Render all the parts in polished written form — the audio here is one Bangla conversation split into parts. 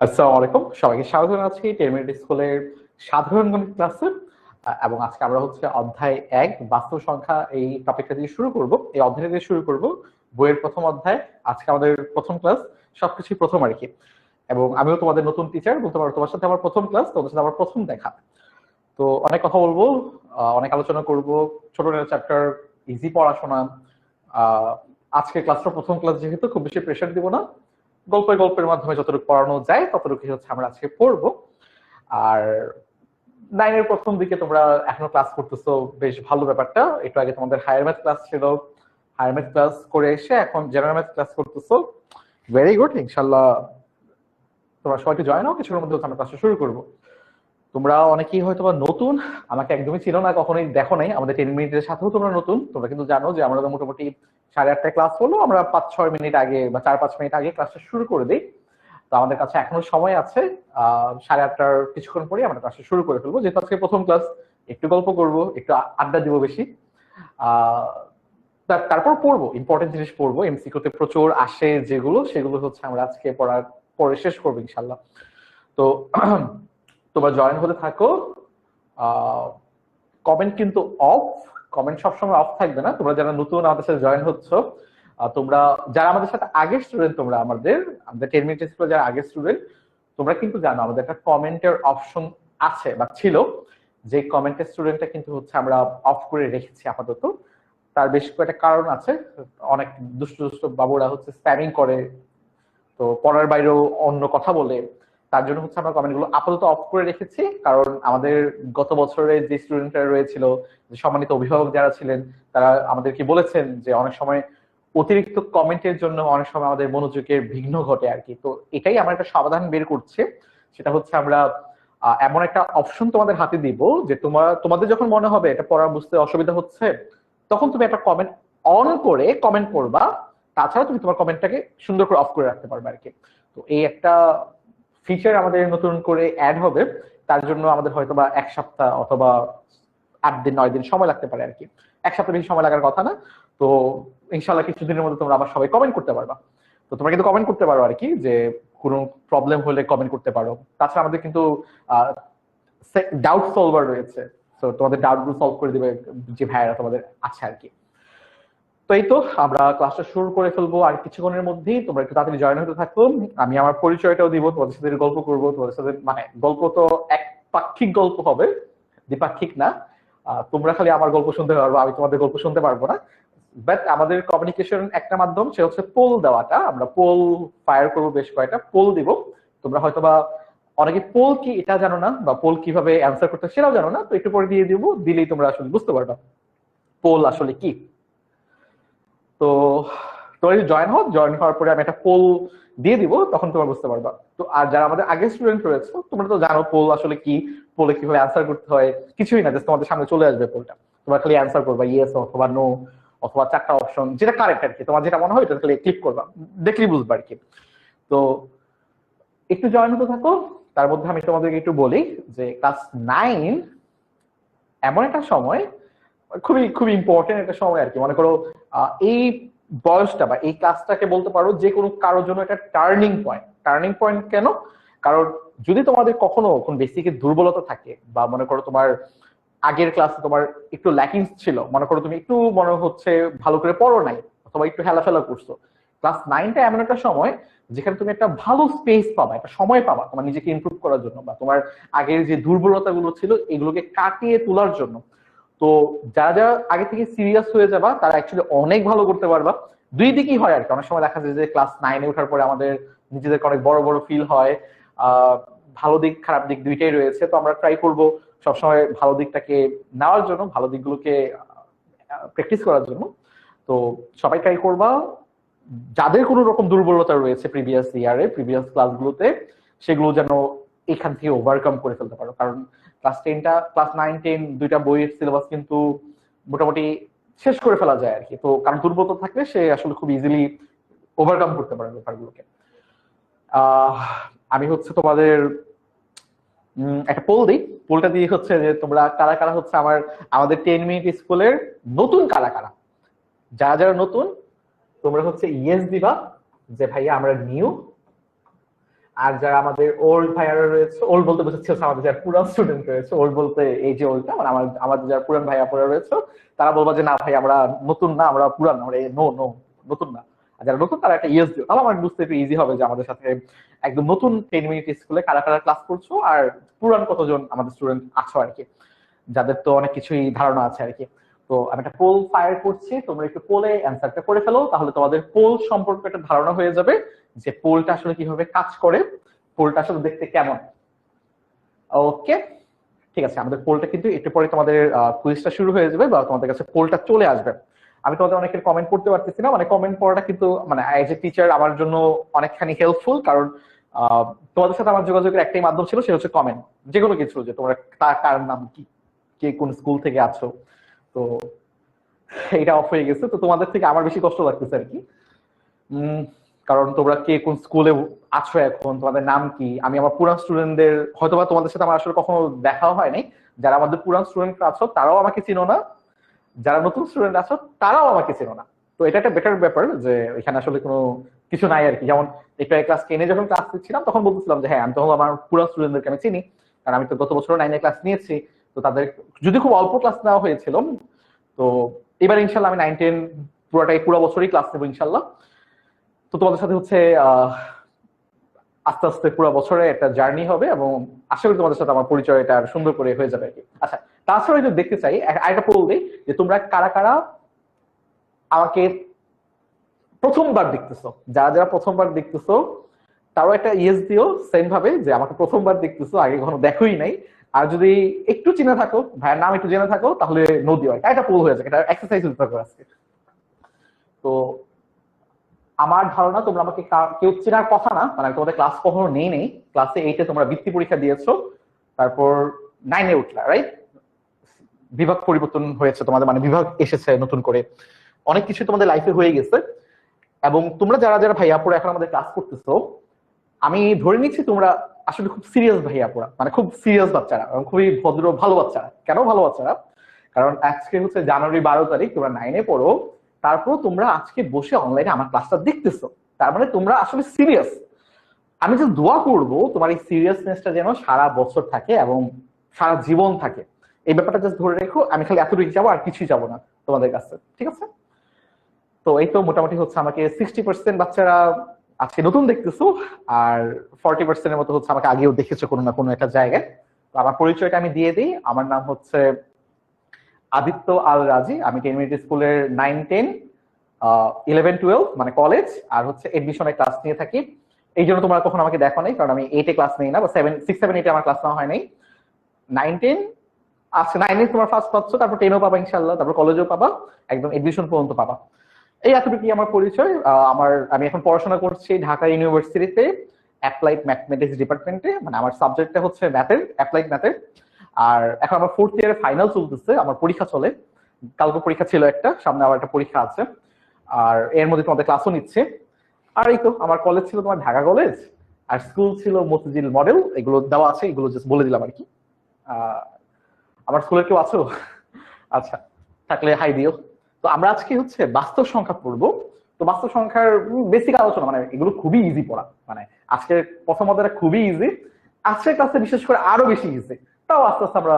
আসসালামু আলাইকুম, সবাইকে স্বাগত জানাচ্ছি 10 মিনিট স্কুলের সাধারণ গণিত ক্লাসে। এবং আজকে আমরা হচ্ছে অধ্যায় 1 বাস্তব সংখ্যা এই টপিকটা দিয়ে শুরু করব। এই অধ্যায়টা দিয়ে শুরু করব বইয়ের প্রথম অধ্যায়। আজকে আমাদের প্রথম ক্লাস, সবকিছু প্রথম আর কি। এবং আমিও তোমাদের নতুন টিচার বলতে পারো, তোমার সাথে আমার প্রথম ক্লাস, তোমাদের সাথে আমার প্রথম দেখা। তো অনেক কথা বলবো, অনেক আলোচনা করব। ছোট চ্যাপ্টার, ইজি পড়াশোনা। আহ, আজকে ক্লাসটা প্রথম ক্লাস যেহেতু খুব বেশি প্রেশার দিব না। গল্পের মাধ্যমে যতটুকু পড়ানো যায় ততটুকু হচ্ছে আমরা আজকে পড়বো। আর নাইনের প্রথম দিকে তোমরা এখনো ক্লাস করতেছো, বেশ ভালো ব্যাপারটা। একটু আগে তোমাদের হায়ার ম্যাথ ক্লাস ছিল, হায়ার ম্যাথ ক্লাস করে এসে এখন জেনারেল ম্যাথ ক্লাস করতেছো। ভেরি গুড, ইনশাল্লাহ তোমরা সবাই একটু জয়েন হও, কিছুক্ষণের মধ্যে আমরা ক্লাসটা শুরু করবো। তোমরা অনেকেই হয়তো বা নতুন, আমাকে একদমই ছিল না, কখনোই দেখো নাই আমাদের 10 মিনিটের সাথেও তোমরা নতুন। তোমরা কিন্তু জানো যে আমরা মোটামুটি 8:30 ক্লাস হলো, আমরা 5-6 মিনিট আগে বা 4-5 মিনিট আগে ক্লাসটা শুরু করে দিই। তো আমাদের কাছে এখনো সময় আছে, 8:30টার কিছুক্ষণ পরে আমরা ক্লাসটা শুরু করে ফেলবো। যেহেতু আজকে প্রথম ক্লাস, একটু গল্প করব, একটু আড্ডা দিব বেশি। আহ তারপর পড়বো, ইম্পর্টেন্ট জিনিস পড়বো, এমসিকিউতে প্রচুর আসে যেগুলো, সেগুলো হচ্ছে আমরা আজকে পড়ার পরে শেষ করবো ইনশাল্লাহ। তো তোমরা জয়েন হতে থাকো। কমেন্ট কিন্তু অফ, কমেন্ট সবসময় অফ থাকবে না। তোমরা যারা নতুন আমাদের সাথে জয়েন হচ্ছ, তোমরা যারা আমাদের সাথে আগের স্টুডেন্ট, তোমরা আমাদের 10 মিনিট স্কুলে যারা আগের স্টুডেন্ট, তোমরা কিন্তু জানো আমাদের একটা কমেন্টের অপশন আছে বা ছিল। যে কমেন্টের স্টুডেন্টটা কিন্তু হচ্ছে আমরা অফ করে রেখেছি আপাতত। তার বেশ কয়েকটা কারণ আছে। অনেক দুষ্ট দুষ্ট বাবুরা হচ্ছে স্প্যামিং করে, তো পড়ার বাইরেও অন্য কথা বলে। তার জন্য হচ্ছে আমরা কমেন্টগুলো আপাতত অফ করে রেখেছি। কারণ আমাদের গত বছরে যে স্টুডেন্টরা রয়েছিল, যে সম্মানিত অভিভাবক যারা ছিলেন, তারা আমাদেরকে বলেছেন যে অনেক সময় অতিরিক্ত কমেন্টের জন্য অনেক সময় আমাদের মনোযোগের বিঘ্ন ঘটে আর কি। তো এটাই আমরা একটা সমাধান বের করছে। সেটা হচ্ছে আমরা এমন একটা অপশন তোমাদের হাতে দিব যে তোমাদের যখন মনে হবে এটা পড়া বুঝতে অসুবিধা হচ্ছে, তখন তুমি একটা কমেন্ট অন করে কমেন্ট করবা। তাছাড়া তুমি তোমার কমেন্টটাকে সুন্দর করে অফ করে রাখতে পারবে আর কি। তো এই একটা ফিচার আমাদের নতুন করে অ্যাড হবে। তার জন্য আমাদের হয়তো বা 1 সপ্তাহ অথবা 8 দিন 9 দিন সময় লাগতে পারে আর কি। 1 সপ্তাহ বেশি সময় লাগার কথা না। তো ইনশাল্লাহ কিছুদিনের মধ্যে তোমরা আবার সবাই কমেন্ট করতে পারবা। তো তোমরা কিন্তু কমেন্ট করতে পারো আর কি, যে কোনো প্রবলেম হলে কমেন্ট করতে পারো। তাছাড়া আমাদের কিন্তু ডাউট সলভার রয়েছে। তো তোমাদের ডাউট গুলো সলভ করে দিবে যে ভাইয়ারা তোমাদের আছে আর কি। তো এই তো আমরা ক্লাসটা শুরু করে ফেলবো আর কিছুক্ষণের মধ্যেই। তোমরা একটু তাড়াতাড়ি জয়েন হতে থাকো। আমি আমার পরিচয়টাও দিব, তোমাদের সাথে গল্প করবো। তোমাদের সাথে মানে গল্প তো এক পাক্ষিক গল্প হবে, দ্বিপাক্ষিক না। তোমরা খালি আমার গল্প শুনতে পারবো, আমি তোমাদের গল্প শুনতে পারবো না। বাট আমাদের কমিউনিকেশন একটা মাধ্যম, সে হচ্ছে পোল দেওয়াটা। আমরা পোল ফায়ার করবো, বেশ কয়েকটা পোল দিব। তোমরা হয়তোবা অনেকে পোল কি এটা জানো না, বা পোল কিভাবে অ্যান্সার করতে সেটাও জানো না। তো একটু পরে দিয়ে দিব, দিলেই তোমরা আসলে বুঝতে পারবা পোল আসলে কি। তো তোমরা যদি জয়েন হও, জয়েন হওয়ার পরে আমি একটা পোল দিয়ে দিব, তখন তোমরা বুঝতে পারবা। তো আর যারা আমাদের আগের স্টুডেন্ট রয়েছে, তোমরা তো জানো পোল আসলে কি, পোলে কিভাবে অ্যান্সার করতে হয়। কিছুই না, জাস্ট তোমাদের সামনে চলে আসবে পোলটা, তোমরা খালি অ্যান্সার করবা ইয়েস অথবা নো, অথবা 4টা অপশন যেটা কারেক্ট আর কি। তোমার যেটা মনে হয় এটা খালি ক্লিক করবা, দেখলেই বুঝবা আর কি। তো একটু জয়েন হতে থাকো। তার মধ্যে আমি তোমাদেরকে একটু বলি যে ক্লাস 9 এমন একটা সময়, খুবই খুবই ইম্পর্টেন্ট একটা সময় আর কি। মনে করো এই বয়সটা বা এই ক্লাসটাকে বলতে পারো যে কোনো কারোর জন্য একটা টার্নিং পয়েন্ট। টার্নিং পয়েন্ট কেন? কারণ যদি তোমাদের কখনো কোন বেসিকের দুর্বলতা থাকে, বা মনে করো তোমার আগের ক্লাসে তোমার একটু ল্যাকিংস ছিল, মনে করো তুমি একটু মনে হচ্ছে ভালো করে পড়ো নাই, অথবা একটু হেলাফেলা করছো, ক্লাস 9টা এমন একটা সময় যেখানে তুমি একটা ভালো স্পেস পাবা, একটা সময় পাবা তোমার নিজেকে ইমপ্রুভ করার জন্য, বা তোমার আগের যে দুর্বলতা গুলো ছিল এগুলোকে কাটিয়ে তোলার জন্য। তো যারা যারা আগে থেকে সিরিয়াস হয়ে যাবা তারা অ্যাকচুয়ালি অনেক ভালো করতে পারবা। দুই দিকই হয় আর কি। অনেক সময় দেখা যায় যে ক্লাস 9-এ ওঠার পরে আমাদের নিজেদেরকে অনেক বড় বড় ফিল হয়। আহ ভালো দিক খারাপ দিক দুইটাই রয়েছে। তো আমরা ট্রাই করব সবসময় ভালো দিকটাকে নেওয়ার জন্য, ভালো দিকগুলোকে প্র্যাকটিস করার জন্য। তো সবাই ট্রাই করবা, যাদের কোনো রকম দুর্বলতা রয়েছে প্রিভিয়াস ইয়ারে, প্রিভিয়াস ক্লাসগুলোতে, সেগুলো যেন এখান থেকে ওভারকাম করে ফেলতে পারো। কারণ ক্লাস 9-10 দুইটা বইয়ের সিলেবাস কিন্তু মোটামুটি শেষ করে ফেলা যায় আর কি। তো কারণ দুর্বলতা থাকলে সে আসলে খুব ইজিলি ওভারকাম করতে পারে ব্যাপারগুলোকে। আহ আমি হচ্ছে তোমাদের একটা পোল দিই। পোলটা দিয়ে হচ্ছে যে তোমরা কারা কারা হচ্ছে আমাদের 10 মিনিট স্কুলের নতুন, কারা কারা। যারা যারা নতুন তোমরা হচ্ছে ইয়েস দিবা যে ভাইয়া আমরা নিউ। আর যারা আমাদের ওল্ড ভাইয়ারা রয়েছে, ওল্ড বলতে বোঝাচ্ছে আমাদের যারা পুরান স্টুডেন্ট রয়েছে, ওল্ড বলতে এই যে ওল্ডটা মানে আমাদের যারা পুরান ভাইয়া পড়া রয়েছে, তারা বলবো যে না ভাই আমরা নতুন না, আমরা পুরান, আমরা নো নো নতুন না। আর যারা নতুন তারা একটা ইয়েস দিও, তাহলে আমার বুঝতে একটু ইজি হবে যে আমাদের সাথে একদম নতুন 10 মিনিট স্কুলে কারা কারা ক্লাস করছো আর পুরান কতজন আমাদের স্টুডেন্ট আছো আর কি, যাদের তো অনেক কিছুই ধারণা আছে আর কি। তো আমি একটা পোল ফায়ার করছি, তোমরা একটু পোলে অ্যান্সারটা করে ফেলো, তাহলে তোমাদের পোল সম্পর্কে একটা ধারণা হয়ে যাবে যে পোলটা আসলে কিভাবে কাজ করে, পোলটা আসলে দেখতে কেমন। ওকে, ঠিক আছে, আমাদের পোলটা কিন্তু একটু পরে তোমাদের কুইজটা শুরু হয়ে যাবে বা তোমাদের কাছে পোলটা চলে আসবে। আমি তোমাদের অনেকের কমেন্ট পড়তে পারতেছি না, মানে কমেন্ট পড়াটা কিন্তু মানে এজ এ টিচার আমার জন্য অনেকখানি হেল্পফুল, কারণ তোমাদের সাথে আমার যোগাযোগের একটাই মাধ্যম ছিল, সেটা হচ্ছে কমেন্ট, যে কোনো কিছু, যে তোমরা কার নাম কি, কে কোন স্কুল থেকে আছো। তো এটা অফ হয়ে গেছে, তো তোমাদের থেকে আমার বেশি কষ্ট লাগতেছে আর কি, কারণ তোমরা কে কোন স্কুলে আছো এখন, তোমাদের নাম কি। আমি আমার পুরান স্টুডেন্টদের হয়তোবা তোমাদের সাথে আমার আসলে কখনো দেখাও হয় নাই, যারা আমাদের পুরান স্টুডেন্ট আছো তারাও আমাকে চিনো না, যারা নতুন স্টুডেন্ট আছো তারাও আমাকে চেনো না। তো এটা একটা বেটার ব্যাপার যে এখানে আসলে কোনো কিছু নাই আর কি। যেমন একটা ক্লাস 10-এ যখন ক্লাস নিচ্ছিলাম তখন বলতেছিলাম যে হ্যাঁ আমি তখন আমার পুরান স্টুডেন্টদেরকে আমি চিনি, কারণ আমি তো গত বছর 9-এ ক্লাস নিয়েছি। তো তাদের যদি খুব অল্প ক্লাস নেওয়া হয়েছিল, তো এবার ইনশাল্লাহ আমি 9-10 পুরো বছরই ক্লাস নেবো ইনশাল্লাহ। তো তোমাদের সাথে হচ্ছে আস্তে আস্তে পুরো বছরে একটা জার্নি হবে এবং আশা করি তোমাদের সাথে আমার পরিচয় এটা সুন্দর করে হয়ে যাবে আর কি। আচ্ছা, তাছাড়া যদি দেখতে চাই আরেকটা পোল দিই যে তোমরা কারা কারা আমাকে প্রথমবার দেখতেছো, যারা যারা প্রথমবার দেখতেছো তারও একটা ইয়েস দিও সেম ভাবে যে আমাকে প্রথমবার দেখতেছো, আগে কখনো দেখোই নাই। আর যদি একটু চিনে থাকো, ভাইয়ের নাম একটু জেনে থাকো, তাহলে নো দিও। এটা পোল হয়ে যায়, এটা এক্সারসাইজ হতে থাকো আজকে। তো আমার ধারণা তোমরা আমাকে কেউ চেনার কথা না, মানে তোমাদের ক্লাস কখনো নেই, ক্লাসে 8-এ তোমরা বৃত্তি পরীক্ষা দিয়েছো, তারপর 9-এ উঠলা, রাইট? বিভাগ পরিবর্তন হয়েছে তোমাদের, মানে বিভাগ এসেছে নতুন করে, অনেক কিছু তোমাদের লাইফে হয়ে গেছে। এবং তোমরা যারা যারা ভাইয়াপুরা এখন আমাদের ক্লাস করতেছো, আমি ধরে নিচ্ছি তোমরা আসলে খুব সিরিয়াস ভাইয়াপুরা, মানে খুব সিরিয়াস বাচ্চারা এবং খুবই ভদ্র ভালো বাচ্চারা। কেন ভালো বাচ্চারা? কারণ আজকে হচ্ছে জানুয়ারি 12 তারিখ, তোমরা 9-এ পড়ো, তারপর তোমরা আজকে বসে অনলাইনে আমার ক্লাসটা দেখতেছো, তার মানে তোমরা আসলে সিরিয়াস। আমি যে দোয়া করব তোমার এই সিরিয়াসনেসটা যেন সারা বছর থাকে এবং সারা জীবন থাকে, এই ব্যাপারটা জাস্ট ধরে রেখো। আমি খালি এতটুকু যাবো, আর কিছুই যাবো না তোমাদের কাছে, ঠিক আছে? তো এই তো মোটামুটি হচ্ছে আমাকে 60% বাচ্চারা আজকে নতুন দেখতেছো, আর 40%-এর মতো হচ্ছে আমাকে আগেও দেখেছো কোনো না কোনো একটা জায়গায়। তো আমার পরিচয়টা আমি দিয়ে দিই, আমার নাম হচ্ছে আদিত্য আল রাজি। আমি 10 মিনিট স্কুলের 9-10, 11-12 মানে কলেজ, আর হচ্ছে এডমিশনের ক্লাস নিয়ে থাকি। এই জন্য তোমরা কখনো আমাকে দেখো নাই, কারণ আমি 8-এ ক্লাস নেই না, বা 6-7-8-এ আমার ক্লাস নেওয়া হয় নাই। 9-10 আজকে 9-এ তোমার ফার্স্ট পাচ্ছ, তারপর 10-ও পাবা ইনশাল্লাহ, তারপর কলেজেও পাবা, একদম এডমিশন পর্যন্ত পাবা। এই এতটুকুই আমার পরিচয়। আমি এখন পড়াশোনা করছি ঢাকা ইউনিভার্সিটিতে অ্যাপ্লাইড ম্যাথমেটিক্স ডিপার্টমেন্টে, মানে আমার সাবজেক্টটা হচ্ছে ম্যাথের, অ্যাপ্লাইড ম্যাথের। আর এখন আমার 4th ইয়ারের ফাইনাল চলতেছে, আমার পরীক্ষা চলে, কালকে পরীক্ষা ছিল একটা, সামনে আবার একটা পরীক্ষা আছে, আর এর মধ্যে তোমাদের ক্লাসও নিচ্ছে। আর এই তো আমার কলেজ ছিল তোমার ঢাকা কলেজ, আর স্কুল ছিল মতিঝিল মডেল, এগুলো দেওয়া আছে, এগুলো জাস্ট বলে দিলাম আর কি। আমার স্কুলের কেউ আছো? আচ্ছা, থাকলে হাই দিও। তো আমরা আজকে হচ্ছে বাস্তব সংখ্যা পড়বো। তো বাস্তব সংখ্যার বেসিক আলোচনা, মানে এগুলো খুবই ইজি পড়া, মানে আজকের প্রথম অধ্যায়টা খুবই ইজি, আজকের ক্লাসে বিশেষ করে আরো বেশি ইজি। তাও আস্তে আস্তে আমরা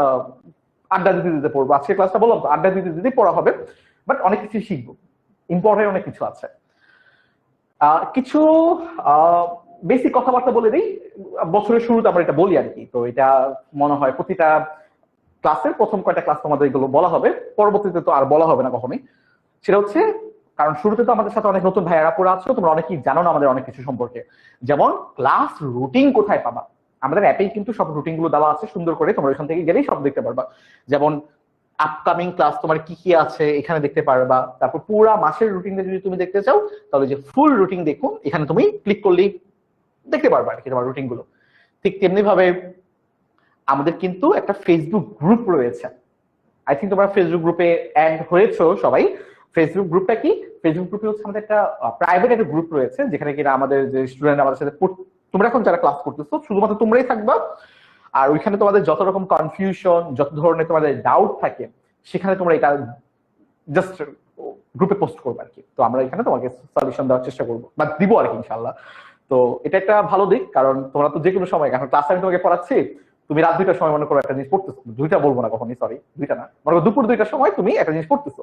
আড্ডা দিতে দিতে পড়বো। আজকের ক্লাসটা বললাম তো আড্ডা দিতে দিতে পড়া হবে, বাট অনেক কিছু শিখবো, ইম্পর্টেন্ট অনেক কিছু আছে। কিছু বেসিক কথাবার্তা বলে দিই, বছরের শুরুতে আমরা এটা বলি আর কি। তো এটা মনে হয় প্রতিটা ক্লাসের প্রথম কয়টা ক্লাস তোমাদের এগুলো বলা হবে, পরবর্তীতে তো আর বলা হবে না কখনোই। সেটা হচ্ছে কারণ শুরুতে তো আমাদের সাথে অনেক নতুন ভাইয়ারা পড়ে আছো, তোমরা অনেকেই জানো না আমাদের অনেক কিছু সম্পর্কে। যেমন ক্লাস রুটিন কোথায় পাবা, আমাদের অ্যাপেই কিন্তু সব রুটিন গুলো দেওয়া আছে সুন্দর করে, তোমরা এখান থেকে গেলেই সব দেখতে পারবা। যেমন আপকামিং ক্লাস তোমার কি কি আছে এখানে দেখতে পারবা, তারপর পুরা মাসের রুটিনটা যদি তুমি দেখতে চাও তাহলে যে ফুল রুটিন দেখুন, এখানে তুমি ক্লিক করলেই দেখতে পারবা আর কি তোমার রুটিন গুলো। ঠিক তেমনি ভাবে আমাদের কিন্তু একটা ফেসবুক গ্রুপ রয়েছে, আই থিঙ্ক তোমরা ফেসবুক গ্রুপে অ্যাড হয়েছো সবাই। ফেসবুক গ্রুপটা কি? ফেসবুক গ্রুপে হচ্ছে আমাদের একটা প্রাইভেট একটা গ্রুপ রয়েছে, যেখানে কিনা আমাদের যে স্টুডেন্ট আমাদের সাথে তোমরা এখন যারা ক্লাস করতেছো শুধুমাত্র তোমরাই থাকবা, আর ওইখানে তোমাদের যত রকম কনফিউশন, যত ধরনের তোমাদের ডাউট থাকে, সেখানে তোমরা এটা জাস্ট গ্রুপে পোস্ট করবে আর কি। তো আমরা এখানে তোমাকে সলিউশন দেওয়ার চেষ্টা করবো বা দিব আর কি ইনশাল্লাহ। তো এটা একটা ভালো দিক, কারণ তোমরা তো যে কোনো সময়, এখন ক্লাসে আমি তোমাকে পড়াচ্ছি, তুমি রাত 2টার সময় মনে করো একটা জিনিস পড়তেছো, 2টা বলবো না কখনই, সরি 2টা না, মনে করো দুপুর 2টার সময় তুমি একটা জিনিস পড়তেছো,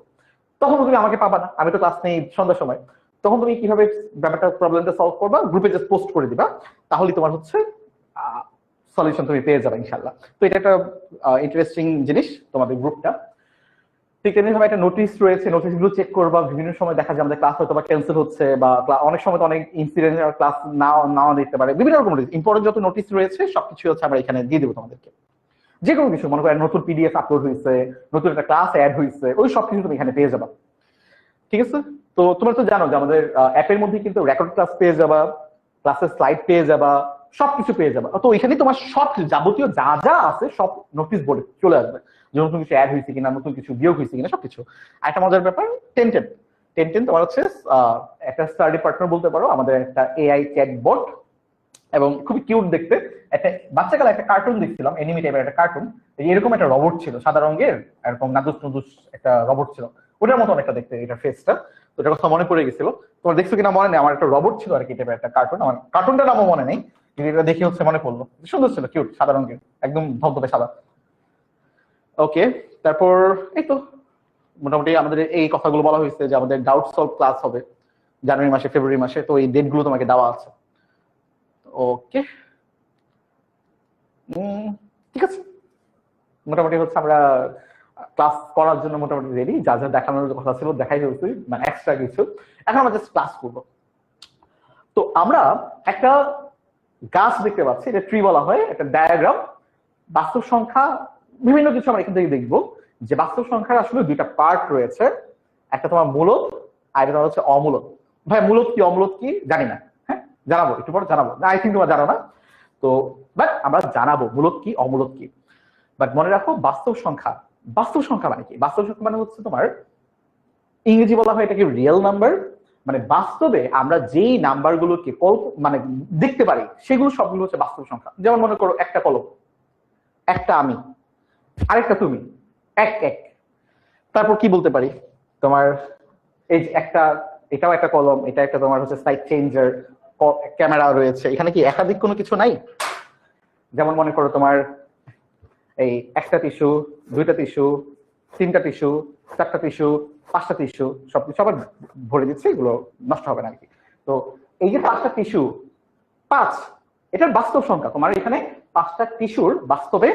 তখন তুমি আমাকে পাবা না, আমি তো ক্লাস নেই সন্ধ্যার সময়। তখন তুমি কিভাবে ব্যাপারটা, প্রবলেমটা সলভ করবা, গ্রুপে জাস্ট পোস্ট করে দিবা, তাহলে তোমার হচ্ছে সলিউশন তুমি পেয়ে যাবে ইনশাআল্লাহ। তো এটা একটা ইন্টারেস্টিং জিনিস তোমাদের গ্রুপটা। ঠিক তেমনি ভাবে একটা নোটিশ রয়েছে, নোটিশগুলো চেক করবা। বিভিন্ন সময় দেখা যায় আমাদের ক্লাস হয়তো বা ক্যান্সেল হচ্ছে, বা অনেক সময় তো অনেক ইনসিডেন্ট ক্লাস নাও দিতে পারে, বিভিন্ন রকম ইম্পর্টেন্ট যত নোটিশ রয়েছে সবকিছু হচ্ছে আমরা এখানে দিয়ে দেবো তোমাদেরকে। যে কোনো কিছু মনে করো নতুন পিডিএফ আপলোড হয়েছে, নতুন একটা ক্লাস অ্যাড হয়েছে, ওই সবকিছু তুমি এখানে পেয়ে যাবা। ঠিক আছে? তো তোমরা তো জানো যে আমাদের অ্যাপের মধ্যে কিন্তু রেকর্ড ক্লাস পেয়ে যাবা, ক্লাসের স্লাইড পেয়ে যাবা, সবকিছু পেয়ে যাবা। তো এখানে তোমার সব যাবতীয় যা যা আছে সব নোটিশ বোর্ডে চলে আসবে, যে নতুন কিছু অ্যাড হয়েছে কিনা, নতুন কিছু বিয়োগ হয়েছে কিনা, সবকিছু। আর একটা মজার ব্যাপার, টেন তোমার হচ্ছে একটা স্টাডি পার্টনার বলতে পারো, আমাদের একটা এআই চ্যাটবট, এবং খুবই কিউট দেখতে। একটা বাচ্চাকালে একটা কার্টুন দেখছিলাম, এনিমি টাইপের একটা কার্টুন, এরকম একটা রোবট ছিল সাদা রঙের, এরকম নাদুস নুদুস একটা রোবট ছিল, ওটার মতো একটা দেখতে এটা ফেসটা। তো এটা কথা মনে পড়ে গেছিল, তোমার দেখছো কিনা মনে নেই, আমার একটা রোবট ছিল আর কি টাইপের একটা কার্টুন, আমার কার্টুনটার নামও মনে নেই, কিন্তু এটা দেখে হচ্ছে মনে পড়লো, সুন্দর ছিল, কিউট, সাদা রঙের, একদম ধবধবে সাদা। ওকে, তারপর এই তো মোটামুটি আমাদের এই কথাগুলো বলা হয়েছে, যে আমাদের ডাউট সলভ ক্লাস হবে জানুয়ারি মাসে, ফেব্রুয়ারি মাসে, তো এই ডেটগুলো তোমাকে দেওয়া আছে। ওকে, ঠিক আছে, মোটামুটি হচ্ছে আমরা ক্লাস করার জন্য মোটামুটি রেডি, যা যা দেখানোর কথা ছিল দেখাই হয়েছে, মানে এক্সট্রা কিছু। এখন আমরা জাস্ট ক্লাস করবো। তো আমরা একটা গাছ দেখতে পাচ্ছি, এটা ট্রি বলা হয়, একটা ডায়াগ্রাম, বাস্তব সংখ্যা, বিভিন্ন কিছু আমরা এখান থেকে দেখবো, যে বাস্তব সংখ্যার আসলে দুইটা পার্ট রয়েছে, একটা তোমার মূলত, আর একটা তোমার হচ্ছে অমূলত। ভাই মূলত কি অমূলত কি জানি না, হ্যাঁ জানাবো, একটু পর জানাবো, আই থিঙ্ক তোমরা জানো না, তো বাট আমরা জানাবো মূলত কি অমূলত কি। বাট মনে রাখো, বাস্তব সংখ্যা মানে কি? বাস্তব সংখ্যা মানে হচ্ছে তোমার, ইংরেজি বলা হয় এটাকে রিয়েল নাম্বার, মানে বাস্তবে আমরা যেই নাম্বার গুলোকে মানে দেখতে পারি, সেগুলো সবগুলো হচ্ছে বাস্তব সংখ্যা। যেমন মনে করো একটা কলম, একটা আমি, আরেকটা তুমি, এক এক। তারপর কি বলতে পারি, তোমার এই একটা, এটাও একটা কলম, এটা একটা তোমার হচ্ছে সাইড চেঞ্জার, ক্যামেরা রয়েছে, এখানে কি একাধিক কোনো কিছু নাই? যেমন মনে করো তোমার এই একটা টিস্যু, দুইটা টিস্যু, তিনটা টিস্যু, চারটা টিস্যু, পাঁচটা টিস্যু, সবকিছু আবার ভরে দিচ্ছে, এগুলো নষ্ট হবে না আর কি। তো এই যে 5টা টিস্যু, 5, এটার বাস্তব সংখ্যা, তোমার এখানে 5টা টিস্যুর বাস্তবে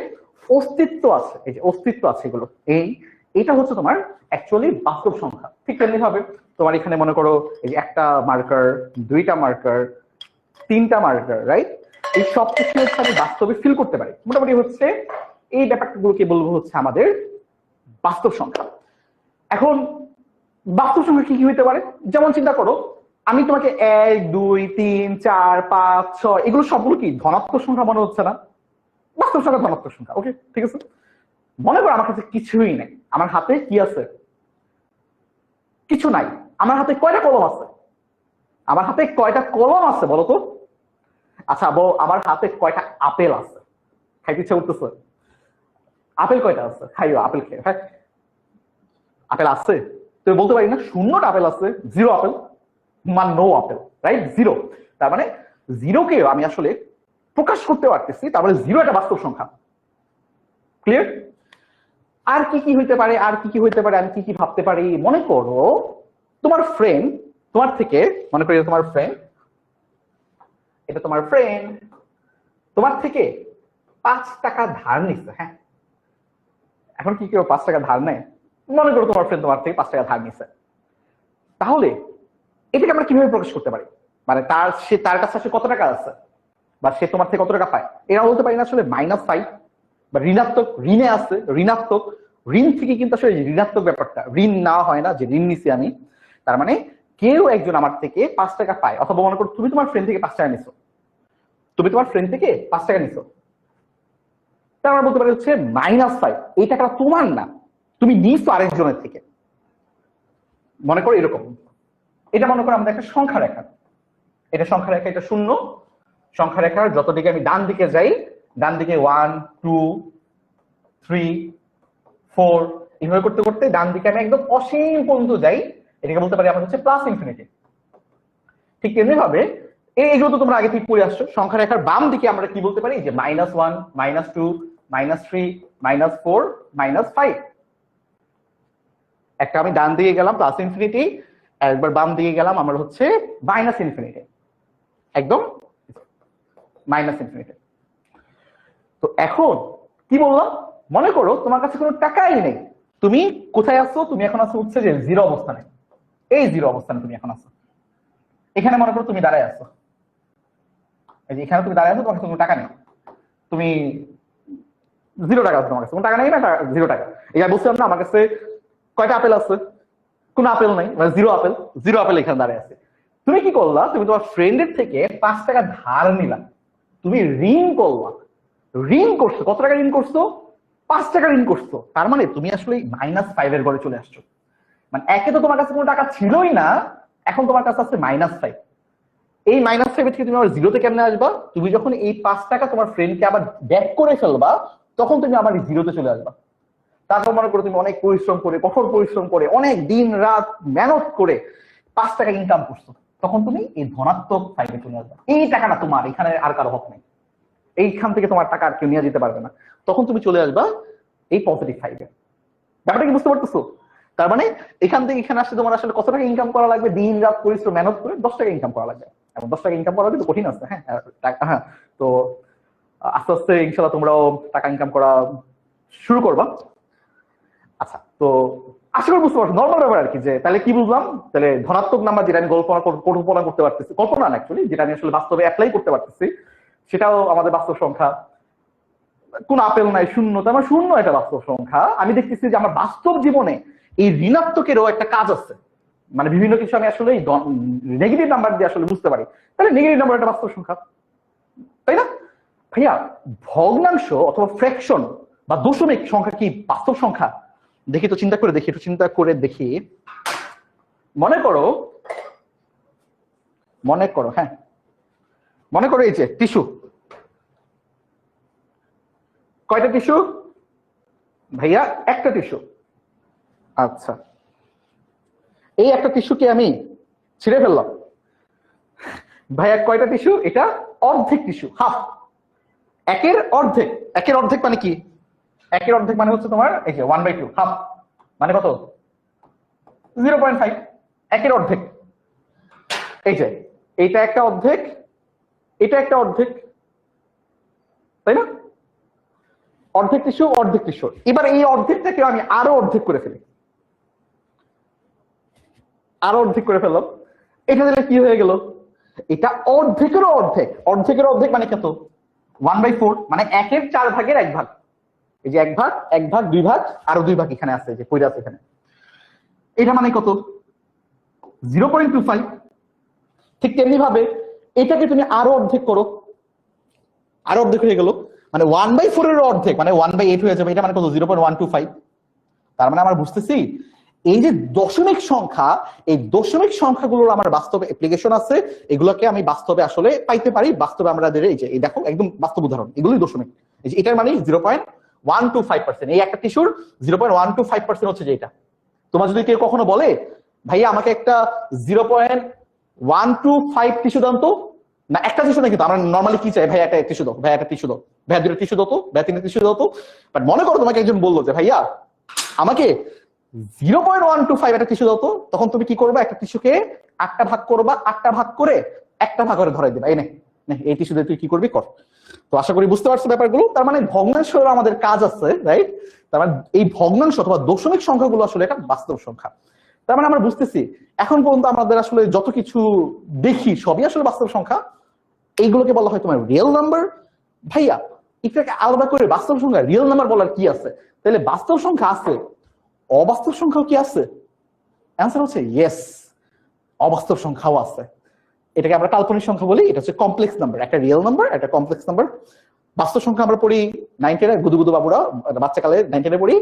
অস্তিত্ব আছে, এই যে অস্তিত্ব আছে এগুলো, এইটা হচ্ছে তোমার অ্যাকচুয়ালি বাস্তব সংখ্যা। ঠিক তেমনি ভাবে তোমার এখানে মনে করো এই যে একটা মার্কার, দুইটা মার্কার, তিনটা মার্কার, রাইট? এই সব কিছু হচ্ছে আমি বাস্তবে ফিল করতে পারি। মোটামুটি হচ্ছে এই ব্যাপারগুলোকে বলবো হচ্ছে আমাদের বাস্তব সংখ্যা। এখন বাস্তব সংখ্যা কি কি হইতে পারে? যেমন চিন্তা করো, আমি তোমাকে 1, 2, 3, 4, 5, 6 এগুলো সবগুলো কি ধনাত্মক সংখ্যা মনে হচ্ছে না? বাস্তব সংখ্যা ধনাত্মক সংখ্যা, ওকে ঠিক আছে। মনে করো আমার কাছে কিছুই নেই, আমার হাতে কি আছে? কিছু নাই। আমার হাতে কয়টা কলম আছে? আমার হাতে কয়টা কলম আছে বলো তো? আচ্ছা আমার হাতে কয়টা আপেল আছে? খাইতে ইচ্ছে করতেছে? আপেল কয়টা আছে? খাইও আপেল খেয়ে, হ্যাঁ আপেল আছে। তুমি বলতে পারি না শূন্যটা আপেল আছে, 0 আপেল, মানে নো আপেল, রাইট? 0। তার মানে 0কে আমি আসলে প্রকাশ করতে পারতেছি, তার মানে 0 একটা বাস্তব সংখ্যা। ক্লিয়ার? আর কি কি হইতে পারে, আর কি কি হইতে পারে, আমি কি কি ভাবতে পারি? মনে করো তোমার ফ্রেন্ড তোমার থেকে, মনে করি তোমার ফ্রেন্ড, এটা তোমার ফ্রেন্ড তোমার থেকে 5 টাকা ধার নিচ্ছে। হ্যাঁ, এখন কি কেউ 5 টাকা ধার নেয়? মনে করো তোমার ফ্রেন্ড তোমার থেকে 5 টাকা ধার নিচ্ছে, তাহলে এটাকে আমরা কিভাবে প্রকাশ করতে পারি? মানে তার কাছে আসলে কত টাকা আছে, বা সে তোমার থেকে কত টাকা পায়, এরা বলতে পারি না আসলে -5 বা ঋণাত্মক, ঋণে আছে ঋণাত্মক, ঋণ থেকে কিন্তু আসলে ঋণাত্মক ব্যাপারটা, ঋণ না হয় না যে ঋণ নিছি আমি, তার মানে কেউ একজন আমার থেকে 5 টাকা পায়, অথবা মনে করো তুমি তোমার ফ্রেন্ড থেকে 5 টাকা নিছো, তুমি তোমার ফ্রেন্ড থেকে 5 টাকা নিছো, তার মানে বলতে পারি হচ্ছে -5, এই টাকাটা তোমার না, তুমি নিছো আরেকজনের থেকে। মনে করো এরকম, এটা মনে করো আমাদের একটা সংখ্যা রেখা, এটা সংখ্যা রেখা, এটা শূন্য, সংখ্যা রেখার যত দিকে আমি ডান দিকে যাই, ডান দিকে 1, 2, 3, 4 এইভাবে করতে করতে ডান দিকে আমি একদম অসীম পর্যন্ত যাই, এটাকে বলতে পারি আমার হচ্ছে প্লাস ইনফিনিটি। ঠিক তেমনি ভাবে এইগুলো তো তোমরা আগে থেকে পড়ে আসছো। সংখ্যা রেখার বাম দিকে আমরা কি বলতে পারি যে -1 -2 -3 -4 -5। একটা আমি ডান দিকে গেলাম প্লাস ইনফিনিটি, একবার বাম দিকে গেলাম আমার হচ্ছে মাইনাস ইনফিনিটি, একদম মাইনাস ইনফিনিটি। তো এখন কি বললাম, মনে করো তোমার কাছে কোনো টাকাই নেই, তুমি কোথায় আছো, তুমি এখন আছো হচ্ছে যে জিরো অবস্থানে, এই জিরো অবস্থানে তুমি এখন আছো। এখানে মনে করো তুমি দাঁড়ায় আছো, এই যে এখানে তুমি দাঁড়ায় আছো, তোমার কাছে কোনো টাকা নেই, তুমি 0 টাকা আছে তোমার কাছে, কোনো টাকা নেই না, 0 টাকা। এখানে বলছিলাম না আমার কাছে কয়টা আপেল আছে, কোনো আপেল নাই, মানে 0 আপেল, 0 আপেল এখানে দাঁড়ায় আছে। তুমি কি করলা, তুমি তোমার ফ্রেন্ডের থেকে 5 টাকা ধার নিলা, তুমি ঋণ করলা, ঋণ করছো, কত টাকা ঋণ করছো, 5 টাকা ঋণ করছো। তার মানে তুমি আসলে -5 এর ঘরে চলে আসছো। মানে একে তো তোমার কাছে কোনো টাকা ছিলই না, এখন তোমার কাছে আছে -5। এই -5 থেকে তুমি আবার জিরোতে কেমনে আসবা, তুমি যখন এই 5 টাকা তোমার ফ্রেন্ডকে আবার ব্যাক করে ফেলবা, তখন তুমি আবার জিরোতে চলে আসবা। তারপর মনে করো তুমি অনেক পরিশ্রম করে, কঠোর পরিশ্রম করে, অনেক দিন রাত মেহনত করে 5 টাকা ইনকাম করছো, তখন তুমি এই ধনাত্মক সাইডে চলে আসবা। এই টাকাটা তোমার, এখানে আর কারো হক নেই, এইখান থেকে তোমার টাকা আর কেউ নিয়ে যেতে পারবে না, তখন তুমি চলে আসবা এই পজিটিভ সাইডে। ব্যাপারটা কি বুঝতে পারতেছো? তার মানে এখান থেকে এখানে আসলে তোমার আসলে কত টাকা ইনকাম করা লাগবে, দিন রাত পরিশ্রম মেহনত করে 10 টাকা ইনকাম করা লাগবে। এবং 10 টাকা ইনকাম করা কিন্তু কঠিন আছে, হ্যাঁ হ্যাঁ। তো আস্তে আস্তে ইনশাল্লাহ তোমরাও টাকা ইনকাম করা শুরু করবা। আচ্ছা, তো আশা করি বুঝতে পারছো নর্মাল ব্যাপার আর কি। যে তাহলে কি বুঝলাম, তাহলে ধনাত্মক নাম্বার যেটা আমি কল্পনা করতে পারতেছি, কল্পনা না অ্যাকচুয়ালি, যেটা আমি আসলে বাস্তবে অ্যাপ্লাই করতে পারতেছি, সেটাও আমাদের বাস্তব সংখ্যা। কোন আপেল নাই, শূন্য, তার মানে শূন্য একটা বাস্তব সংখ্যা। আমি দেখতেছি যে আমার বাস্তব জীবনে এই ঋণাত্মকেরও একটা কাজ আছে, মানে বিভিন্ন কিছু আমি আসলে নেগেটিভ নাম্বার দিয়ে আসলে বুঝতে পারি, তাহলে নেগেটিভ নাম্বার একটা বাস্তব সংখ্যা, তাই না ভাইয়া? ভগ্নাংশ অথবা ফ্র্যাকশন বা দশমিক সংখ্যা কি বাস্তব সংখ্যা? দেখি তো, চিন্তা করে দেখি, একটু চিন্তা করে দেখি। মনে করো হ্যাঁ, মনে করো এই যে টিস্যু, কয়টা টিস্যু ভাইয়া? একটা টিস্যু। আচ্ছা, এই একটা টিস্যুকে আমি ছিঁড়ে ফেললাম ভাইয়া, কয়টা টিস্যু? এটা অর্ধেক টিস্যু, হাফ। একের অর্ধেক, একের অর্ধেক মানে কি? একের অর্ধেক মানে হচ্ছে তোমার এই যে 1/2, হাফ মানে কত? 0.5। একের অর্ধেক, এই যে এইটা একটা অর্ধেক, এটা একটা অর্ধেক, তাই না? অর্ধেক টিস্যু, অর্ধেক টিস্যু। এবার এই অর্ধেকটাকে আমি আরো অর্ধেক করে ফেলি, আরো অর্ধেক করে ফেললাম। এটা দিলে কি হয়ে গেল? এটা অর্ধেকেরও অর্ধেক, অর্ধেকের অর্ধেক মানে কত? 1/4, মানে 1/4 ভাগের 1 ভাগ। এই যে 1 ভাগ, 1 ভাগ, 2 ভাগ, আরো 2 ভাগ এখানে আছে, যে কইরা আছে এখানে। এটা মানে কত? 0.25। ঠিক তেমনি ভাবে এটাকে তুমি আরো অর্ধেক করো, আরো অর্ধেক হয়ে গেল, মানে 1/4 এর অর্ধেক মানে 1/8 হয়ে যাবে। এটা মানে কত? 0.125। তার মানে আমরা বুঝতেছি এই যে দশমিক সংখ্যা, এই দশমিক সংখ্যাগুলোর আমার বাস্তবে অ্যাপ্লিকেশন আছে, এগুলোকে আমি বাস্তবে আসলে পাইতে পারি। বাস্তবে আমরা এই যে এই দেখো একদম বাস্তব উদাহরণ, এগুলোই দশমিক। এই যে এটার মানে 0.125%, এই একটা টিস্যুর 0.125% হচ্ছে যে এটা। তোমার যদি কেউ কখনো বলে ভাইয়া আমাকে একটা 0.125 টিস্যু দাও তো, না একটা টিস্যু না, কিন্তু আমরা নর্মালি কি চাই, ভাইয়া একটা টিস্যু দাও, ভাইয়া একটা টিস্যু দাও, ভাইয়া দুটো টিস্যু দাও তো, ভাইয়া তিনটা টিস্যু দাও তো। বাট মনে করো তোমাকে একজন বললো যে ভাইয়া আমাকে 0.125 একটা টিস্যু দাও তো, তখন তুমি কি করবা? একটা টিস্যুকে 8টা ভাগ করবা, 8টা ভাগ করে একটা ভাগ করে ধরাই দিবা, এই নে এই টিস্যু দিয়ে তুই কি করবি কর। তো আশা করি বুঝতে পারছো ব্যাপারগুলো। তার মানে ভগ্নাংশের আমাদের কাজ আছে, রাইট? তার মানে এই ভগ্নাংশ অথবা দশমিক সংখ্যাগুলো আসলে একটা বাস্তব সংখ্যা। তার মানে আমরা বুঝতেছি এখন পর্যন্ত আমাদের আসলে যত কিছু দেখি সবই আসলে বাস্তব সংখ্যা। এইগুলোকে বলা হয় তোমার রিয়েল নাম্বার। ভাইয়া এটাকে আলাদা করে বাস্তব সংখ্যা রিয়েল নাম্বার বলার কি আছে? তাহলে বাস্তব সংখ্যা আছে, অবাস্তব সংখ্যাও কি আছে? অ্যান্সার হচ্ছে ইয়েস, অবাস্তব সংখ্যাও আছে। এটাকে আমরা কাল্পনিক সংখ্যা বলি। এটা হচ্ছে কমপ্লেক্স নাম্বার, একটা রিয়েল নাম্বার, একটা কমপ্লেক্স নাম্বার। বাস্তব সংখ্যা আমরা পড়ি 9-10 গুদু গুদু বাবুরা, বাচ্চাকালে 9-10 পড়ি।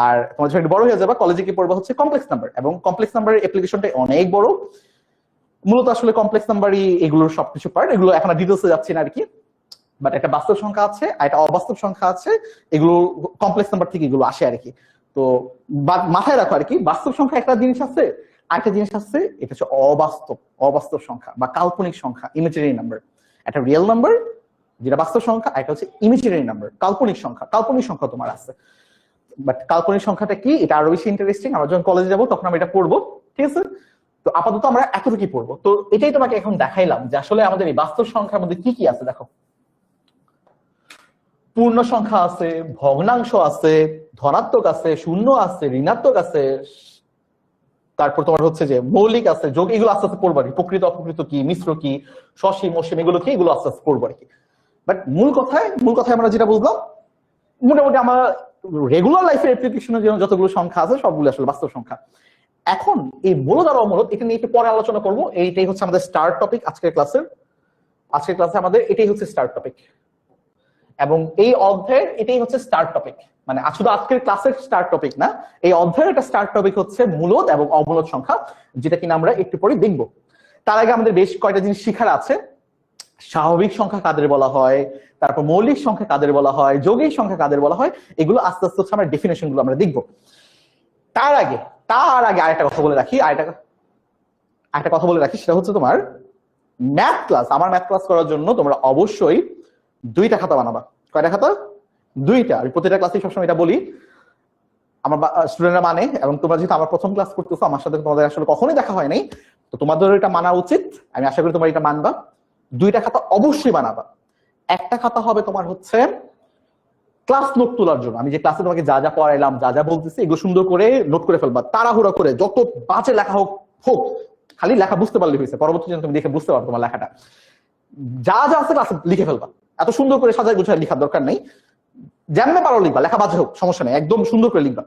আর তোমার যখন বড় হয়ে যাবে কলেজে কি পড়বা হচ্ছে কমপ্লেক্স নাম্বার। এবং কমপ্লেক্স নাম্বারের অ্যাপ্লিকেশনটা অনেক বড়। মূলত আসলে কমপ্লেক্স নাম্বারই এগুলোর সবকিছু পার্ট। এগুলো এখন ডিটেলসে যাচ্ছি না আর কি। বাট একটা বাস্তব সংখ্যা আছে আর একটা অবাস্তব সংখ্যা আছে, এগুলো কমপ্লেক্স নাম্বার থেকে এগুলো আসে আর কি। তো মাথায় রাখো আর কি, বাস্তব সংখ্যা একটা জিনিস আছে, আরেকটা জিনিস আছে, এটা হচ্ছে অবাস্তব সংখ্যা বা কাল্পনিক সংখ্যা, ইমেজিনারি নাম্বার। একটা রিয়েল নাম্বার যেটা বাস্তব সংখ্যা, একটা হচ্ছে ইমেজিনারি নাম্বার, কাল্পনিক সংখ্যা। কাল্পনিক সংখ্যা তোমার আছে, বাট কাল্পনিক সংখ্যাটা কি এটা আরো বেশি ইন্টারেস্টিং। আমরা যখন কলেজে যাবো তখন আমরা এটা পড়বো, ঠিক আছে? তো আপাতত আমরা এতটুকুই পড়বো। তো এটাই তোমাকে এখন দেখাইলাম যে আসলে আমাদের এই বাস্তব সংখ্যার মধ্যে কি কি আছে। দেখো, পূর্ণ সংখ্যা আছে, ভগ্নাংশ আছে, ধনাত্মক আছে, শূন্য আছে, ঋণাত্মক আছে, তারপর তোমার হচ্ছে যে মৌলিক আছে, যোগ, এগুলো আস্তে আস্তে পড়বো আর কি। প্রকৃত অপ্রকৃত কি, মিশ্র কি, সসীম অসীম, এগুলো কি, এগুলো আস্তে আস্তে পড়বো আর কি। বাট মূল কথায় আমরা যেটা বুঝলাম, মোটামুটি আমার রেগুলার লাইফের অ্যাপ্লিকেশনের জন্য যতগুলো সংখ্যা আছে সবগুলো আসলে বাস্তব সংখ্যা। এখন এই মূলত আর অমূলত এটা নিয়ে একটু পরে আলোচনা করবো। এইটাই হচ্ছে আমাদের স্টার্ট টপিক আজকের ক্লাসে আমাদের এটাই হচ্ছে স্টার্ট টপিক, এবং এই অধ্যায়ের এটাই হচ্ছে স্টার্ট টপিক। মানে শুধু আজকের ক্লাসের স্টার্ট টপিক না, এই অধ্যায়ের একটা স্টার্ট টপিক হচ্ছে মূলদ এবং অমূলদ সংখ্যা, যেটা কিনা আমরা একটু পরে দেখবো। তার আগে আমাদের বেশ কয়টা জিনিস শিখার আছে। স্বাভাবিক সংখ্যা কাদের বলা হয়, তারপর মৌলিক সংখ্যা কাদের বলা হয়, যৌগিক সংখ্যা কাদের বলা হয়, এগুলো আস্তে আস্তে হচ্ছে আমরা ডেফিনেশন গুলো আমরা দেখবো। তার আগে আরেকটা কথা বলে রাখি, সেটা হচ্ছে তোমার ম্যাথ ক্লাস। আমার ম্যাথ ক্লাস করার জন্য তোমরা অবশ্যই 2টা খাতা বানাবা। কয়টা খাতা? 2টা। আমি প্রতিটা ক্লাসে সবসময় এটা বলি, আমার স্টুডেন্টরা মানে, এবং তোমরা যেহেতু আমার প্রথম ক্লাস করতেছো, আমার সাথে তোমাদের আসলে কখনোই দেখা হয় নাই, তো তোমাদের এটা মানা উচিত। আমি আশা করি তোমরা এটা মানবা। 2টা খাতা অবশ্যই বানাবা। একটা খাতা হবে তোমার হচ্ছে ক্লাস নোট তোলার জন্য। আমি যে ক্লাসে তোমাকে যা যা পড়াইলাম, যা যা বলতেছি, এগুলো সুন্দর করে নোট করে ফেলবা, তাড়াহুড়া করে, যত বাজে লেখা হোক, খালি লেখা বুঝতে পারলে হয়েছে। পরবর্তী জন্য তুমি দেখে বুঝতে পারো তোমার লেখাটা, যা যা আছে ক্লাসে লিখে ফেলবা। এত সুন্দর করে সাজায় গুছায় লিখার দরকার নেই, যেমনে পারো লিখবা, লেখা বাজে হোক সমস্যা নেই, একদম সুন্দর করে লিখবা।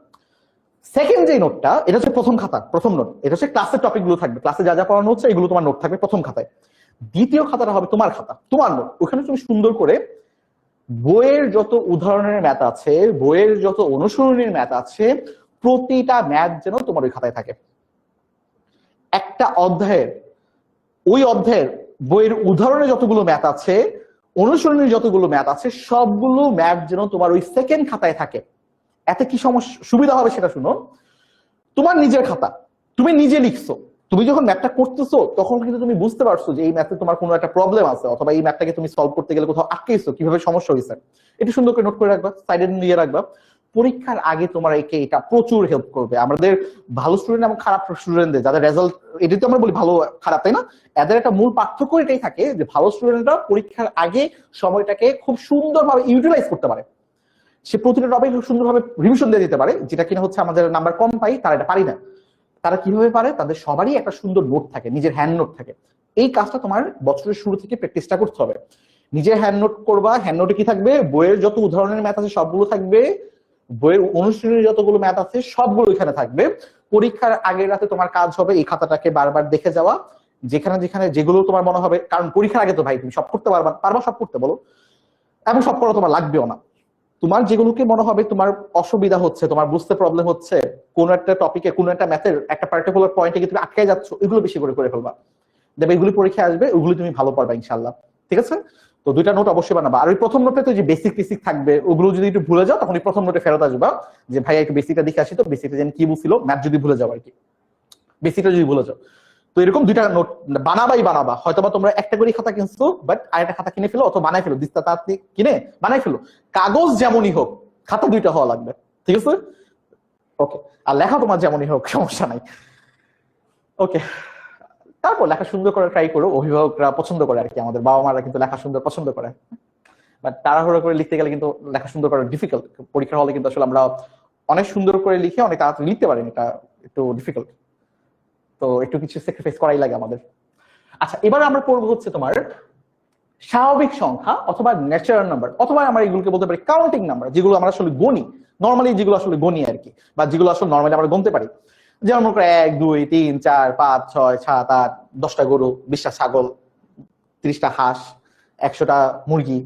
সেকেন্ড যে নোটটা, এটা হচ্ছে প্রথম খাতা, প্রথম নোট। এটা হচ্ছে ক্লাসের টপিক গুলো থাকবে, ক্লাসে যা যা পড়ানো হচ্ছে এগুলো তোমার নোট থাকবে প্রথম খাতায়। দ্বিতীয় খাতাটা হবে তোমার খাতা, তোমার নোট। ওখানে তুমি সুন্দর করে বইয়ের যত উদাহরণের ম্যাথ আছে, বইয়ের যত অনুসরণের ম্যাথ আছে, প্রতিটা ম্যাথ যেন তোমার ওই খাতায় থাকে। একটা অধ্যায়ের, ওই অধ্যায়ের বইয়ের উদাহরণে যতগুলো ম্যাথ আছে, অনুসরণের যতগুলো ম্যাথ আছে, সবগুলো ম্যাথ যেন তোমার ওই সেকেন্ড খাতায় থাকে। এতে কি সুবিধা হবে সেটা শুনো। তোমার নিজের খাতা, তুমি নিজে লিখছো, তুমি যখন ম্যাথটা করতেছো তখন কিন্তু তুমি বুঝতে পারছো যে এই ম্যাথে তোমার কোনো একটা প্রবলেম আছে, অথবা এই ম্যাথটাকে তুমি সলভ করতে গেলে কোথাও আটকেছো, কিভাবে সমস্যা হয়েছে, এটা সুন্দর করে নোট করে রাখবা, সাইডে নিয়ে রাখবা। পরীক্ষার আগে তোমার এটা প্রচুর হেল্প করবে। আমাদের ভালো স্টুডেন্ট এবং খারাপ স্টুডেন্টদের যাদের রেজাল্ট, এটা তো আমরা বলি ভালো খারাপ, তাই না? এদের একটা মূল পার্থক্য এটাই থাকে যে ভালো স্টুডেন্টরা পরীক্ষার আগে সময়টাকে খুব সুন্দরভাবে ইউটিলাইজ করতে পারে। সে প্রতিটা টপিক খুব সুন্দরভাবে রিভিশন দিয়ে দিতে পারে, যেটা কিনা হচ্ছে আমাদের নাম্বার কম পাই তারা এটা পারি না। তারা কিভাবে পারে? তাদের সবারই একটা সুন্দর নোট থাকে, নিজের হ্যান্ড নোট থাকে। এই কাজটা তোমার বছরের শুরু থেকে প্র্যাকটিসটা করতে হবে। নিজের হ্যান্ড নোট করবা। হ্যান্ড নোটে কি থাকবে? বইয়ের যত উদাহরণের ম্যাথ আছে সবগুলো থাকবে, বইয়ের অনুশীলনের যতগুলো ম্যাথ আছে সবগুলো এখানে থাকবে। পরীক্ষার আগের রাতে তোমার কাজ হবে এই খাতাটাকে বারবার দেখে যাওয়া, যেখানে যেখানে যেগুলো তোমার মনে হবে, কারণ পরীক্ষার আগে তো ভাই তুমি সব করতে পারবা সব করতে বলো, এবং সব করা তোমার লাগবেও না। তোমার যেগুলোকে মনে হবে তোমার অসুবিধা হচ্ছে, তোমার বুঝতে প্রবলেম হচ্ছে, কোন একটা টপিকে, কোন একটা ম্যাথের একটা পার্টিকুলার পয়েন্টে তুমি আটকে যাচ্ছ, এগুলো বেশি করে ফেলবা। দেখবে এগুলি পরীক্ষায় আসবে, ওগুলো তুমি ভালো পারবা ইনশাল্লাহ। ঠিক আছে? তো 2টা নোট অবশ্যই বানাবা। আর ওই প্রথম নোটে তো যে বেসিক থাকবে, ওগুলো যদি একটু ভুলে যাও তখন ওই প্রথম নোটে ফেরত আসবা, যে ভাই একটু বেসিকটা দেখে আসি, তো বেসিকটা যেন কি বুঝছিল, ম্যাথ যদি ভুলে যাও আর কি, বেসিকটা যদি ভুলে যাও। তো এরকম 2টা নোট বানাবা। হয়তোবা তোমরা একটা করে খাতা কিনছো, বাট আরেকটা খাতা কিনে ফেলো, অথবা বানাই ফেলো, দিস্তা তাড়াতাড়ি কিনে বানাই ফেলো। কাগজ যেমনই হোক, খাতা 2টা হওয়া লাগবে। ঠিক আছে? ওকে। আর লেখা তোমার যেমনই হোক, সমস্যা নাই। ওকে। তারপর লেখা সুন্দর করে ট্রাই করো। অভিভাবকরা পছন্দ করে আর কি, আমাদের বাবা মারা কিন্তু লেখা সুন্দর পছন্দ করে, বাট তাড়াহুড়ো করে লিখতে গেলে কিন্তু লেখা সুন্দর করা ডিফিকাল্ট। পরীক্ষার হলে কিন্তু আসলে আমরা অনেক সুন্দর করে লিখে অনেক তাড়াতাড়ি লিখতে পারি, এটা একটু ডিফিকাল্ট। তো একটু কিছু স্যাক্রিফাইস করাই লাগে আমাদের। আচ্ছা, এবার আমরা পড়বো হচ্ছে তোমার স্বাভাবিক সংখ্যা অথবা ন্যাচারাল নাম্বার, অথবা আমরা এগুলোকে বলতে পারি কাউন্টিং নাম্বার, যেগুলো আমরা আসলে গণি নর্মালি, যেগুলো আসলে গণি আর কি, বা যেগুলো আসলে নর্মালি আমরা গুনতে পারি। যেমন মনে করো 1 2 3 4 5 6 7 8, 10টা গরু, 20টা ছাগল, 30টা হাঁস, 100টা মুরগি।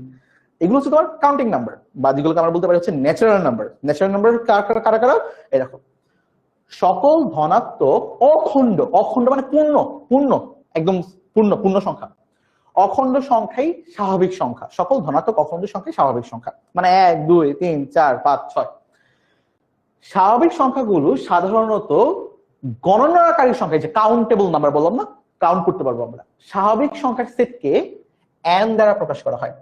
এগুলো হচ্ছে তোমার কাউন্টিং নাম্বার, বা যেগুলোকে আমরা বলতে পারি হচ্ছে ন্যাচারাল নাম্বার। ন্যাচারাল নাম্বার কারা? এরকম সকল ধনাত্মক অখণ্ড মানে পূর্ণ একদম পূর্ণ সংখ্যা। অখণ্ড সংখ্যাই স্বাভাবিক সংখ্যা। সকল ধনাত্মক অখণ্ড সংখ্যাই স্বাভাবিক সংখ্যা, মানে 1 2 3 4 5 6। স্বাভাবিক সংখ্যাগুলো সাধারণত গণনাকারী সংখ্যা, যে কাউন্টেবল নাম্বার বললাম না, কাউন্ট করতে পারবো আমরা, স্বাভাবিক সংখ্যার সেটকে এন দ্বারা প্রকাশ করা হয়।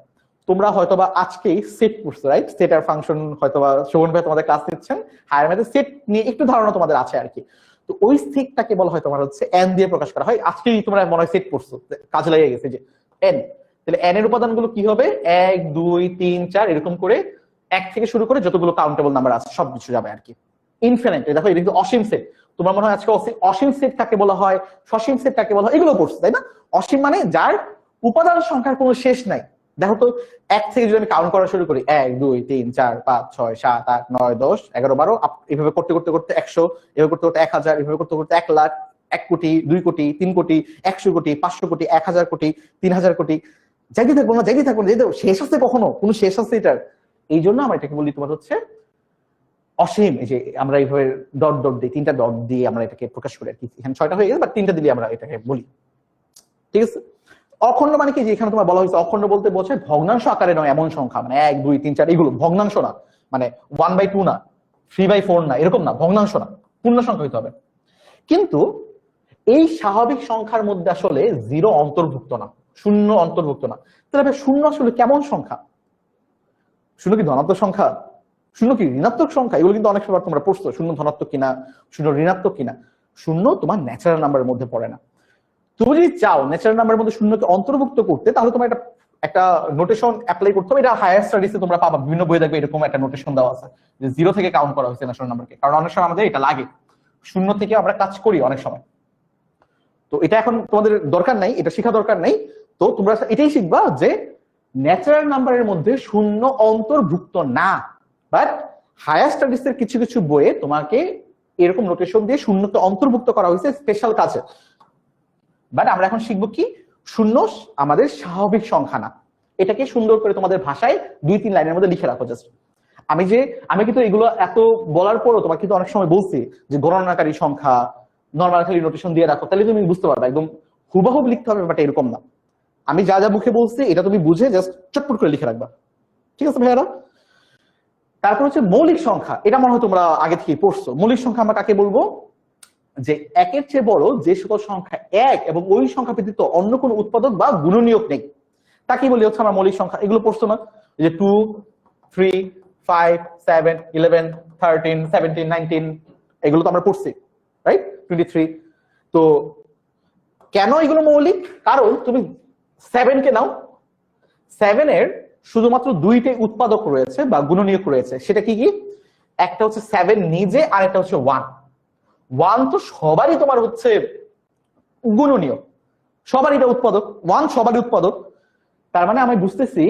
তোমরা হয়তোবা আজকেই সেট পড়ছো, রাইট? সেট আর ফাংশন হয়তোবা শোভন ভাই তোমাদের ক্লাস নিচ্ছেন, হায়ার ম্যাথে সেট নিয়ে একটু ধারণা তোমাদের আছে আর কি। তো ওই সেটটাকে বলা হয় তোমার হচ্ছে এন দিয়ে প্রকাশ করা হয়। আজকেই তোমরা মনে হয় সেট পড়ছো, কাজে লেগে গেছে যে এন। তাহলে এন এর উপাদানগুলো কি হবে? 1 2 3 4 এরকম করে, এক থেকে শুরু করে যতগুলো কাউন্টেবল নাম্বার আছে সবকিছু যাবে আর কি। ইনফিনিট, দেখো এটা কিন্তু অসীম সেট। তোমার মনে হয় আজকে অসীম সেট কাকে বলা হয়, সসীম সেট কাকে বলা হয়, এগুলো পড়ছো তাই না? অসীম মানে যার উপাদান সংখ্যার কোনো শেষ নাই। দেখো তো, এক থেকে যদি আমি কাউন্ট করা শুরু করি, 1 2 3 4 5 6 7 8 9 10 11 12, এভাবে করতে করতে করতে 100, এভাবে করতে করতে 1000, এভাবে করতে করতে 1 লাখ, 1 কোটি, 2 কোটি, 3 কোটি, 100 কোটি, 500 কোটি, 1000 কোটি, 3000 কোটি, যাইতে থাকবো না, যাইতে থাকবো না, যেতে শেষ আছে কখনো? কোনো শেষ আছে এটার? এই জন্য আমরা এটাকে বলি তোমার হচ্ছে অসীম। এই যে আমরা এইভাবে ডট ডট দিই, 3টা ডট দিয়ে আমরা এটাকে প্রকাশ করি আর কি। এখানে 6টা হয়ে গেছে, বাট 3টা দিলে আমরা এটাকে বলি, ঠিক আছে? অখণ্ড মানে কি, যে এখানে তোমার বলা হয়েছে অখণ্ড বলতে বোঝায় ভগ্নাংশ আকারে নয় এমন সংখ্যা, মানে 1 2 3 4 এগুলো ভগ্নাংশ না, মানে 1/2 না, 3/4 না, এরকম না, ভগ্নাংশ না, পূর্ণ সংখ্যা হইতে হবে। কিন্তু এই স্বাভাবিক সংখ্যার মধ্যে আসলে 0 অন্তর্ভুক্ত না, শূন্য অন্তর্ভুক্ত না। তাহলে শূন্য আসলে কেমন সংখ্যা? শূন্য কি ধনাত্মক সংখ্যা? শূন্য কি ঋণাত্মক সংখ্যা? এগুলো কিন্তু অনেক সময় তোমরা পড়ছো, শূন্য ধনাত্মক কিনা, শূন্য ঋণাত্মক কিনা। শূন্য তোমার ন্যাচারাল নাম্বারের মধ্যে পড়ে না। তুমি যদি চাও ন্যাচারাল নাম্বারের মধ্যে শূন্যকে অন্তর্ভুক্ত করতে, তাহলে তোমার একটা নোটেশন অ্যাপ্লাই করতে হবে। এটা হায়ার স্টাডিজে তোমরা পাবা, বিভিন্ন বই দেখবে এরকম একটা নোটেশন দেওয়া আছে যে 0 থেকে কাউন্ট করা হয়েছে ন্যাচারাল নাম্বারকে। কারণ অনেক সময় আমাদের এটা লাগে, শূন্য থেকে আমরা কাজ করি অনেক সময়। তো এটা এখন তোমাদের দরকার নাই, এটা শেখা দরকার নাই। তো তোমরা এটাই শিখবা যে ন্যাচারাল নাম্বারের মধ্যে শূন্য অন্তর্ভুক্ত না। বাট হায়ার স্টাডিজ এর কিছু কিছু বইয়ে তোমাকে এরকম নোটেশন দিয়ে শূন্যকে অন্তর্ভুক্ত করা হয়েছে স্পেশাল কাজে। বাট আমরা এখন শিখবো কি, শূন্য আমাদের স্বাভাবিক সংখ্যা না। এটাকে সুন্দর করে তোমাদের ভাষায় 2-3 লাইনের মধ্যে লিখে রাখো জাস্ট। আমি কিন্তু এগুলো এত বলার পরও তোমার কিন্তু অনেক সময় বলছি যে গণনাকারী সংখ্যা নরমাল খালি নোটেশন দিয়ে রাখো, তাহলে তুমি বুঝতে পারবে। একদম হুবহু লিখতে হবে ব্যাপারটা এরকম না। আমি যা যা মুখে বলছি এটা তুমি বুঝে জাস্ট চটপট করে লিখে রাখবা, ঠিক আছে ভাইয়ারা? তারপর হচ্ছে মৌলিক সংখ্যা। এটা মনে হয় তোমরা আগে থেকে পড়ছো। মৌলিক সংখ্যা আমরা কাকে বলবো? যে একের চেয়ে বড় যে সকল সংখ্যা এক এবং ওই সংখ্যা ব্যতীত অন্য কোনো উৎপাদক বা গুণনীয়ক নেই, তাকে বলি হচ্ছে আমরা মৌলিক সংখ্যা। এগুলো পড়ছো না? যে 2 3 5 7 11 13 17 19, এগুলো তো আমরা পড়ছি, রাইট? 23। তো কেন এগুলো মৌলিক? কারণ তুমি 7 কে নাও, 7 এর শুধুমাত্র 2টাই উৎপাদক রয়েছে বা গুণনীয়ক রয়েছে। সেটা কি কি? একটা হচ্ছে 7 নিজে, আর একটা হচ্ছে 1। 1 তো সবারই তোমার হচ্ছে গুণনীয়ক, সবারই এটা উৎপাদক। 1 সবারই উৎপাদক। তার মানে আমি বুঝতেছি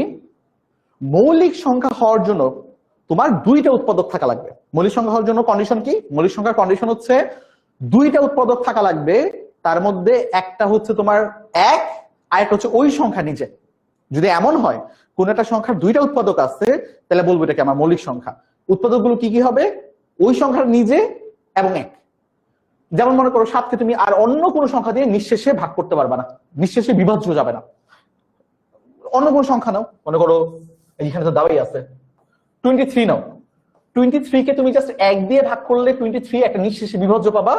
মৌলিক সংখ্যা হওয়ার জন্য তোমার 2টা উৎপাদক থাকা লাগবে। মৌলিক সংখ্যা হওয়ার জন্য কন্ডিশন কি? মৌলিক সংখ্যার কন্ডিশন হচ্ছে 2টা উৎপাদক থাকা লাগবে, তার মধ্যে একটা হচ্ছে তোমার 1 আর একটা হচ্ছে ওই সংখ্যা নিজে। যদি এমন হয় কোন একটা সংখ্যার 2টা উৎপাদক আছে, তাহলে বলবো এটাকে আমার মৌলিক সংখ্যা। উৎপাদকগুলো কি কি হবে? ওই সংখ্যার নিজে এবং 1। যেমন মনে করো 7কে তুমি আর অন্য কোনো সংখ্যা দিয়ে নিঃশেষে ভাগ করতে পারবে না, নিঃশেষে বিভাজ্য যাবে না। অন্য কোন সংখ্যা নাও, মনে করো এইখানে তো দেওয়াই আছে 23 নাও। 23 কে তুমি জাস্ট 1 দিয়ে ভাগ করলে 23 একটা নিঃশেষে বিভাজ্য পাবা,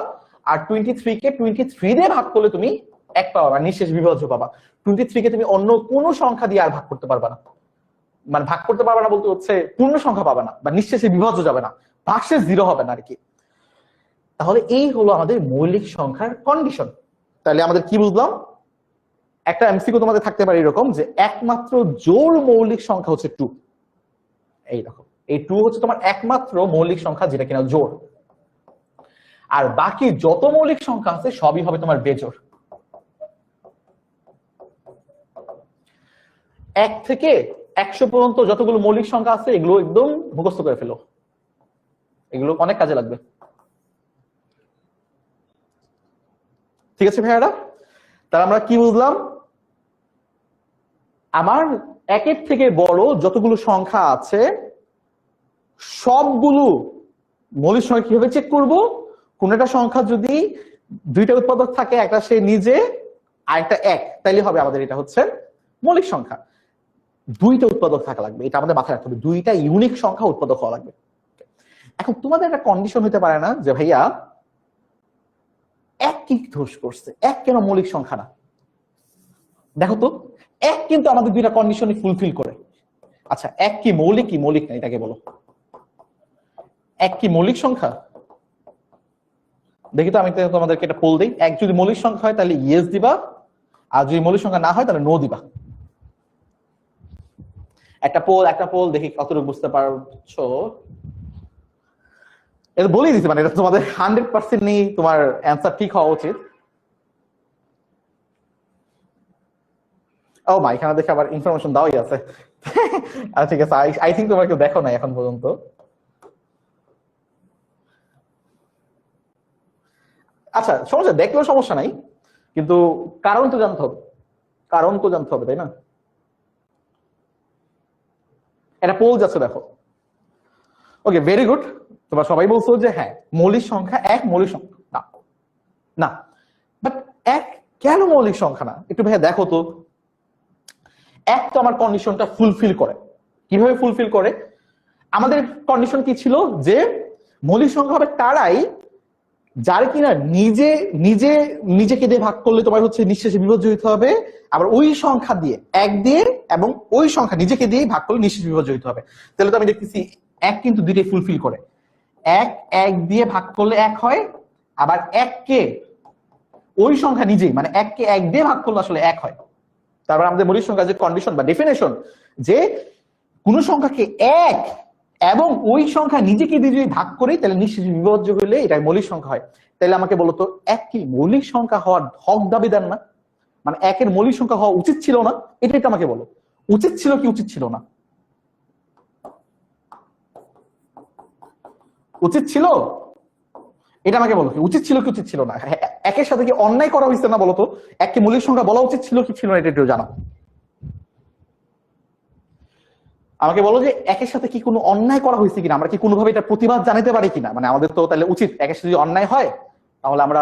আর 23 কে 23 দিয়ে ভাগ করলে তুমি 1 পাবা, নিঃশেষ বিভাজ্য পাবা। 23 কে তুমি অন্য কোনো সংখ্যা দিয়ে আর ভাগ করতে পারবে না। মানে ভাগ করতে পারবে না বলতে হচ্ছে পূর্ণ সংখ্যা পাবে না বা নিঃশেষে বিভাজ্য যাবে না, ভাগশেষ 0 হবে না আর কি। তাহলে এই হলো আমাদের মৌলিক সংখ্যার কন্ডিশন। তাহলে আমাদের কি বুঝলাম? একটা এমসিকিউ তোমাদের থাকতে পারে এরকম যে একমাত্র জোড় মৌলিক সংখ্যা হচ্ছে 2। এইরকম, এই 2 হচ্ছে তোমার একমাত্র মৌলিক সংখ্যা যেটা কিনা জোড়, আর বাকি যত মৌলিক সংখ্যা আছে সবই হবে তোমার বেজোড়। 1 থেকে 100 পর্যন্ত যতগুলো মৌলিক সংখ্যা আছে এগুলো একদম মুখস্থ করে ফেলো, এগুলো অনেক কাজে লাগবে। ঠিক আছে ভাইয়ারা? তাহলে আমরা কি বুঝলাম? আমার 1-এর থেকে বড় যতগুলো সংখ্যা আছে সবগুলো মৌলিক সংখ্যা কিভাবে চেক করব? কোন একটা সংখ্যা যদি 2টা উৎপাদক থাকে, একটা সে নিজে আর একটা 1, তাইলে হবে আমাদের এটা হচ্ছে মৌলিক সংখ্যা। 2টা উৎপাদক থাকা লাগবে, এটা আমাদের মাথায় রাখতে হবে। 2টা ইউনিক সংখ্যা উৎপাদক হওয়া লাগবে। এখন তোমাদের একটা কন্ডিশন হতে পারে না যে ভাইয়া এক কি দোষ করছে? এক কেন মৌলিক সংখ্যা না? দেখো তো, এক কিন্তু আমাদের দুইটা কন্ডিশনে ফুলফিল করে। আচ্ছা, এক কি মৌলিক কি মৌলিক না এটাকে বলো। এক কি মৌলিক সংখ্যা? দেখি তো, আমি তোমাদেরকে এটা পোল দিই। এক যদি মৌলিক সংখ্যা হয় তাহলে ইয়েস দিবা, আর যদি মৌলিক সংখ্যা না হয় তাহলে নো দিবা। একটা পোল দেখি কতটুকু বুঝতে পারছো। এটা বলেই দিচ্ছি, মানে এটা তোমাদের 100% নেই, তোমার অ্যান্সার ঠিক হওয়া উচিত। ও মা, এখানে দেখে আবার ইনফরমেশন দেওয়াই আছে। আচ্ছা ঠিক আছে, আই থিঙ্ক তোমরা কেউ দেখো না এখন পর্যন্ত। আচ্ছা সমস্যা, দেখলেও সমস্যা নাই, কিন্তু কারণ তো জানতে হবে, তাই না? এটা পোল যাচ্ছে, দেখো। ওকে, ভেরি গুড। তোমরা সবাই বলছো যে হ্যাঁ মৌলিক সংখ্যা এক মৌলিক সংখ্যা না, না। বাট এক কেন মৌলিক সংখ্যা না? একটু ভাইয়া দেখো তো। এক তো আমার কন্ডিশনটা ফুলফিল করে। কিভাবে ফুলফিল করে? আমাদের কন্ডিশন কি ছিল? যে মৌলিক সংখ্যা হবে তারাই যার কিনা নিজে নিজে নিজেকে দিয়ে ভাগ করলে তোমার হচ্ছে নিঃশেষে বিভাজ্য হইতে হবে, আবার ওই সংখ্যা দিয়ে এক দিয়ে এবং ওই সংখ্যা নিজেকে দিয়ে ভাগ করলে নিঃশেষে বিভাজ্য হইতে হবে। তাহলে তো আমি দেখতেছি এক কিন্তু দুইটাই ফুলফিল করে। এক এক দিয়ে ভাগ করলে এক হয়, আবার এককে ওই সংখ্যা নিজেই, মানে এককে এক দিয়ে ভাগ করলে আসলে এক হয়। তারপর আমাদের মৌলিক সংখ্যা যে কন্ডিশন বা ডেফিনেশন, যে কোন সংখ্যাকে এক এবং ওই সংখ্যা নিজেকে দিয়ে যদি ভাগ করি তাহলে নিঃশেষে বিভাজ্য হইলে এটা মৌলিক সংখ্যা হয়। তাহলে আমাকে বলতো এক কি মৌলিক সংখ্যা হওয়ার হক দাবিদার না? মানে একের মৌলিক সংখ্যা হওয়া উচিত ছিল না? এটাই তো আমাকে বলো, উচিত ছিল কি উচিত ছিল না? উচিত ছিল, এটা আমাকে বলো, কি উচিত ছিল কি উচিত ছিল না? একের সাথে কি অন্যায় করা হয়েছে না বলতো? এককে মৌলিক সংখ্যা বলা উচিত ছিল কি ছিল না, এটা একটু জানো। আমাকে বলো যে একের সাথে কি কোনো অন্যায় করা হয়েছে কিনা, আমরা কি কোনোভাবে এটা প্রতিবাদ জানাতে পারি কিনা? মানে আমাদের তো তাহলে উচিত, একের সাথে যদি অন্যায় হয় তাহলে আমরা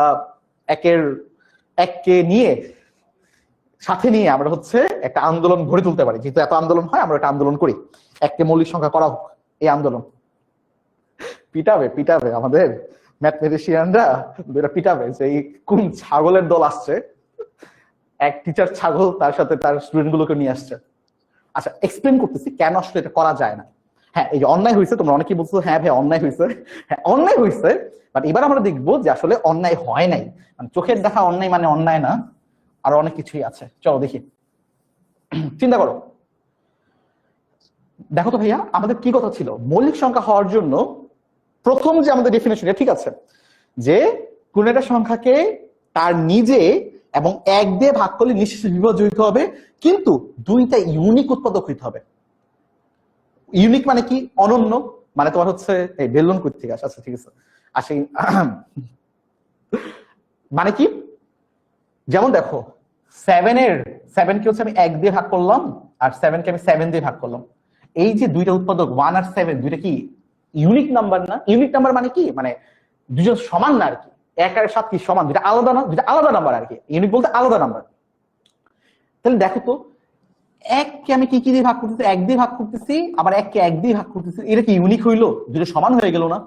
এককে নিয়ে সাথে নিয়ে আমরা হচ্ছে একটা আন্দোলন গড়ে তুলতে পারি। যেহেতু এত আন্দোলন হয়, আমরা একটা আন্দোলন করি, এককে মৌলিক সংখ্যা করা হোক। এই আন্দোলন পিটাবে আমাদের ম্যাথমেটিশিয়ানরা, পিটাবে যে কোন ছাগলের দল আসছে, এক টিচার ছাগল তার সাথে তার স্টুডেন্ট গুলোকে নিয়ে আসছে। আচ্ছা, এক্সপ্লেন করতেছি কেন আসলে এটা করা যায় না। হ্যাঁ, এই যে অন্যায় হয়েছে, তোমরা অনেকেই বলছো হ্যাঁ ভাই অন্যায় হয়েছে। হ্যাঁ অন্যায় হয়েছে, বাট এবার আমরা দেখবো যে আসলে অন্যায় হয় নাই। মানে চোখের দেখা অন্যায় মানে অন্যায় না, আরো অনেক কিছুই আছে। চলো দেখি, চিন্তা করো। দেখো তো ভাইয়া, আমাদের কি কথা ছিল? মৌলিক সংখ্যা হওয়ার জন্য প্রথম যে আমাদের ডেফিনেশন, ঠিক আছে, যে কোন একটা সংখ্যাকে তার নিজে এবং এক দিয়ে ভাগ করলে নিঃশেষে বিভাজ্য হইতে হবে, কিন্তু দুইটা ইউনিক উৎপাদক হইতে হবে। ইউনিক মানে কি? অনন্য। মানে তোমার হচ্ছে এই বেলুন কই থেকে আসে? আচ্ছা ঠিক আছে, আসে। মানে কি? যেমন দেখো, 7 কে হচ্ছে আমি এক দিয়ে ভাগ করলাম, আর 7 কে আমি 7 দিয়ে ভাগ করলাম। এই যে দুইটা উৎপাদক 1 আর 7, দুইটা কি ইউনিক নাম্বার না? ইউনিক নাম্বার মানে কি? মানে দুজন সমান না আর কি। 1 আর 7 কি সমান? দুইটা আলাদা না, দুইটা আলাদা নাম্বার আর কি। ইউনিক বলতে আলাদা নাম্বার। তাহলে দেখো তো, এককে আমি কি কি দিয়ে ভাগ করতেছি? এক দিয়ে ভাগ করতেছি, আবার এককে এক দিয়ে ভাগ করতেছি। এটা কি ইউনিক হইলো? দুটো সমান হয়ে গেল না?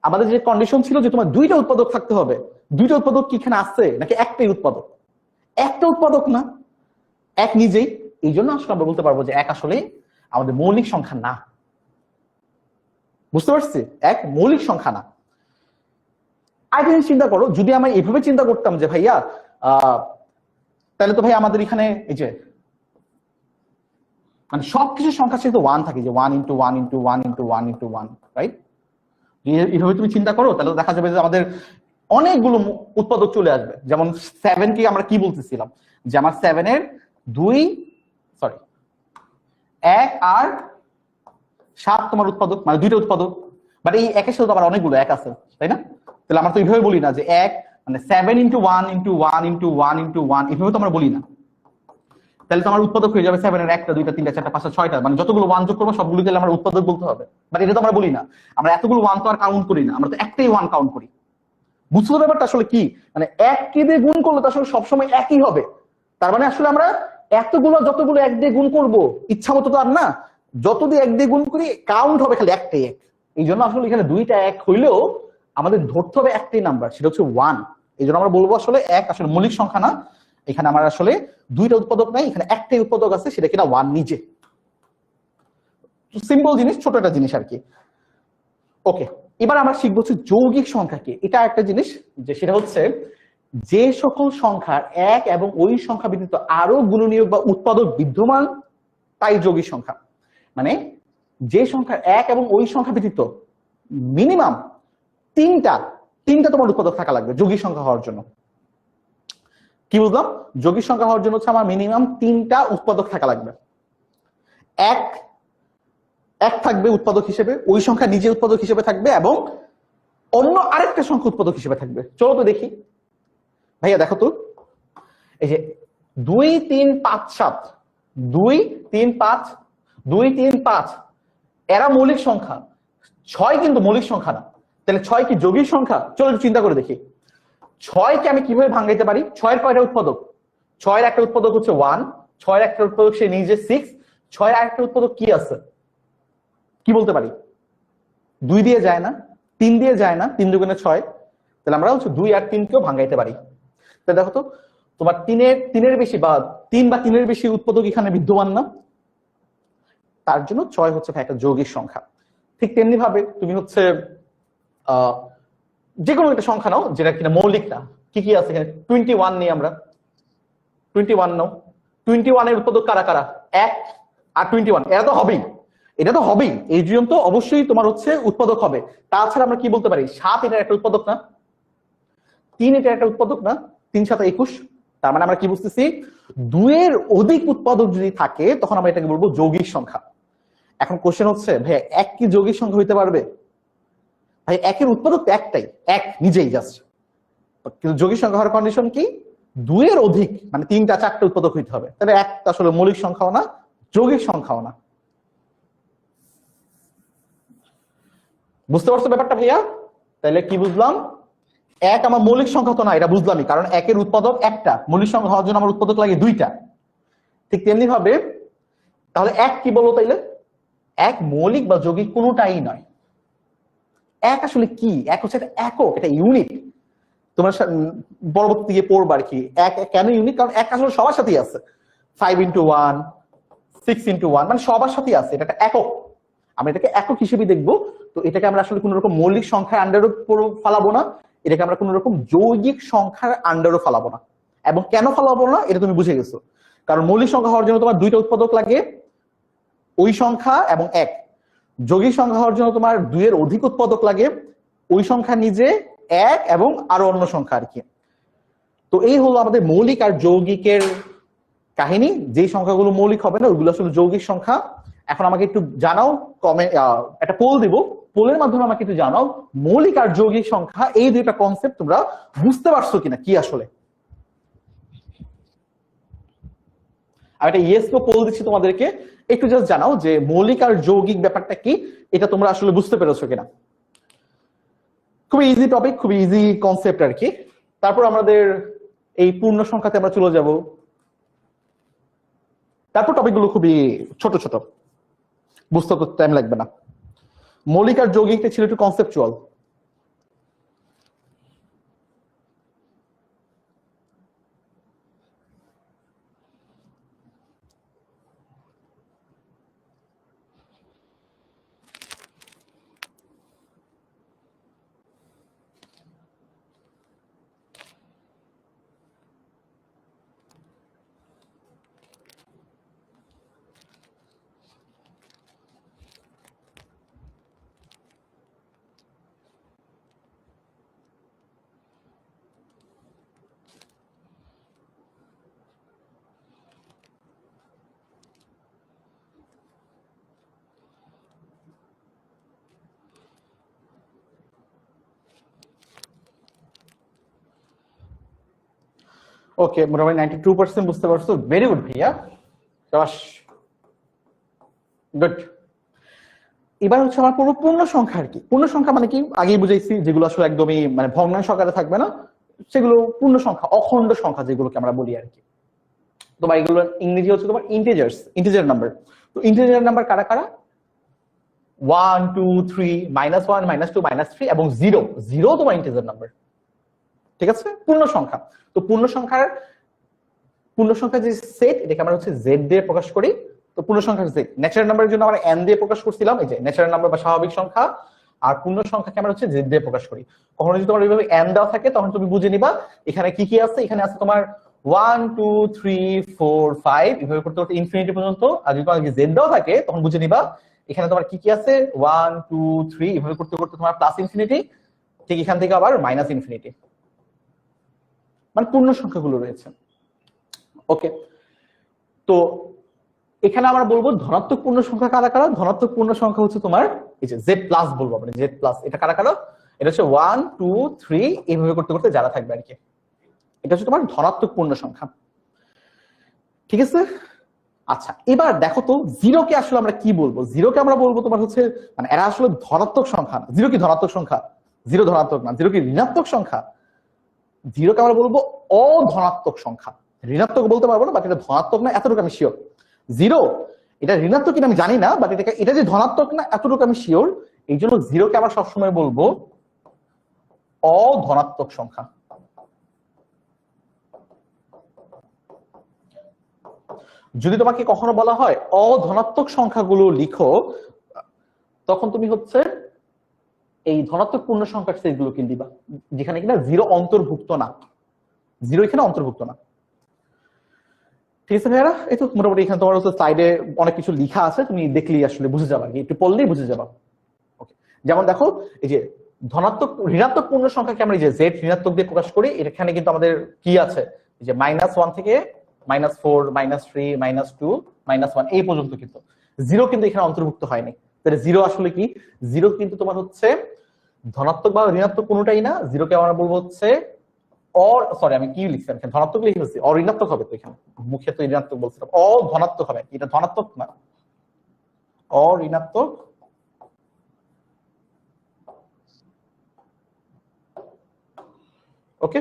আমাদের যে কন্ডিশন ছিল যে তোমার দুইটা উৎপাদক থাকতে হবে, দুইটা উৎপাদক কি এখানে আছে নাকি একটাই উৎপাদক? একটা উৎপাদক না, এক নিজেই। এই জন্য আসলে আমরা বলতে পারবো যে এক আসলে আমাদের মৌলিক সংখ্যা না। বুঝতে পারছি? এক মৌলিক সংখ্যা না। আরেকটা জিনিস চিন্তা করো, যদি আমরা এভাবে চিন্তা করতাম যে ভাইয়া তাহলে তো ভাই আমাদের এখানে এই যে মানে সবকিছু সংখ্যা সাথে 1 থাকে, যে 1 × 1 × 1 × 1 × 1, রাইট? এইভাবে তুমি চিন্তা করো, তাহলে দেখা যাবে যে আমাদের অনেকগুলো উৎপাদক চলে আসবে। যেমন 7 কে আমরা কি বলতেছিলাম, যে আমার 7 এর 1 আর 7 তোমার উৎপাদক, মানে দুইটা উৎপাদক। বাট এই একের সাথে আবার অনেকগুলো এক আছে, তাই না? তাহলে আমরা তো এইভাবে বলি না যে এক মানে 7 × 1 × 1 × 1 × 1, এইভাবে তো আমরা বলি না। তাহলে তো আমার উৎপাদক হয়ে যাবে 7 এর 1টা 2টা 3টা 4টা 5টা 6টা, মানে যতগুলো 1 যোগ করবো সবগুলো তাহলে আমরা উৎপাদক বলতে হবে। বাট এটা তো আমরা বলি না, আমরা এতগুলো 1 তো আর কাউন্ট করি না, আমরা তো একটাই 1 কাউন্ট করি। বুঝছো ব্যাপারটা আসলে কি? মানে এক কে দিয়ে গুণ করলে তো আসলে সবসময় একই হবে। তার মানে আসলে আমরা যতগুলো এক দিয়ে গুণ করবো ইচ্ছা মতো তো আর না, যত দিয়ে এক দিয়ে গুণ করি কাউন্ট হবে খালি একটাই এক। এই জন্য আসলে এখানে দুইটা এক হইলেও আমাদের ধরতে হবে একটাই নাম্বার, সেটা হচ্ছে 1। এই জন্য আমরা বলবো আসলে 1 আসলে মৌলিক সংখ্যা না, এখানে আমার আসলে দুইটা উৎপাদক নাই, এখানে একটাই উৎপাদক আছে, সেটা কিনা 1 নিজে। সিম্পল জিনিস, ছোট একটা জিনিস আর কি। ওকে, এবার আমরা শিখবো হচ্ছে যৌগিক সংখ্যা কি। এটা একটা জিনিস যে সেটা হচ্ছে যে সকল সংখ্যার এক এবং ওই সংখ্যা ব্যতীত আরো গুণনীয়ক বা উৎপাদক বিদ্যমান তাই যৌগিক সংখ্যা। মানে যে সংখ্যার এক এবং ওই সংখ্যা ব্যতীত মিনিমাম তিনটা তোমার উৎপাদক থাকা লাগবে যৌগিক সংখ্যা হওয়ার জন্য। কি বুঝলাম? যৌগিক সংখ্যা হওয়ার জন্য হচ্ছে আমার মিনিমাম 3টা উৎপাদক থাকা লাগবে। এক থাকবে উৎপাদক হিসেবে, ওই সংখ্যা নিজে উৎপাদক হিসেবে থাকবে, এবং অন্য আরেকটা সংখ্যা উৎপাদক হিসেবে থাকবে। চলো তো দেখি ভাইয়া, দেখো তো, এই যে 2 3 5 7, 2 3 5, 2 3 5 এরা মৌলিক সংখ্যা। 6 কিন্তু মৌলিক সংখ্যা না, তাহলে 6 কি যৌগিক সংখ্যা? চলো একটু চিন্তা করে দেখি 6 কে আমি কিভাবে ভাঙাইতে পারি। 6 এর কয়টা উৎপাদক? 6 এর একটা উৎপাদক হচ্ছে 1, 6 এর একটা উৎপাদক সে নিজে 6, 6 এর আরেকটা উৎপাদক কি আছে, কি বলতে পারি? 2 দিয়ে যায় না, 3 দিয়ে যায় না, 3 দুগুণে 6, তাহলে আমরা হচ্ছে 2 আর 3 কেও ভাঙাইতে পারি। তাহলে দেখো তো, তোমার 3 এর বেশি বা 3 বা 3 এর বেশি উৎপাদক এখানে বিদ্যমান না, তার জন্য 6 হচ্ছে একটা যৌগিক সংখ্যা। ঠিক তেমনি ভাবে তুমি হচ্ছে যে কোনো একটা সংখ্যা নাও যেটা কিনা মৌলিক না। কি কি আছে এখানে? 21 নিই আমরা, 21 নাও। 21 এর উৎপাদক কারা কারা? 1 আর 21, এটা তো হবেই, এটা তো হবেই, এই জন তো অবশ্যই তোমার হচ্ছে উৎপাদক হবে। তাছাড়া আমরা কি বলতে পারি? 7 এটার একটা উৎপাদক না, 3 এটার একটা উৎপাদক না, 3 7 21। তার মানে আমরা কি বুঝতেছি? 2 এর অধিক উৎপাদক যদি থাকে তখন আমরা এটাকে বলবো যৌগিক সংখ্যা। এখন কোশ্চেন হচ্ছে, ভাই 1 কি যৌগিক সংখ্যা হইতে পারবে? ভাই 1 এর উৎপাদক তো একটাই, 1 নিজেই জাস্ট, কিন্তু যৌগিক সংখ্যা হওয়ার কন্ডিশন কি? 2 এর অধিক, মানে 3টা 4টা উৎপাদক হইতে হবে। তাহলে 1 তো আসলে মৌলিক সংখ্যাও না, যৌগিক সংখ্যাও না। বুঝতে পারছো ব্যাপারটা ভাইয়া? তাহলে কি বুঝলাম? 1 আমার মৌলিক সংখ্যা তো না, এটা বুঝলামই, কারণ 1 এর উৎপাদক একটা, মৌলিক সংখ্যা হওয়ার জন্য আমার উৎপাদক লাগে 2টা। ঠিক তেমনি ভাবে তাহলে 1 কি বলো তাইলে? 1 মৌলিক বা যৌগিক কোনোটাই নয়। 1 আসলে কি? 1 হচ্ছে একটা একক, এটা ইউনিট। তোমরা পরবর্তী দিকে পড়বা আর কি 1 কেন ইউনিক, কারণ 1 আসলে সবার সাথেই আছে। 5 into 1, 6 into 1, মানে সবার সাথেই আছে, এটা একটা একক। আমরা এটাকে একক হিসেবে দেখবো। তো এটাকে আমরা আসলে কোন রকম মৌলিক সংখ্যার আন্ডারও ফালাবো না, এটাকে আমরা কোন রকম যৌগিক সংখ্যার আন্ডারও ফালাবো না। এবং কেন ফালাবো না এটা তুমি বুঝে গেছো, কারণ মৌলিক সংখ্যা হওয়ার জন্য তোমার 2টা উৎপাদক লাগে, ওই সংখ্যা এবং 1। যৌগিক সংখ্যা হওয়ার জন্য তোমার 2 এর অধিক উৎপাদক লাগে, ওই সংখ্যা নিজে, 1 এবং আরো অন্য সংখ্যা আর কি। তো এই হলো আমাদের মৌলিক আর যৌগিকের কাহিনী। যে সংখ্যাগুলো মৌলিক হবে না ওইগুলো আসলে যৌগিক সংখ্যা। এখন আমাকে একটু জানাও, একটা পোল দিব, পোলের মাধ্যমে আমাকে একটু জানাও মৌলিক আর যৌগিক সংখ্যা এই দুইটা কনসেপ্ট তোমরা বুঝতে পারছো কিনা, কি আসলে। আর একটা ইয়েস নো পোল দিচ্ছি তোমাদেরকে, একটু জাস্ট জানাও যে মৌলিক আর যৌগিক ব্যাপারটা কি, এটা তোমরা আসলে বুঝতে পেরেছো কিনা। খুবই ইজি টপিক, খুবই ইজি কনসেপ্ট আর কি। তারপর আমাদের এই পূর্ণ সংখ্যাতে আমরা চলে যাব। তারপর টপিকগুলো খুবই ছোট ছোট, বুঝতে তো টাইম লাগবে না। মৌলিক আর যৌগিকটা ছিল একটু কনসেপচুয়াল। ওকে, মোটামুটি 92% বুঝতে পারছো, ভেরি গুড ভাইয়া, গুড। এবার হচ্ছে আমার পুরো পূর্ণ সংখ্যা আর কি। পূর্ণ সংখ্যা মানে কি আগেই বুঝাইছি, যেগুলো আসলে একদমই মানে ভগ্নাংশ আকারে থাকবে না, সেগুলো পূর্ণ সংখ্যা, অখণ্ড সংখ্যা যেগুলোকে আমরা বলি আর কি। তোমার এগুলো ইংরেজি হচ্ছে তোমার ইন্টিজার নাম্বার। তো ইন্টিজার নাম্বার কারা কারা? 1 2 3 -1 -2 -3 এবং 0 0 তোমার ইন্টিজার নাম্বার। ঠিক আছে, পূর্ণ সংখ্যা। তো পূর্ণ সংখ্যার যে সেট, এটাকে আমরা হচ্ছে জেড দিয়ে প্রকাশ করি। তো পূর্ণ সংখ্যার সেট, ন্যাচারাল নাম্বারের জন্য আমরা এন দিয়ে প্রকাশ করছিলাম, এই যে ন্যাচারাল নাম্বার বা স্বাভাবিক সংখ্যা, আর পূর্ণ সংখ্যাকে আমরা হচ্ছে জেড দিয়ে প্রকাশ করি। কখনো যদি তোমার এইভাবে এন দেওয়া থাকে তখন তুমি বুঝে নিবা এখানে কি কি আছে। এখানে আছে তোমার 1 2 3 4 5 এভাবে করতে করতে ইনফিনিটি পর্যন্ত। আর যদি তোমার জেড দেওয়া থাকে তখন বুঝে নিবা এখানে তোমার কি কি আছে, 1 2 3 এভাবে করতে করতে তোমার প্লাস ইনফিনিটি, ঠিক এখান থেকে আবার মাইনাস ইনফিনিটি, মানে পূর্ণ সংখ্যাগুলো রয়েছে। ওকে, তো এখানে আমরা বলবো ধনাত্মক পূর্ণ সংখ্যা কারা কারা। ধনাত্মক পূর্ণ সংখ্যা হচ্ছে তোমার এই যে জেড প্লাস বলবো আমরা, জেড প্লাস, এটা কারা কারা, এটা হচ্ছে 1 2 3 এইভাবে করতে করতে যারা থাকবে আর কি, এটা হচ্ছে তোমার ধনাত্মক পূর্ণ সংখ্যা। ঠিক আছে, আচ্ছা এবার দেখো তো জিরোকে আসলে আমরা কি বলবো। জিরোকে আমরা বলবো তোমার হচ্ছে, মানে এরা আসলে ধনাত্মক সংখ্যা না। জিরো কি ধনাত্মক সংখ্যা? জিরো ধনাত্মক না। জিরো কি ঋণাত্মক সংখ্যা? জিরোকে আমরা বলবো অধনাত্মক সংখ্যা। ঋণাত্মক বলতে পারবো না, বাট এটা ধনাত্মক না এতটুকু আমি শিওর। জিরো এটা ঋণাত্মক কিনা আমি জানি না, বাট এটা যে ধনাত্মক না এতটুকু আমি শিওর। এই জন্য জিরোকে আমরা সবসময় বলবো অধনাত্মক সংখ্যা। যদি তোমাকে কখনো বলা হয় অধনাত্মক সংখ্যাগুলো লিখো, তখন তুমি হচ্ছে এই ধনাত্মক পূর্ণ সংখ্যার সেটগুলো কিনে দিবা, যেখানে কিনা জিরো অন্তর্ভুক্ত না। জিরো এখানে অন্তর্ভুক্ত না। ঠিক আছে ভাইয়ারা, এই তো মোটামুটি এখানে তোমার হচ্ছে স্লাইডে অনেক কিছু লেখা আছে, তুমি দেখলেই আসলে বুঝে যাবা, একটু পড়লেই বুঝে যাবা। ওকে, যেমন দেখো এই যে ধনাত্মক ঋণাত্মক পূর্ণ সংখ্যাকে আমরা এই যে জেড ঋণাত্মক দিয়ে প্রকাশ করি, এখানে কিন্তু আমাদের কি আছে, এই যে -1 থেকে -4 -3 -2 -1 এই পর্যন্ত, কিন্তু জিরো কিন্তু এখানে অন্তর্ভুক্ত হয়নি। তাহলে জিরো আসলে কি? জিরো কিন্তু তোমার হচ্ছে ধনাত্মক বা ঋণাত্মক কোনোটাই না। জিরোকে আমরা বলবো হচ্ছে সরি আমি কি লিখছি এখানে, ধনাত্মক লিখে ফেলছি, অঋণাত্মক হবে। তো এখানে মুখে তো ঋণাত্মক বলছিলাম, অধনাত্মক হবে, এটা ধনাত্মক না, অঋণাত্মক। ওকে,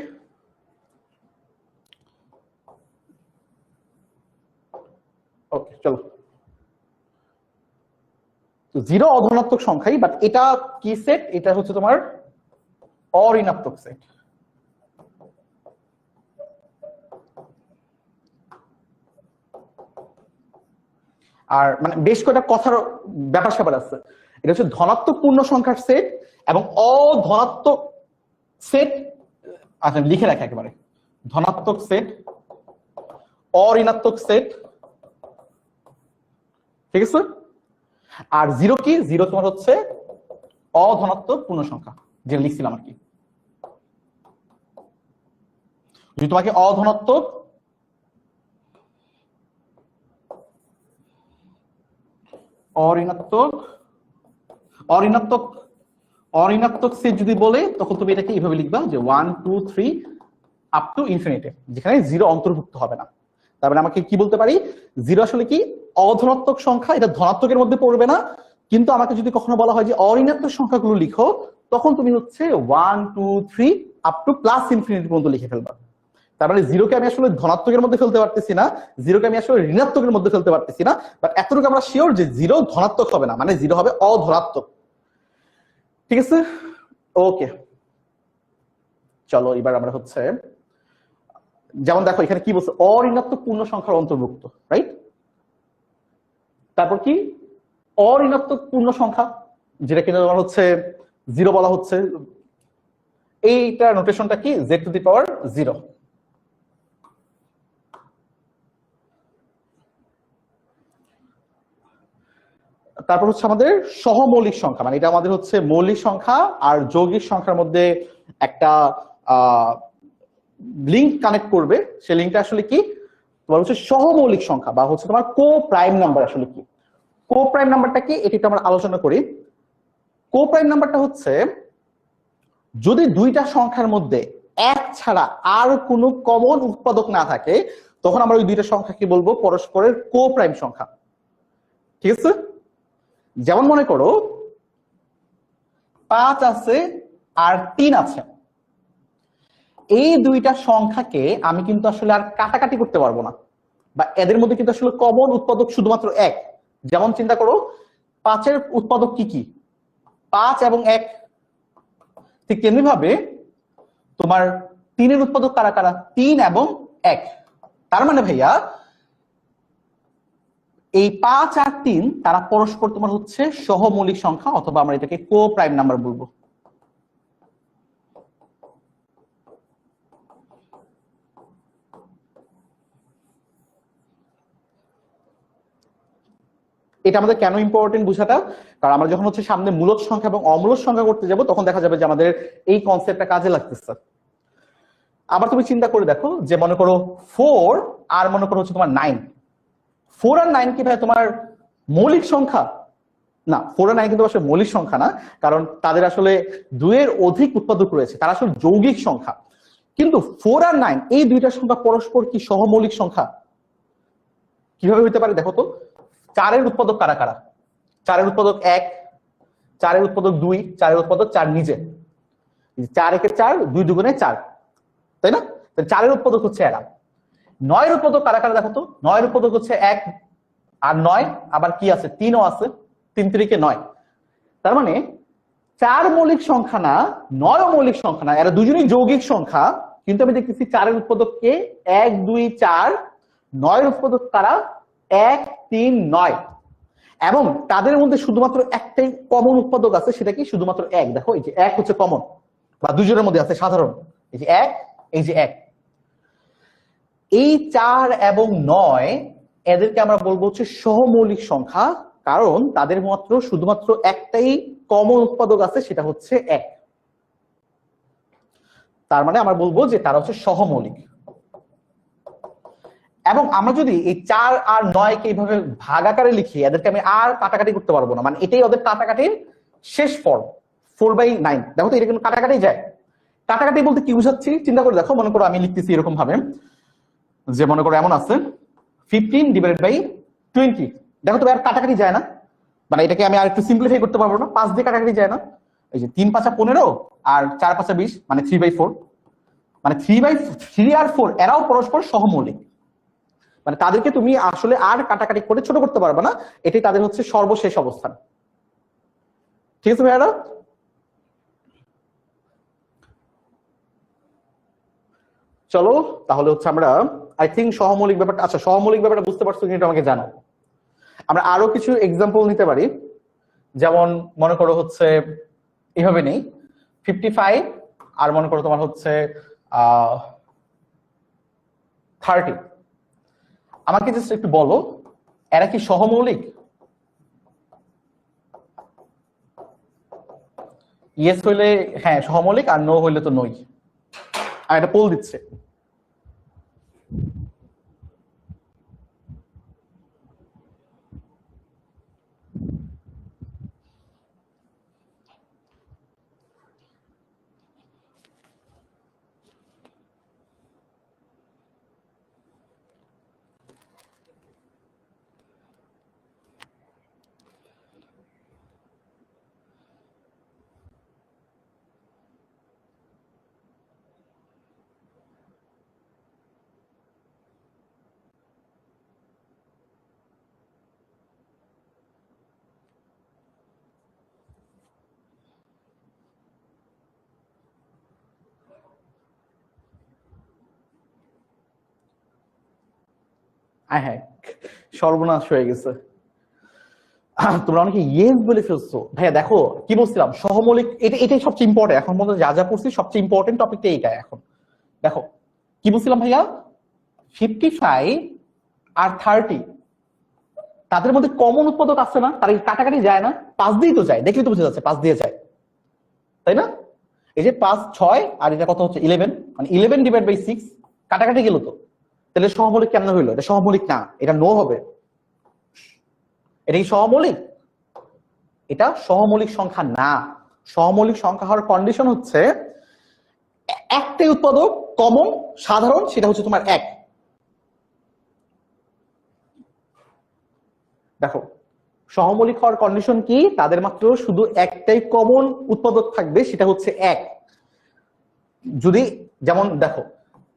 ওকে চলো। জিরো অধনাত্মক সংখ্যাই, বাট এটা কি সেট? এটা হচ্ছে তোমার অঋণাত্মক সেট। আর মানে বেশ কয়েকটা কথার ব্যাপার স্যাপার আছে। এটা হচ্ছে ধনাত্মক পূর্ণ সংখ্যার সেট এবং অধনাত্মক সেট। আচ্ছা লিখে রাখে একেবারে, ধনাত্মক সেট, অঋণাত্মক সেট। ঠিক আছে, আর জিরো কি? জিরো তোমার হচ্ছে অধনাত্মক পূর্ণ সংখ্যা, যে লিখছিলাম আর কি। যদি তোমাকে অধনাত্মক অঋণাত্মক সেট যদি বলে, তখন তুমি এটাকে এইভাবে লিখবা যে 1 2 3 আপ টু ইনফিনিটি, যেখানে জিরো অন্তর্ভুক্ত হবে না। তার মানে আমাকে কি বলতে পারি, জিরো আসলে কি অধনাত্মক সংখ্যা, এটা ধনাত্মকের মধ্যে পড়বে না। কিন্তু আমাকে যদি কখনো বলা হয় যে অঋণাত্মক সংখ্যাগুলো লিখো, তখন তুমি হচ্ছে 1 2 3 আপ টু প্লাস ইনফিনিটি পর্যন্ত লিখে ফেলবা। তার মানে জিরোকে আমি আসলে ধনাত্মকের মধ্যে ফেলতে পারতেছি না, জিরোকে আমি আসলে ঋণাত্মকের মধ্যে ফেলতে পারতেছি না, বাট এতটুকু আমরা শিওর যে জিরো ধনাত্মক হবে না, মানে জিরো হবে অধনাত্মক। ঠিক আছে, ওকে চলো এবার আমরা হচ্ছে, যেমন দেখো এখানে কি বলছে, অঋণাত্মক পূর্ণ সংখ্যার অন্তর্ভুক্ত, রাইট? তারপর কি অঋণাত্মক পূর্ণ সংখ্যা, যেটা কিনা তোমার হচ্ছে জিরো বলা হচ্ছে, এইটা নোটেশনটা কি, জেড টু দি পাওয়ার 0। তারপর হচ্ছে আমাদের সহমৌলিক সংখ্যা, মানে এটা আমাদের হচ্ছে মৌলিক সংখ্যা আর যৌগিক সংখ্যার মধ্যে একটা লিঙ্ক কানেক্ট করবে। সেই লিঙ্কটা আসলে কি, তোমার হচ্ছে সহমৌলিক সংখ্যা বা হচ্ছে তোমার কো প্রাইম নাম্বার। আসলে কি কো প্রাইম নাম্বারটা কি, এটি আমরা আলোচনা করি। কো প্রাইম নাম্বারটা হচ্ছে যদি দুইটা সংখ্যার মধ্যে এক ছাড়া আর কোনো কমন উৎপাদক না থাকে, তখন আমরা ওই দুইটা সংখ্যাকে বলবো পরস্পরের কো প্রাইম সংখ্যা। ঠিক আছে, যেমন মনে করো 5 আছে আর 3 আছে, এই দুইটা সংখ্যাকে আমি কিন্তু আসলে আর কাটাকাটি করতে পারবো না, বা এদের মধ্যে কিন্তু আসলে কমন উৎপাদক শুধুমাত্র এক। যেমন চিন্তা করো 5-এর উৎপাদক কি কি? 5 এবং 1। ঠিক তেমনি ভাবে তোমার 3-এর উৎপাদক কারা কারা? 3 এবং 1। তার মানে ভাইয়া এই 5 আর 3 তারা পরস্পর তোমার হচ্ছে সহমৌলিক সংখ্যা, অথবা আমরা এটাকে কো প্রাইম নাম্বার বলবো। এটা আমাদের কেন ইম্পর্টেন্ট বুঝাটা, কারণ আমরা যখন হচ্ছে সামনে মূলদ সংখ্যা এবং অমূলদ সংখ্যা করতে যাব তখন দেখা যাবে যে আমাদের এই কনসেপ্টটা কাজে লাগতেছে। আবার তুমি চিন্তা করে দেখো যে মনে করো 4 আর মনে করো হচ্ছে তোমার 9, 4 আর 9 কি ভাই তোমার মৌলিক সংখ্যা? না, 4 আর 9 কিন্তু আসলে মৌলিক সংখ্যা না, কারণ তাদের আসলে 2-এর অধিক উৎপাদক রয়েছে, তারা আসলে যৌগিক সংখ্যা। কিন্তু 4 আর 9 এই দুইটা সংখ্যা পরস্পর কি সহমৌলিক সংখ্যা? কিভাবে হইতে পারে দেখো তো। 4-এর উৎপাদক কারা কারা? 4-এর উৎপাদক 1, 4-এর উৎপাদক 2, 4-এর উৎপাদক 4 নিজে। 4 একে 4, 2 দুগুণে 4, তাই না? 4-এর উৎপাদক হচ্ছে এরা। 9-এর উৎপাদক কারা কারা দেখো তো। 9-এর উৎপাদক হচ্ছে 1 আর 9, আবার কি আছে 3ও আছে, 3 3 9। তার মানে 4 মৌলিক সংখ্যা না, 9 মৌলিক সংখ্যা না, এরা দুজনেই যৌগিক সংখ্যা। কিন্তু আমি দেখতেছি 4-এর উৎপাদক কে 1 2 4, 9-এর উৎপাদক কারা 1 3 9, এবং তাদের মধ্যে শুধুমাত্র একটাই কমন উৎপাদক আছে, সেটা কি শুধুমাত্র 1। দেখো এই যে 1 হচ্ছে কমন, বা দুজনের মধ্যে আছে সাধারণ, এই যে 1, এই যে 1। এই 4 এবং 9 এদেরকে আমরা বলবো হচ্ছে সহমৌলিক সংখ্যা, কারণ তাদের মাত্র শুধুমাত্র একটাই কমন উৎপাদক আছে, সেটা হচ্ছে 1। তার মানে আমরা বলবো যে তারা হচ্ছে সহমৌলিক। এবং আমরা যদি এই 4 আর 9 কে এইভাবে ভাগ আকারে লিখি, এদেরকে আমি আর কাটাকাটি করতে পারবো না, মানে এটাই ওদের কাটাকাটির শেষ ফর্ম, 4/9। দেখো তো এটা কিন্তু কাটাকাটি যায়। কাটাকাটি বলতে কি বুঝাচ্ছি চিন্তা করে দেখো। মনে করো আমি লিখতেছি এরকম ভাবে, যে মনে করো এমন আছে 15/20। দেখো তো আর কাটাকাটি যায় না, মানে এটাকে আমি আর একটু সিম্পলিফাই করতে পারবো না, 5 দিয়ে কাটাকাটি যায় না। এই যে 3 5 15 আর 4 5 20, মানে 3/4। মানে 3 আর 4 এরাও পরস্পর সহমৌলিক, মানে তাদেরকে তুমি আসলে আর কাটাকাটি করে ছোট করতে পারবে না, এটাই তাদের হচ্ছে সর্বশেষ অবস্থান। ঠিক আছে ভাইয়ারা? চলো তাহলে হচ্ছে আমরা আই থিঙ্ক সহমৌলিক ব্যাপারটা, আচ্ছা সহমৌলিক ব্যাপারটা বুঝতে পারছো কিন্তু আমাকে জানাও। আমরা আরো কিছু এক্সাম্পল নিতে পারি, যেমন মনে করো হচ্ছে এইভাবে নেই 55 আর মনে করো তোমার হচ্ছে 30। আমাকে জাস্ট একটু বলো এরা কি সহমৌলিক? ইয়েস হইলে হ্যাঁ সহমৌলিক, আর নো হইলে তো নই। আর এটা পোল দিচ্ছে। হ্যাঁ সর্বনাশ হয়ে গেছে, তোমরা অনেকে ইয়েস বলে ফেলছো। ভাইয়া দেখো কি বলছিলাম, সহমৌলিক এটাই সবচেয়ে ইম্পর্টেন্ট। এখন পর্যন্ত যা যা পড়ছি সবচেয়ে ইম্পর্টেন্ট টপিকটা এইটা। এখন দেখো কি বলছিলাম ভাইয়া, 55 আর 30 তাদের মধ্যে কমন উৎপাদক আছে না, তার কাটাকাটি যায় না, 5 দিয়ে তো যায়, দেখলেই তো বুঝা যাচ্ছে 5 দিয়ে যায়, তাই না? এই যে 5 6 আর এটা কত হচ্ছে 11, মানে 11/6 কাটাকাটি গেল তো। তাহলে সহমৌলিক কেমন হইলো? এটা সহমৌলিক না, এটা নো হবে। এটা কি সহমৌলিক? এটা সহমৌলিক সংখ্যা না। সহমৌলিক সংখ্যা হওয়ার কন্ডিশন হচ্ছে একটাই উৎপাদক কমন সাধারণ, সেটা হচ্ছে তোমার 1। দেখো সহমৌলিক হওয়ার কন্ডিশন কি, তাদের মাত্র শুধু একটাই কমন উৎপাদক থাকবে, সেটা হচ্ছে 1। যদি যেমন দেখো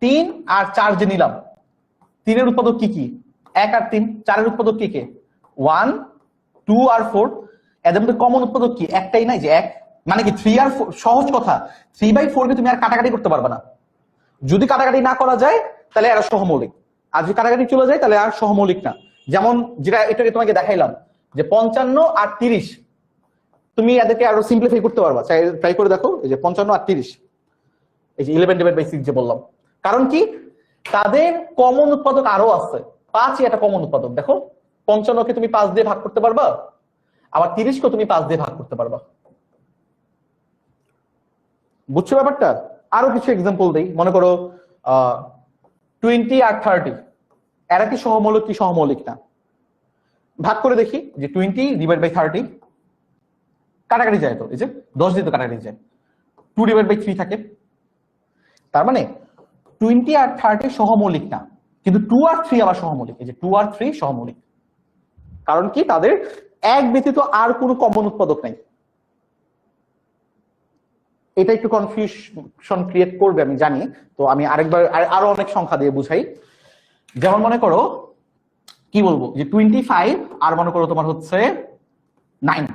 3 আর 4 যে নিলাম, 3-এর উৎপাদক কি কি? 1 আর 3। 4-এর উৎপাদক কি কে? 1 2 আর 4। এদের মধ্যে কমন উৎপাদক কি? একটাই নাই যে এক, মানে কি 3 আর 4, সহজ কথা 3/4 কে তুমি আর কাটাকাটি করতে পারবে না। যদি কাটাকাটি না করা যায় তাহলে এরা সহমৌলিক, আর যদি কাটাকাটি চলে যায় তাহলে আর সহমৌলিক না। যেমন যেটা এটাকে তোমাকে দেখাইলাম যে 55 আর 30, তুমি এদেরকে আরো সিম্পলিফাই করতে পারবা, ট্রাই করে দেখো। এই যে 55 আর 30, এই যে 11/6 যে বললাম, কারণ কি তাদের কমন উৎপাদক আরো আছে। 5ই একটা কমন উৎপাদক। দেখো 55 কে তুমি 5 দিয়ে ভাগ করতে পারবা, আবার 30 কে তুমি 5 দিয়ে ভাগ করতে পারবা। বুঝছো ব্যাপারটা? আরো কিছু এক্সাম্পল দেই। মনে করো 20 আর 30, এরা কি সহমৌলিক কি সহমৌলিক না? ভাগ করে দেখি যে 20/30, কাটাকাটি যায় তো, এই যে 10 দিয়ে তো কাটাকাটি যায়, 2/3 থাকে। তার মানে 20 আর 30 সহমৌলিক না, কিন্তু 2 আর 3 আবার সহমৌলিক। এই যে 2 আর 3 সহমৌলিক, কারণ কি তাদের এক ব্যতীত আর কোনো কমন উৎপাদক নাই। এটা একটু কনফিউশন ক্রিয়েট করবে আমি জানি, তো আমি আরেকবার আরো অনেক সংখ্যা দিয়ে বুঝাই। যেমন মনে করো কি বলবো যে 25 আর মনে করো তোমার হচ্ছে 9,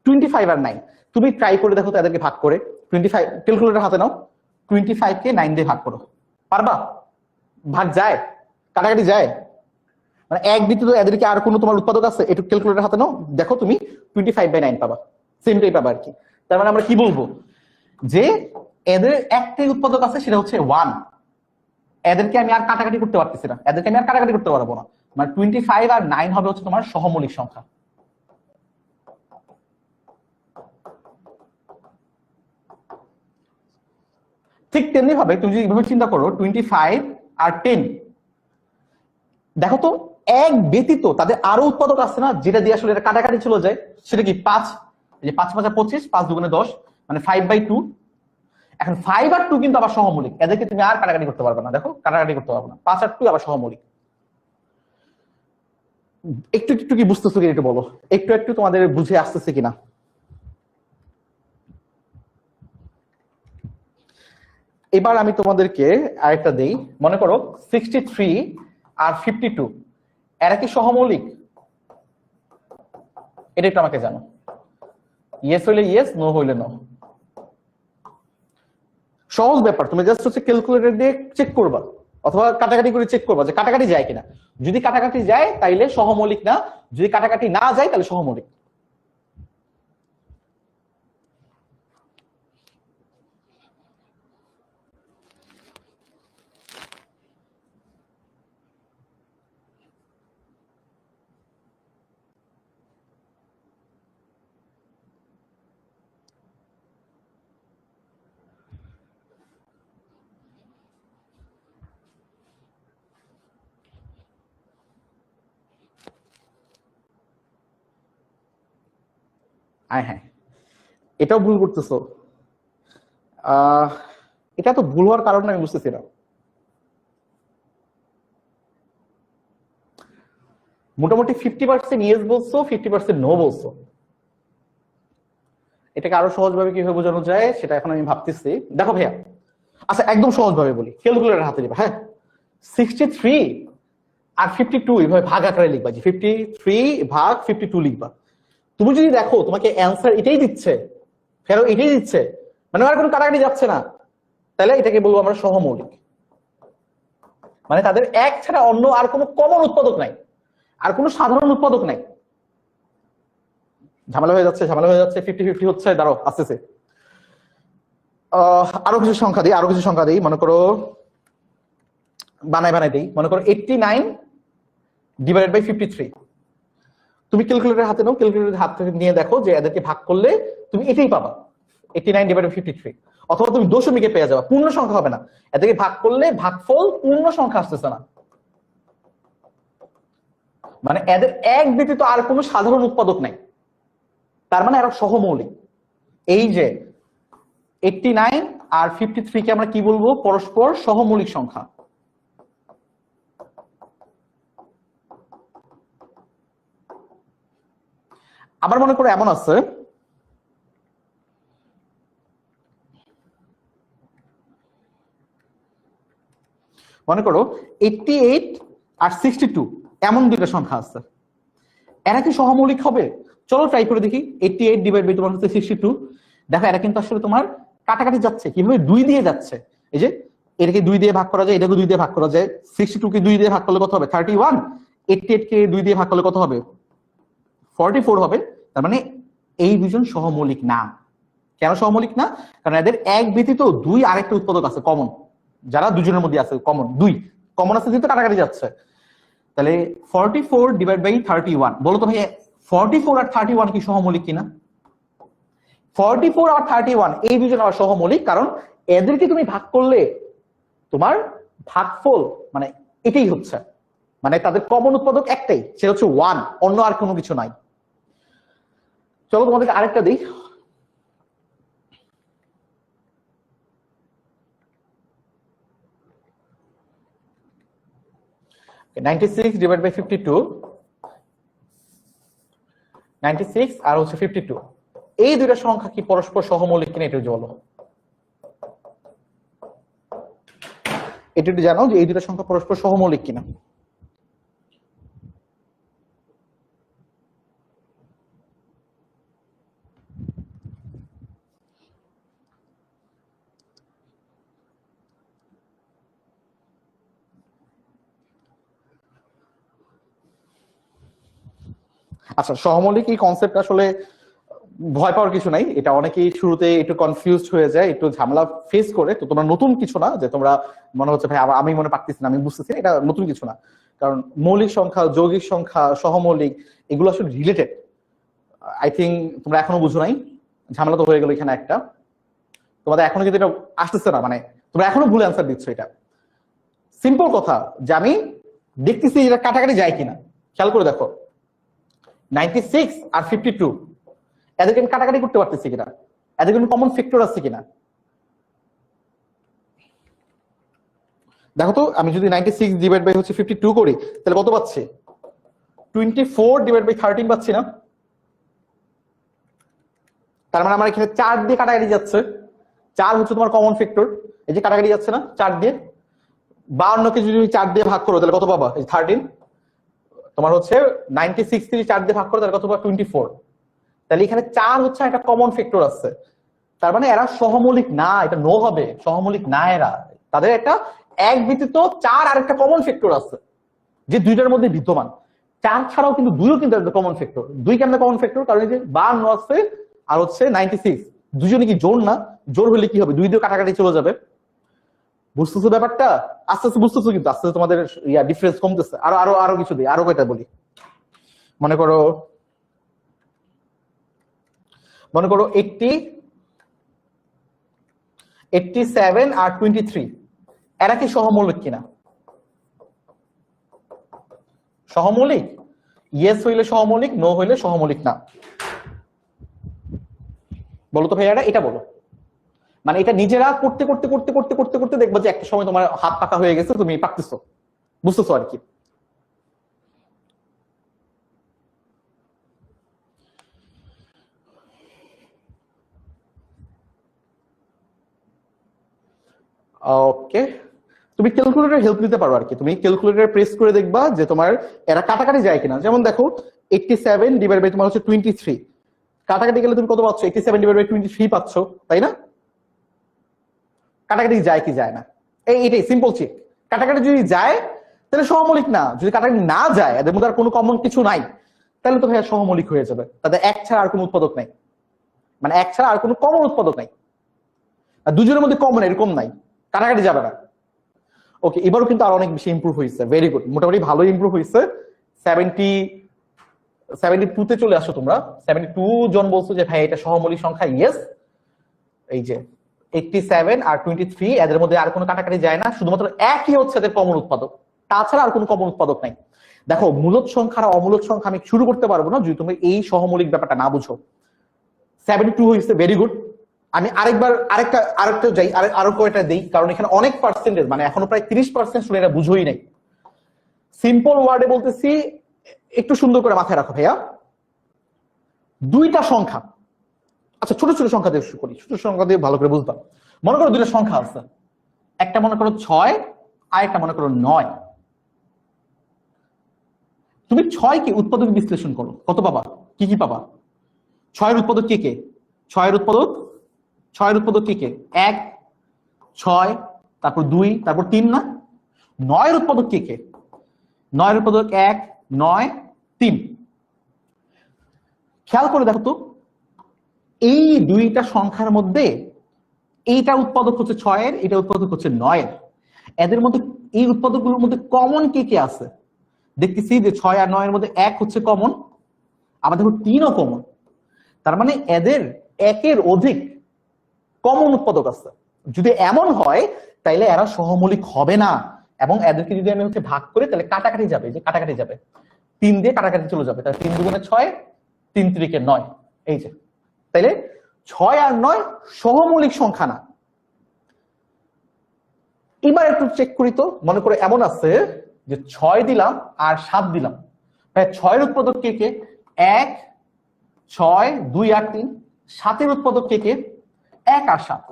25 আর 9, তুমি ট্রাই করে দেখো তো এদেরকে ভাগ করে। 25 ক্যালকুলেটর হাতে নাও, 25 কে 9 দিয়ে ভাগ করো, পারবা? ভাগ যায়? কাটাকাটি যায়? মানে এক ব্যতীত এদেরকে আর কোনো তোমার উৎপাদক আছে? একটু ক্যালকুলেটর হাতে নাও, দেখো তুমি 25/9 পাবা, সেমটাই পাবা আর কি। তার মানে আমরা কি বলবো যে এদের একটাই উৎপাদক আছে, সেটা হচ্ছে 1। এদেরকে আমি আর কাটাকাটি করতে পারতেছি না, এদেরকে আমি আর কাটাকাটি করতে পারবো না। মানে 25 আর 9 হবে হচ্ছে তোমার সহমৌলিক সংখ্যা। ঠিক তেমনি ভাবে তুমি যদি এইভাবে চিন্তা করো 25 আর 10, দেখো তো এক ব্যতীত তাদের আরো উৎপাদক আছে না, যেটা দিয়ে আসলে এটা কাটাকাটি চলে যায়। সেটা কি 5, এই যে 5 5 25, 5 2 10, মানে 5/2। এখন 5 আর 2 কিন্তু আবার সহমৌলিক, এদেরকে তুমি আর কাটাকাটি করতে পারবে না। দেখো কাটাকাটি করতে পারবে না, 5 আর 2 আবার সহমৌলিক। একটু একটু কি বুঝতেছো কিনা একটু বলো, একটু একটু তোমাদের বুঝে আসতেছে কিনা? এবার আমি তোমাদেরকে আরেকটা দেই। মনে করো 63 আর 52, এরা কি সহমৌলিক? এটা একটু আমাকে জানো। ইয়েস হইলে ইয়েস, নো হইলে নো। সহজ ব্যাপার, তুমি জাস্ট হচ্ছে ক্যালকুলেটর দিয়ে চেক করবা, অথবা কাটাকাটি করে চেক করবা যে কাটাকাটি যায় কিনা। যদি কাটাকাটি যায় তাইলে সহমৌলিক না, যদি কাটাকাটি না যায় তাহলে সহমৌলিক। হ্যাঁ, এটাও ভুল করতেছো। এটা তো ভুল হওয়ার কারণ আমি বুঝতেছি না। মোটামুটি 50% ইয়েস বলছো, 50% নো বলছো। এটাকে আরো সহজভাবে কিভাবে বোঝানো যায় সেটা এখন আমি ভাবতেছি। দেখো ভাইয়া, আচ্ছা একদম সহজভাবে বলি, ক্যালকুলেটর হাতে নিবা। হ্যাঁ, 63 আর 52 এইভাবে ভাগ আকারে লিখবা, যে 53 ভাগ 52 লিখবা। তুমি যদি দেখো তোমাকে অ্যান্সার এটাই দিচ্ছে, ফেরো এটাই দিচ্ছে, মানে আর কোনো কাটাকাটি যাচ্ছে না, তাহলে এটাকে বলবো আমরা সহমৌলিক। মানে তাদের এক ছাড়া অন্য আর কোনো কমন উৎপাদক নাই, আর কোনো সাধারণ উৎপাদক নাই। ঝামেলা হয়ে যাচ্ছে, ঝামেলা হয়ে যাচ্ছে, 50-50 হচ্ছে। দাঁড়াও আসতেছে। আরো কিছু সংখ্যা দিই। মনে করো বানাই দিই। মনে করো 89/53। তুমি ক্যালকুলেটর হাতে নাও, ক্যালকুলেটর হাত থেকে নিয়ে দেখো যে এদেরকে ভাগ করলে তুমি এটাই পাবা, 89/53। অথবা তুমি দশমিকে পেয়ে যাবে, পূর্ণ সংখ্যা হবে না। এদেরকে ভাগ করলে ভাগফল পূর্ণ সংখ্যা আসতেছে না। মানে এদের এক ব্যতীত আর কোনো সাধারণ উৎপাদক নাই, তার মানে এরা সহমৌলিক। এই যে 89 আর 53 কে আমরা কি বলবো? পরস্পর সহমৌলিক সংখ্যা। আবার মনে করো এমন আছে, মনে করো 88 আর 62, এমন দুইটা সংখ্যা আছে। এরা কি সহমৌলিক হবে? চলো ট্রাই করে দেখি। 88 ডিভাইড বাই তোমার হচ্ছে 62। দেখো এরা কিন্তু আসলে তোমার কাটাকাটি যাচ্ছে, কিভাবে 2 দিয়ে যাচ্ছে। এই যে এটাকে 2 দিয়ে ভাগ করা যায়, এটাকে 2 দিয়ে ভাগ করা যায়। 62 কে 2 দিয়ে ভাগ করলে কত হবে? 31। 88 কে 2 দিয়ে ভাগ করলে কত হবে? 44 হবে। তার মানে এই দুজন সহমৌলিক না। কেন সহমৌলিক না? কারণ এদের এক ব্যতীত 2 আরেকটা উৎপাদক আছে কমন, যারা দুজনের মধ্যে আছে কমন, 2 কমন আছে যেহেতু কাটাকাটি যাচ্ছে। তাহলে 44 ডিভাইড বাই 31, বলো তো ভাই 44 আর 31 কি সহমৌলিক কিনা? 44 আর 31 এই দুজন আবার সহমৌলিক, কারণ এদেরকে তুমি ভাগ করলে তোমার ভাগফল মানে এটাই হচ্ছে, মানে তাদের কমন উৎপাদক একটাই, সেটা হচ্ছে 1, অন্য আর কোনো কিছু নাই। চলো তোমাদেরকে আরেকটা দিই। Okay, 96 ডিভাইড বাই 52, 96 আর হচ্ছে 52, এই দুইটা সংখ্যা কি পরস্পর সহমৌলিক কিনা এটা বলো। এটা একটু জানো যে এই দুইটা সংখ্যা পরস্পর সহমৌলিক কিনা। আচ্ছা, সহমৌলিক এই কনসেপ্ট আসলে ভয় পাওয়ার কিছু নাই। এটা অনেকেই শুরুতে একটু কনফিউজড হয়ে যায়, একটু ঝামেলা ফেস করে। তো তোমরা নতুন কিছু না যে তোমরা মনে হচ্ছে ভাই আমি মনে পারতেছি না, আমি বুঝতেছি না, এটা নতুন কিছু না। কারণ মৌলিক সংখ্যা, যৌগিক সংখ্যা, সহমৌলিক এগুলো আসলে রিলেটেড। আই থিঙ্ক তোমরা এখনো বুঝো নাই, ঝামেলা তো হয়ে গেল এখানে একটা। তোমাদের এখনো কিন্তু এটা আসতেছে না, মানে তোমরা এখনো ভুল অ্যান্সার দিচ্ছ। এটা সিম্পল কথা যে আমি দেখতেছি এটা কাটাকাটি যায় কিনা। খেয়াল করে দেখো 96 আর 52 এদেরকে আমি কাটাকাটি করতে পারতেছি কিনা, এদের কোনো কমন ফ্যাক্টর আছে কিনা। দেখো তো, আমি যদি 96 ডিভাইড বাই হচ্ছে 52 করি তাহলে কত পাচ্ছি? 24 ডিভাইড বাই 13 পাচ্ছি না? তার মানে আমার এখানে 4 দিয়ে কাটাকাটি যাচ্ছে। 4 হচ্ছে তোমার কমন ফ্যাক্টর, এই যে কাটাকাটি যাচ্ছে না 4 দিয়ে। 52 কে যদি 4 দিয়ে ভাগ করো তাহলে কত পাবা? এই 13। তোমার হচ্ছে 96 কে 4 দিয়ে ভাগ করো তাহলে কত পাবা? 24। তাহলে এখানে 4 হচ্ছে একটা কমন ফ্যাক্টর আছে। তার মানে এরা সহমৌলিক না, এটা নো হবে, সহমৌলিক না এরা। তাদের একটা এক ব্যতীত 4 আর একটা কমন ফ্যাক্টর আছে যে দুইটার মধ্যে বিদ্যমান। 4 ছাড়াও কিন্তু 2ও কিন্তু একটা কমন ফ্যাক্টর। 2 কেন কমন ফ্যাক্টর? কারণ এই যে 52 আছে আর হচ্ছে 96, দুজনে কি জোর না? জোর হলে কি হবে? 2 দিয়ে কাটাকাটি চলে যাবে। বুঝতেছো ব্যাপারটা? আস্তে আস্তে বুঝতেছো, কিন্তু আস্তে আস্তে তোমাদের ডিফারেন্স কমতেছে। আরো আরো আরো কিছু দিই, আরো কয়টা বলি। মনে করো 87 আর 23 এরা কি সহমৌলিক কিনা? সহমৌলিক? ইয়েস হইলে সহমৌলিক, নো হইলে সহমৌলিক না। বলো তো ভাইয়ারা, এটা বলো। মানে এটা নিজেরা করতে করতে করতে করতে করতে করতে দেখবো যে একটা সময় তোমার হাত পাকা হয়ে গেছে, তুমি পারতেছো, বুঝতেছো আর কি। ওকে, তুমি ক্যালকুলেটর হেল্প নিতে পারো আর কি। তুমি ক্যালকুলেটর প্রেস করে দেখবা যে তোমার এরা কাটাকাটি যায় কিনা। যেমন দেখো 87 ডিভাইড বাই তোমার হচ্ছে 23, কাটাকাটি গেলে তুমি কত পাচ্ছ? 87 ডিভাইড বাই 23 পাচ্ছ, তাই না? কাটাকাটি যায় কি যায় না? এইটাই সিম্পল চেক। কাটাকাটি যদি যায় তাহলে সহমৌলিক না, যদি কাটাকাটি না যায়, এদের মধ্যে আর কোনো কমন কিছু নাই, তাহলে তো ভাইয়া সহমৌলিক হয়ে যাবে। তাদের এক ছাড়া আর কোনো উৎপাদক নাই, মানে এক ছাড়া আর কোনো কমন উৎপাদক নাই। আর দুজনের মধ্যে কমন এরকম নাই, কাটাকাটি যাবে না। ওকে, এবারও কিন্তু আরো অনেক বেশি ইমপ্রুভ হয়েছে, ভেরি গুড, মোটামুটি ভালো ইমপ্রুভ হয়েছে। 72 তে চলে আসো তোমরা। 72 জন বলছো যে ভাই এটা সহমৌলিক সংখ্যা, ইয়েস। এই যে 87 আর 23 এদের মধ্যে আর কোনো কাটাকাটি যায় না, শুধুমাত্র একই হচ্ছে এদের কমন উৎপাদক, তাছাড়া আর কোনো কমন উৎপাদক নাই। দেখো, মূলদ সংখ্যা আর অমূলদ সংখ্যা আমি শুরু করতে পারবো না যদি তুমি এই সহমৌলিক ব্যাপারটা না বুঝো। 72 হয়েছে, ভেরি গুড। আমি আরেকটা যাই, আরো কয়টা দেই, কারণ এখানে অনেক পার্সেন্টেজ, মানে এখনো প্রায় 30% শুনে এটা বুঝোই নাই। সিম্পল ওয়ার্ডে বলতেছি, একটু সুন্দর করে মাথায় রাখো ভাইয়া। দুইটা সংখ্যা, আচ্ছা ছোট ছোট সংখ্যা দিয়ে শুরু করি, ছোট সংখ্যা দিয়ে ভালো করে বুঝতাম। মনে করো দুইটা সংখ্যা আছে, একটা মনে করো 6 আর একটা মনে করো 9। তুমি 6 কে উৎপাদক বিশ্লেষণ করো, কত পাবা? কি কি পাবা? 6 এর উৎপাদক কে কে? 6 এর উৎপাদক কে কে? 1 6 তারপর 2 তারপর 3 না? 9 এর উৎপাদক কে কে? 9 এর উৎপাদক 1 9 3। খেয়াল করে দেখো তো, এই দুইটা সংখ্যার মধ্যে এইটা উৎপাদক হচ্ছে 6 এর, এটা উৎপাদক হচ্ছে 9 এর। এদের মধ্যে এই উৎপাদকগুলোর মধ্যে কমন কে কে আছে? দেখতেছি যে 6 আর 9 এর মধ্যে 1 হচ্ছে কমন, আবার দেখো 3 ও কমন। তার মানে এদের 1 এর অধিক কমন উৎপাদক আছে। যদি এমন হয় তাইলে এরা সহমৌলিক হবে না, এবং এদেরকে যদি আমি হচ্ছে ভাগ করি তাহলে কাটাকাটি যাবে, যে কাটাকাটি যাবে 3 দিয়ে কাটাকাটি চলে যাবে, তাহলে 3 দুগুণে 6 3 3 9। এই যে, তাইলে 6 আর 9 সহমৌলিক সংখ্যা না। এবার একটু চেক করি তো, মনে করে এমন আছে যে 6 দিলাম আর 7 দিলাম, 6 এর উৎপাদক কে কে? 1 6 2 আর 3। 7 এর উৎপাদক কে কে? 1 আর 7।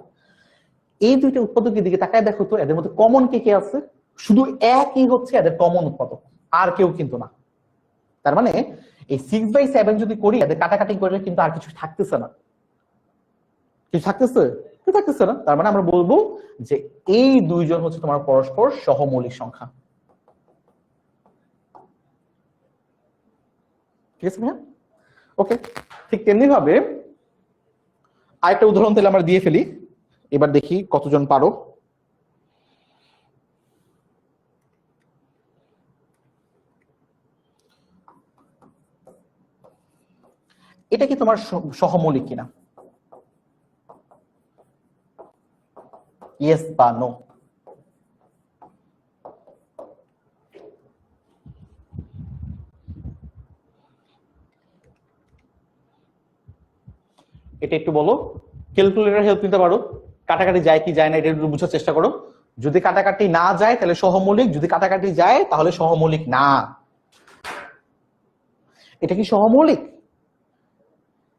এই দুইটা উৎপাদকের দিকে তাকায় দেখো তো, এদের মধ্যে কমন কে কে আছে? শুধু একই হচ্ছে এদের কমন উৎপাদক, আর কেউ কিন্তু না। তার মানে এই 6/7 যদি করি, এদের কাটাকাটি করে কিন্তু আর কিছু থাকতেছে না। কিছু থাকতেছে? কিছু থাকতেছে না। তার মানে আমরা বলবো যে এই দুইজন হচ্ছে তোমার পরস্পর সহমৌলিক সংখ্যা। ঠিক আছে ভাইয়া? ওকে, ঠিক তেমনি ভাবে আরেকটা উদাহরণ তাহলে আমরা দিয়ে ফেলি। এবার দেখি কতজন পারো। এটা কি তোমার সহমৌলিক কিনা? ইয়েস বা নো? এটা একটু বলো, ক্যালকুলেটর হেল্প নিতে পারো। কাটাকাটি যায় কি যায় না এটা একটু বোঝার চেষ্টা করো। যদি কাটাকাটি না যায় তাহলে সহমৌলিক, যদি কাটাকাটি যায় তাহলে সহমৌলিক না। এটা কি সহমৌলিক?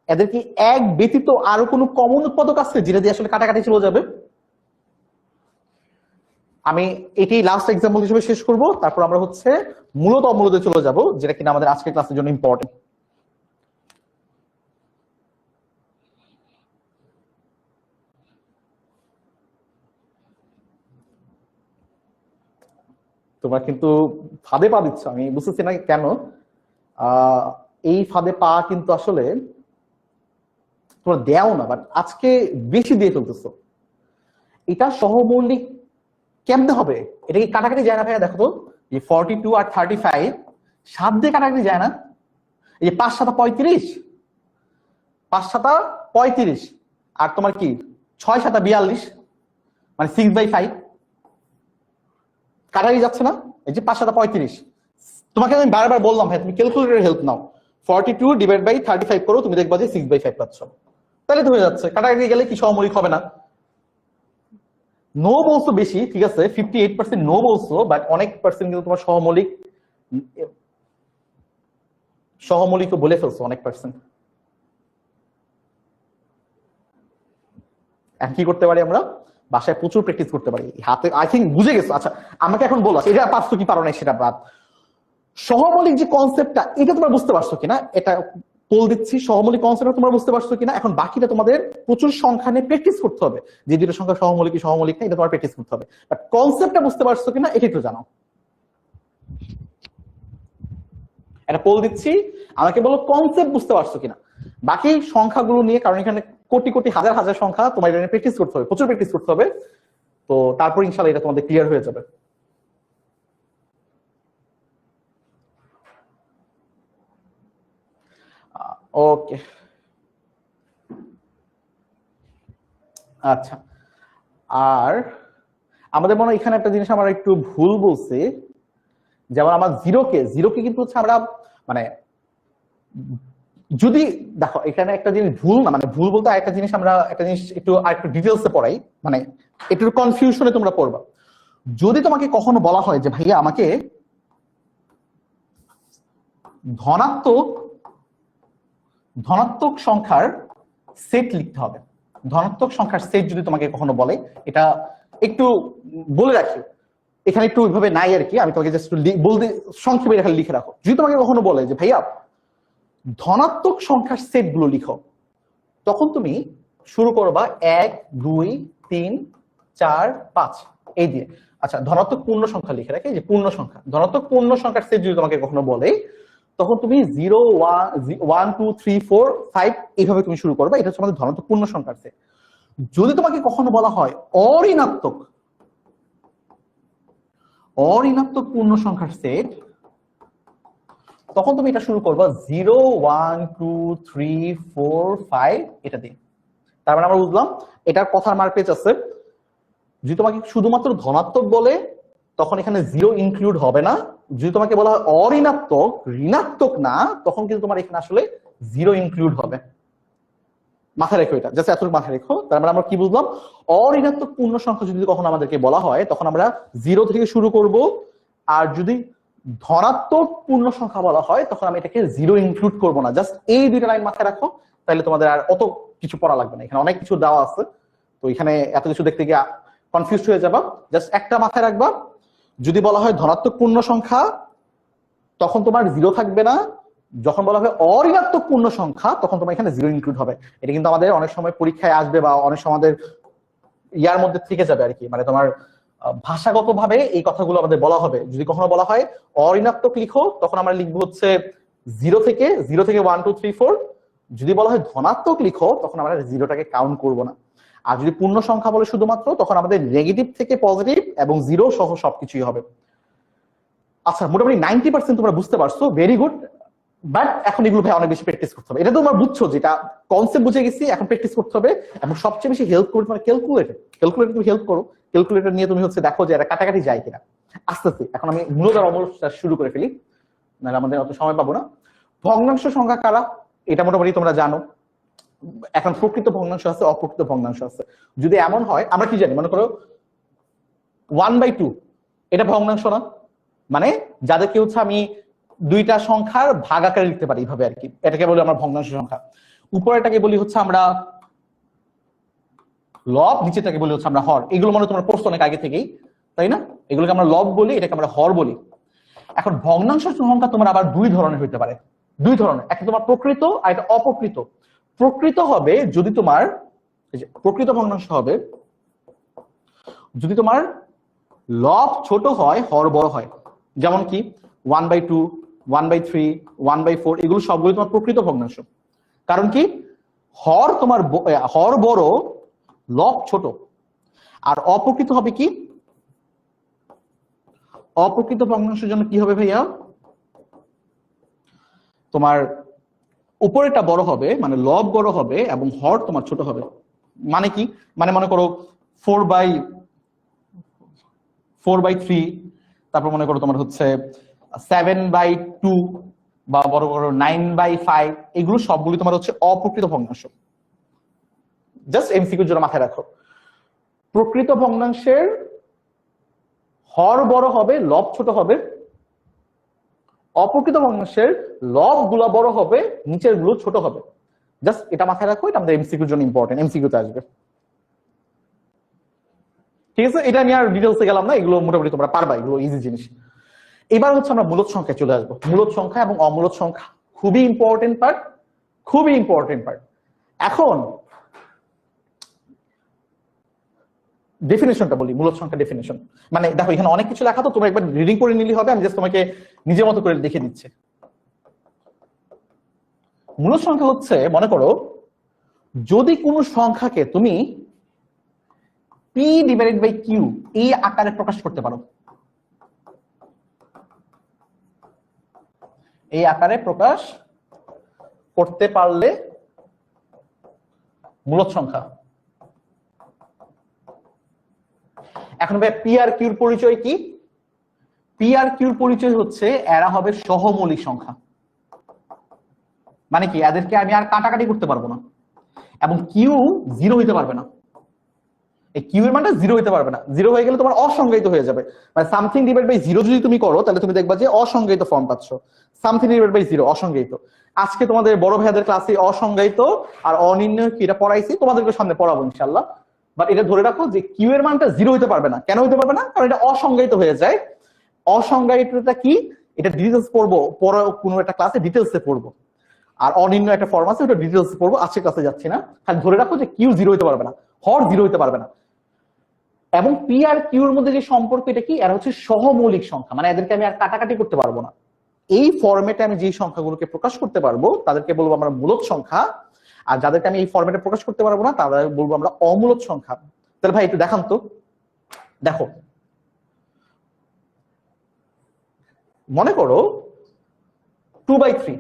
এদের কি এক ব্যতীত আরো কোনো কমন উৎপাদক আছে যেটা দিয়ে আসলে কাটাকাটি চলে যাবে? আমি এটি লাস্ট এক্সাম্পল হিসেবে শেষ করব, তারপর আমরা হচ্ছে মূলত অমূলতে চলে যাব, যেটা কিনা আমাদের আজকের ক্লাসের জন্য ইম্পর্টেন্ট। তোমরা কিন্তু ফাঁদে পা দিচ্ছ, আমি বুঝতেছি না কেন। এই ফাঁদে পা কিন্তু আসলে তোমরা দেও না, বাট আজকে বেশি দিয়ে ফেলতেছো। এটা সহমৌলিক কেমনে হবে? এটা কি কাটাকাটি যায় না ভাইয়া? দেখো তো, এই 42 আর 35 7 দিয়ে কাটাকাটি যায় না। এই যে 5 7 35, 5 7 35, আর তোমার কি 6 7 42, মানে 6/5 কাটাকাটি যাচ্ছে না। এই যে 5 7 35, তোমাকে আমি বারবার বললাম ভাই তুমি ক্যালকুলেটরের হেল্প নাও, 42 ডিভাইড বাই 35 করো, তুমি দেখবা যে 6/5 পাচ্ছ। তাহলে তো হয়ে যাচ্ছে। কাটাকাটি গেলে কি সহমৌলিক হবে না? নো বলছো বেশি, ঠিক আছে 58% নো বলছো, বাট অনেক পার্সেন্ট কিন্তু তোমার সহমৌলিক বলে ফেলছো অনেক পার্সেন্ট। এখন কি করতে পারি আমরা? বাসায় প্রচুর প্র্যাকটিস করতে পারি হাতে। আই থিঙ্ক বুঝে গেছো। আচ্ছা আমাকে এখন বলো, এটা পারছো কি পারো না সেটা বাদ, সহমৌলিক যে কনসেপ্টটা এটা তোমরা বুঝতে পারছো কিনা এটা বল দিচ্ছি। সহমৌলিক কনসেপ্টটা তোমরা বুঝতে পারছো কিনা? এখন বাকিটা তোমাদের প্রচুর সংখ্যা নিয়ে প্র্যাকটিস করতে হবে, যে দুটো সংখ্যা সহমৌলিক কি সহমৌলিক না, এটা তোমার প্র্যাকটিস করতে হবে। বাট কনসেপ্টটা বুঝতে পারছো কিনা এটা একটু জানাও। এটা পোল দিচ্ছি, আমাকে বলো কনসেপ্ট বুঝতে পারছো কিনা। বাকি সংখ্যাগুলো নিয়ে, কারণ এখানে কোটি কোটি হাজার হাজার সংখ্যা, তোমার এটা প্র্যাকটিস করতে হবে, প্রচুর প্র্যাকটিস করতে হবে। তো তারপর ইনশাআল্লাহ এটা তোমাদের ক্লিয়ার হয়ে যাবে। ওকে, আচ্ছা। আর আমাদের মনে হয় এখানে একটা জিনিস আমরা একটু ভুল বলছি, যেমন আমার জিরোকে কিন্তু হচ্ছে আমরা মানে, যদি দেখো এখানে একটা জিনিস ভুল না, মানে ভুল বলতে একটা জিনিস আমরা একটা জিনিস একটু আরেকটু ডিটেলসে পড়াই, মানে একটু কনফিউশনে তোমরা পড়বা। যদি তোমাকে কখনো বলা হয় যে ভাইয়া আমাকে ধনাত্মক সংখ্যার সেট লিখতে হবে, ধনাত্মক সংখ্যার সেট যদি তোমাকে কখনো বলে, এটা একটু বলে রাখি, এখানে একটু ওইভাবে নাই আর কি, আমি তোমাকে জাস্ট বলতে সংক্ষেপে এখানে লিখে রাখো। যদি তোমাকে কখনো বলে যে ভাইয়া ধনাত্মক সংখ্যার সেট গুলো লিখো, তখন তুমি শুরু করবা 1 2 3 4 5 এই দিয়ে। আচ্ছা, ধনাত্মক পূর্ণ সংখ্যা লিখে রাখি, যে পূর্ণ সংখ্যা, ধনাত্মক পূর্ণ সংখ্যার সেট যদি তোমাকে কখনো বলে, তখন তুমি 0 1 2 3 4 5 এইভাবে তুমি শুরু করবে। এটা হচ্ছে আমাদের ধনাত্মক পূর্ণ সংখ্যার সেট। যদি তোমাকে কখনো বলা হয় অঋণাত্মক পূর্ণ সংখ্যার সেট, তখন তুমি এটা শুরু করবা 0 1 2 3 4 5 এটা দিয়ে। তার মানে আমরা বুঝলাম এটার কথার মারপেচ আছে। যদি তোমাকে শুধুমাত্র ধনাত্মক বলে, তখন এখানে 0 ইনক্লুড হবে না। যদি তোমাকে বলা হয় অঋণাত্মক, ঋণাত্মক না, তখন কিন্তু তোমার এখানে আসলে 0 ইনক্লুড হবে। মাথায় রেখো এটা, জাস্ট এতটুকু মাথায় রেখো। তার মানে আমরা কি বুঝলাম, অঋণাত্মক পূর্ণ সংখ্যা যদি কখনো আমাদেরকে বলা হয়, তখন আমরা 0 থেকে শুরু করব। আর যদি ধনাত্মক পূর্ণ সংখ্যা বলা হয়, তখন আমি এটাকে 0 ইনক্লুড করব না। জাস্ট এই দুইটা লাইন মাথায় রাখো, তাহলে তোমাদের আর অত কিছু পড়া লাগবে না। এখানে অনেক কিছু দেওয়া আছে, তো এখানে এত কিছু দেখতে গিয়ে কনফিউজ হয়ে যাবা। জাস্ট একটা মাথায় রাখবা, যদি বলা হয় ধনাত্মক পূর্ণ সংখ্যা, তখন তোমার 0 থাকবে না। যখন বলা হবে অঋণাত্মক পূর্ণ সংখ্যা, তখন তোমার এখানে 0 ইনক্লুড হবে। এটা কিন্তু আমাদের অনেক সময় পরীক্ষায় আসবে, বা অনেক সময় আমাদের ইয়ার মধ্যে থেকে যাবে আর কি, মানে তোমার ভাষাগত ভাবে এই কথাগুলো আমাদের বলা হবে। যদি কখনো বলা হয় অঋণাত্মক লিখো, তখন আমরা লিখবো হচ্ছে 0 থেকে 1 2 3 4। যদি বলা হয় ধনাত্মক লিখো, তখন আমরা 0টাকে কাউন্ট করব না। আর যদি পূর্ণ সংখ্যা বলে শুধুমাত্র, তখন আমাদের নেগেটিভ থেকে পজিটিভ এবং 0 সহ সবকিছুই হবে। আচ্ছা, মোটামুটি 90% তোমরা বুঝতে পারছো, ভেরি গুড। বাট এখন এগুলো ভাই অনেক বেশি প্র্যাকটিস করতে হবে। এটা তোমরা বুঝছো, যেটা কনসেপ্ট বুঝে গেছি, এখন প্র্যাকটিস করতে হবে। এবং সবচেয়ে বেশি হেল্প করবে মানে ক্যালকুলেটর তুমি হেল্প করো। ক্যালকুলেটর নিয়ে তুমি হচ্ছে দেখো যে এটা কাটাকাটি যায় কিনা। আস্তে আস্তে এখন আমি মূলত অমূলটা শুরু করে ফেলি, নাহলে আমাদের অত সময় পাবো না। ভগ্নাংশ সংখ্যা কারা, এটা মোটামুটি তোমরা জানো। এখন প্রকৃত ভগ্নাংশ আছে, অপ্রকৃত ভগ্নাংশ আছে। যদি এমন হয়, আমরা কি জানি, মনে করো 1/2 এটা ভগ্নাংশ না, মানে যাদেরকে হচ্ছে আমি দুইটা সংখ্যার ভাগ আকারে লিখতে পারি এইভাবে আর কি, এটাকে বলি আমরা ভগ্নাংশ সংখ্যা। উপরেটাকে বলি হচ্ছে আমরা লব, নিচেটাকে বলি হচ্ছে আমরা হর। এগুলো মনে তোমার প্রশ্ন অনেক আগে থেকেই, তাই না? এগুলোকে আমরা লব বলি, এটাকে আমরা হর বলি। এখন ভগ্নাংশ সংখ্যা তোমার আবার দুই ধরনের হইতে পারে, দুই ধরনের। একটা তোমার প্রকৃত আর একটা অপ্রকৃত। প্রকৃত হবে যদি তোমার, প্রকৃত ভগ্নাংশ হবে যদি তোমার লব ছোট হয়, হর বড় হয়। যেমন কি 1/2, 1/3, 1/4, এগুলো সবগুলো তোমার প্রকৃত ভগ্নাংশ। কারণ কি, হর তোমার হর বড়, লব ছোট। আর অপ্রকৃত হবে কি, অপ্রকৃত ভগ্নাংশের জন্য কি হবে ভাইয়া, তোমার উপরেটা বড় হবে, মানে লব বড় হবে এবং হর তোমার ছোট হবে। মানে কি, মানে মনে করো 4/3, তারপর মনে করো তোমার হচ্ছে 7/2, বা বড় বড় 9/5, এগুলো সবগুলি তোমার হচ্ছে অপ্রকৃত ভগ্নাংশ। জাস্ট এমসিকিউর জন্য মাথায় রাখো, প্রকৃত ভগ্নাংশের হর বড় হবে, লব ছোট হবে। অপ্রকৃত ভগ্নাংশের লব গুলা বড় হবে, নিচের গুলো ছোট হবে। জাস্ট এটা মাথায় রাখো, এটা আমাদের এমসিকিউর জন্য ইম্পর্টেন্ট, এমসিকিউতে আসবে। ঠিক আছে, এটা নিয়ে আর ডিটেলসে গেলাম না, এগুলো মোটামুটি তোমরা পারবা, এগুলো ইজি জিনিস। এবার হচ্ছে আমরা মূলদ সংখ্যায় চলে আসবো। মূলদ সংখ্যা এবং অমূলদ সংখ্যা খুবই ইম্পর্টেন্ট পার্ট, খুবই ইম্পর্টেন্ট পার্ট। এখন ডেফিনেশনটা বলি, মূলদ সংখ্যা ডেফিনেশন। মানে দেখো এখানে অনেক কিছু লেখা, তো তোমরা একবার রিডিং করে নিলে হবে, আমি জাস্ট তোমাকে নিজের মতো করে লিখে দিচ্ছি। মূলদ সংখ্যা হচ্ছে, মনে করো যদি কোনো সংখ্যাকে তুমি p/q এই আকারে প্রকাশ করতে পারো, এই আকারে প্রকাশ করতে পারলে মূলদ সংখ্যা। এখন ভাই পি আর কিউর পরিচয় কি? পি আর কিউর পরিচয় হচ্ছে এরা হবে সহমৌলিক সংখ্যা। মানে কি, এদেরকে আমি আর কাটাকাটি করতে পারবো না, এবং কিউ 0 হইতে পারবে না। এই কিউ এর মানটা 0 হইতে পারবে না। 0 হয়ে গেলে তোমার অসংজ্ঞায়িত হয়ে যাবে। মানে সামথিং ডিভাইড বাই 0 যদি তুমি করো, তাহলে তুমি দেখবা যে অসংজ্ঞায়িত ফর্ম পাচ্ছ। সামথিং ডিভাইড বাই 0 অসংজ্ঞায়িত। আজকে তোমাদের বড় ভাইয়াদের ক্লাসে অসংজ্ঞায়িত আর অনির্ণয় কি এটা পড়াইছি, তোমাদেরকে সামনে পড়াবো ইনশাআল্লাহ। বাট এটা ধরে রাখো যে কিউ এর মানটা 0 হতে পারবে না। কেন হতে পারবে না? কারণ এটা অসংজ্ঞায়িত হয়ে যায়। অসংজ্ঞায়িতটা কি? এটা ডিটেলস পড়বো, পরে কোনো একটা ক্লাসে ডিটেলসে পড়বো। আর অনির্ণয় একটা ফর্ম আছে, ওটা ডিটেলসে পড়বো, আজকে ক্লাসে যাচ্ছি না। খালি ধরে রাখো যে কিউ 0 হতে পারবে না, হর 0 হতে পারবে না। এবং পি আর কিউর মধ্যে যে সম্পর্ক, এটা কি? এরা হচ্ছে সহমৌলিক সংখ্যা, মানে এদেরকে আমি আর কাটাকাটি করতে পারবো না। এই ফরম্যাটে আমি যে সংখ্যাগুলোকে প্রকাশ করতে পারবো তাদেরকে বলবো আমরা মূলদ সংখ্যা, আর যাদেরকে আমি এই ফরম্যাটে প্রকাশ করতে পারবো না তাদের বলবো আমরা অমূলদ সংখ্যা। তাহলে ভাই একটু দেখান তো, দেখো মনে করো 2/3,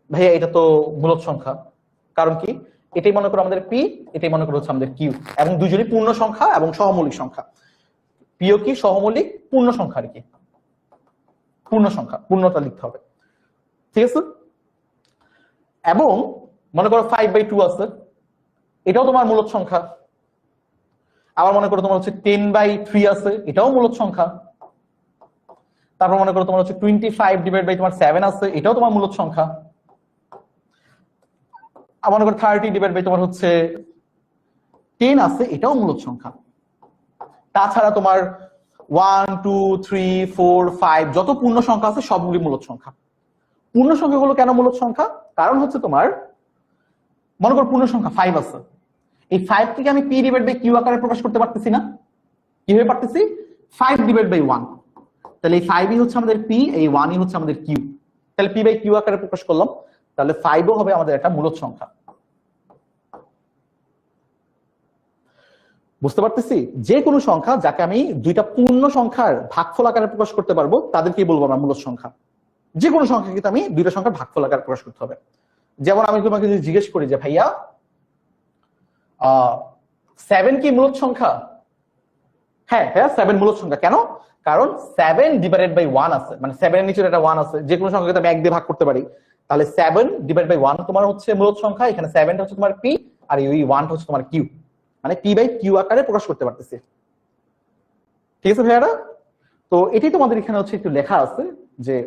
ভাইয়া এটা তো মূলদ সংখ্যা। কারণ কি? এটাই মনে করো আমাদের পি, এটাই মনে করো হচ্ছে আমাদের কিউ, এবং দুজনই পূর্ণ সংখ্যা এবং সহমৌলিক সংখ্যা। পিও কি? সহমৌলিক পূর্ণ সংখ্যা আর কি, পূর্ণ সংখ্যা, পূর্ণতা লিখতে হবে, ঠিক আছে। এবং মনে করো 5/2 আছে, এটাও তোমার মূলদ সংখ্যা। আবার মনে করো তোমার হচ্ছে 10/3 আছে, এটাও মূলদ সংখ্যা। তারপর মনে করো তোমার হচ্ছে 25/7 আছে, এটাও তোমার মূলদ সংখ্যা। আর মনে করো 30/ তোমার হচ্ছে 10 আছে, এটাও মূলদ সংখ্যা। তাছাড়া তোমার 1 2 3 4 5 যত পূর্ণ সংখ্যা আছে সবগুলি মূলদ সংখ্যা। পূর্ণ সংখ্যাগুলো কেন মূলদ সংখ্যা? কারণ হচ্ছে তোমার মনে করো পূর্ণ সংখ্যা 5 আছে, এই 5 থেকে আমি p/q আকারে প্রকাশ করতে পারতেছি না। কিভাবে পারতেছি? 5/1। তাহলে এই 5ই হচ্ছে আমাদের p, এই 1ই হচ্ছে আমাদের q। তাহলে p/q আকারে প্রকাশ করলাম, তাহলে 5ও হবে আমাদের একটা মূলদ সংখ্যা। বুঝতে পারতেছি? যে কোনো সংখ্যা যাকে আমি দুইটা পূর্ণ সংখ্যার ভাগফল আকারে প্রকাশ করতে পারবো তাদেরকেই বলবো আমরা মূলদ সংখ্যা। যে কোনো সংখ্যা কিন্তু আমি দুইটা সংখ্যার ভাগফল আকারে প্রকাশ করতে হবে। যেমন আমি তোমাকে যদি জিজ্ঞেস করি যে ভাইয়া 7 কি মূলদ সংখ্যা? হ্যাঁ ভাইয়া 7 মূলদ সংখ্যা। কেন? কারণ 7/1 আছে, মানে 7 এর নিচে একটা 1 আছে। যে কোনো সংখ্যাকে আমি 1 দিয়ে ভাগ করতে পারি, তাহলে 7/1 তোমার হচ্ছে মূলদ সংখ্যা। এখানে 7টা হচ্ছে তোমার পি, আর এই 1টা হচ্ছে তোমার কিউ, মানে p/q আকারে প্রকাশ করতে পারতেছি। ঠিক আছে ভাইয়ারা? তো এটাই তোমাদের এখানে হচ্ছে একটু লেখা আছে যে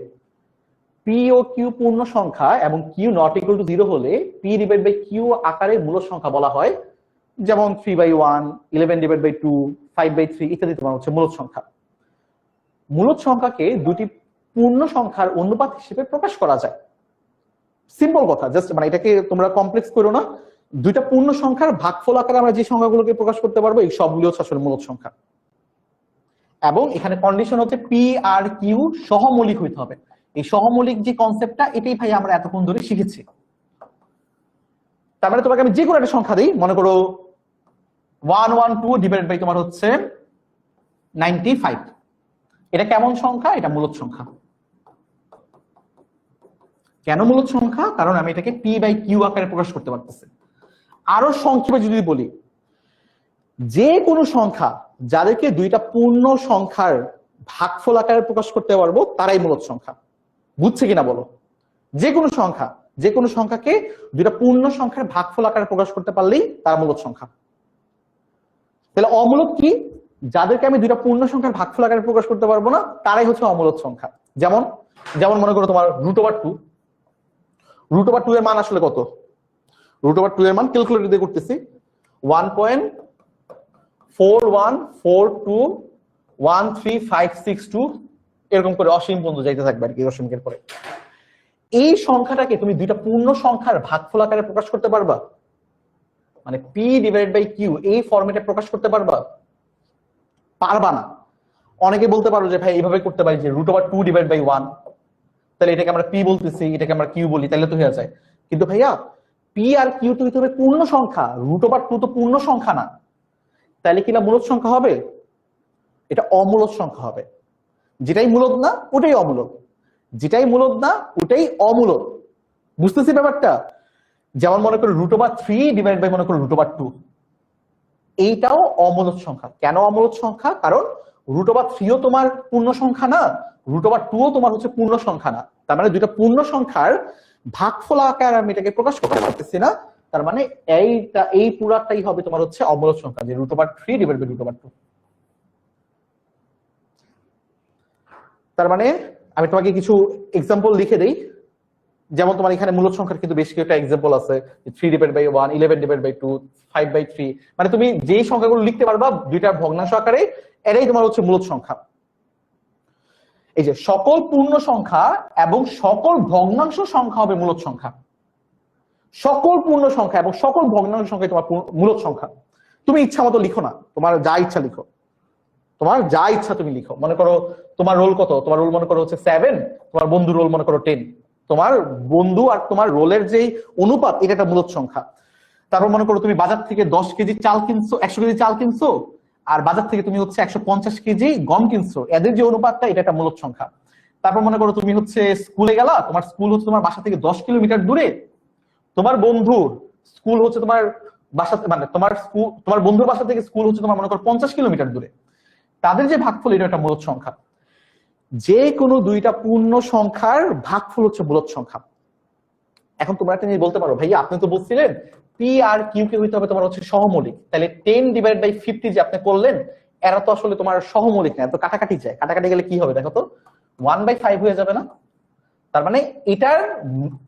পি ও কিউ পূর্ণ সংখ্যা এবং কিউ নট ইকুয়াল টু 0 হলে p/q আকারে মূলদ সংখ্যা বলা হয়। যেমন 3/1, 11/2, 5/3 ইত্যাদি তোমার হচ্ছে মূলদ সংখ্যা। মূলদ সংখ্যাকে দুটি পূর্ণ সংখ্যার অনুপাত হিসেবে প্রকাশ করা যায়। সিম্পল কথা, জাস্ট মানে এটাকে তোমরা কমপ্লেক্স করো না। দুইটা পূর্ণ সংখ্যার ভাগফল আকারে আমরা যে সংখ্যাগুলোকে প্রকাশ করতে পারবো এই সবগুলো হচ্ছে আসলে মূলদ সংখ্যা। এবং এখানে কন্ডিশন হচ্ছে পি আর কিউ সহমৌলিক হইতে হবে। এই সহমৌলিক যে কনসেপ্টটা, এটাই ভাই আমরা এতক্ষণ ধরে শিখেছি। তার মানে তোমাকে আমি যে কোনো একটা সংখ্যা দিই, মনে করো 112 তোমার হচ্ছে 95। এটা কেমন সংখ্যা? এটা মূলদ সংখ্যা। কেন মূলদ সংখ্যা? কারণ আমি এটাকে p/q আকারে প্রকাশ করতে পারতেছি। আরো সংক্ষেপে যদি বলি, যে কোনো সংখ্যা যাদেরকে দুইটা পূর্ণ সংখ্যার ভাগফল আকারে প্রকাশ করতে পারবো তারাই মূলদ সংখ্যা। বুঝছে কিনা বলো? যে কোনো সংখ্যাকে দুইটা পূর্ণ সংখ্যার ভাগফল আকারে প্রকাশ করতে পারলেই তারা মূলদ সংখ্যা। তাহলে অমূলদ কি? যাদেরকে আমি দুইটা পূর্ণ সংখ্যার ভাগফল আকারে প্রকাশ করতে পারবো না তারাই হচ্ছে অমূলদ সংখ্যা। যেমন মনে করো তোমার √2। √2 এর মান আসলে কত? √2 এর মান ক্যালকুলেটর দিয়ে করতেছি 1.41421356 এরকম করে অসীম পর্যন্ত যাইতে থাকবে আর কি, দশমিকের পরে। এই সংখ্যাটাকে তুমি দুইটা পূর্ণ সংখ্যার ভাগফল আকারে প্রকাশ করতে পারবা? মানে p/q এই ফরম্যাটে প্রকাশ করতে পারবা? পারবা না। অনেকে বলতে পারো যে ভাই এইভাবে করতে পারি যে √2/1, তাহলে এটাকে আমরা p বলতেছি, এটাকে আমরা q বলি, তাহলে তো হয়ে যায়। কিন্তু ভাইয়া p আর q তো হইতে হবে পূর্ণ সংখ্যা, √2 তো পূর্ণ সংখ্যা না। তাহলে কি না মূলদ সংখ্যা হবে? এটা অমূলদ সংখ্যা হবে। যেটাই মূলদ না ওটাই অমূলদ, যেটাই মূলদ না ওটাই অমূলদ। বুঝতেছি ব্যাপারটা? যেমন মনে করো √3 মনে করো √2, এইটাও অমূলদ সংখ্যা। কেন অমূলদ সংখ্যা? কারণ √3ও তোমার পূর্ণ সংখ্যা না, √2ও তোমার হচ্ছে পূর্ণ সংখ্যা না। তার মানে দুইটা পূর্ণ সংখ্যার ভাগফল আকারে আমি এটাকে প্রকাশ করতে পারতেছি না। তার মানে এই পুরাটাই হবে তোমার হচ্ছে অমূলদ সংখ্যা, যে √3/√2। তার মানে আমি তোমাকে কিছু এক্সাম্পল লিখে দেই। যেমন তোমার এখানে মূলদ সংখ্যার কিন্তু বেশ কিছু এক্সাম্পল আছে, 3/1, 11/2, 5/3, মানে তুমি যেই সংখ্যাগুলো লিখতে পারবা দুইটার ভগ্নাংশ আকারে, এরাই তোমার হচ্ছে মূলদ সংখ্যা। এই যে সকল পূর্ণ সংখ্যা এবং সকল ভগ্নাংশ সংখ্যা হবে মূলদ সংখ্যা। সকল পূর্ণ সংখ্যা এবং সকল ভগ্নাংশ সংখ্যা তোমার মূলদ সংখ্যা। তুমি ইচ্ছা মতো লিখো না, তোমার যা ইচ্ছা লিখো, তোমার যা ইচ্ছা তুমি লিখো। মনে করো তোমার রোল কত, তোমার রোল মনে করো হচ্ছে 7, তোমার বন্ধু রোল মনে করো 10। তোমার বন্ধু আর তোমার রোলের যেই অনুপাত, এটা একটা মূলদ সংখ্যা। তারপর মনে করো তুমি বাজার থেকে 10 কেজি চাল কিনছো, 100 কেজি চাল কিনছো, আর বাজার থেকে তুমি হচ্ছে 150 কেজি গম কিনছো, এদের যে অনুপাতটা, এটা একটা মূলদ সংখ্যা। তারপর মনে করো তুমি হচ্ছে স্কুলে গেলা, তোমার স্কুল হচ্ছে তোমার বাসা থেকে 10 কিলোমিটার দূরে, তোমার বন্ধুর স্কুল হচ্ছে তোমার বাসা, মানে তোমার বন্ধুর বাসা থেকে স্কুল হচ্ছে তোমার মনে করো 50 কিলোমিটার দূরে, তাদের যে ভাগফল, এটা একটা মূলদ সংখ্যা। যে কোনো দুইটা পূর্ণ সংখ্যার ভাগফল হচ্ছে মূলদ সংখ্যা। এখন তোমরা একটা জিনিস বলতে পারো, ভাইয়া আপনি তো বলছিলেন পি আর কিউ কে হইতে হবে তোমার হচ্ছে সহমৌলিক, তাহলে 10/50 যে আপনি করলেন, এরা তো আসলে তোমার সহমৌলিক না, এত কাটাকাটি যায়, কাটাকাটি গেলে কি হবে দেখো তো, 1/5 হয়ে যাবে না? তার মানে এটার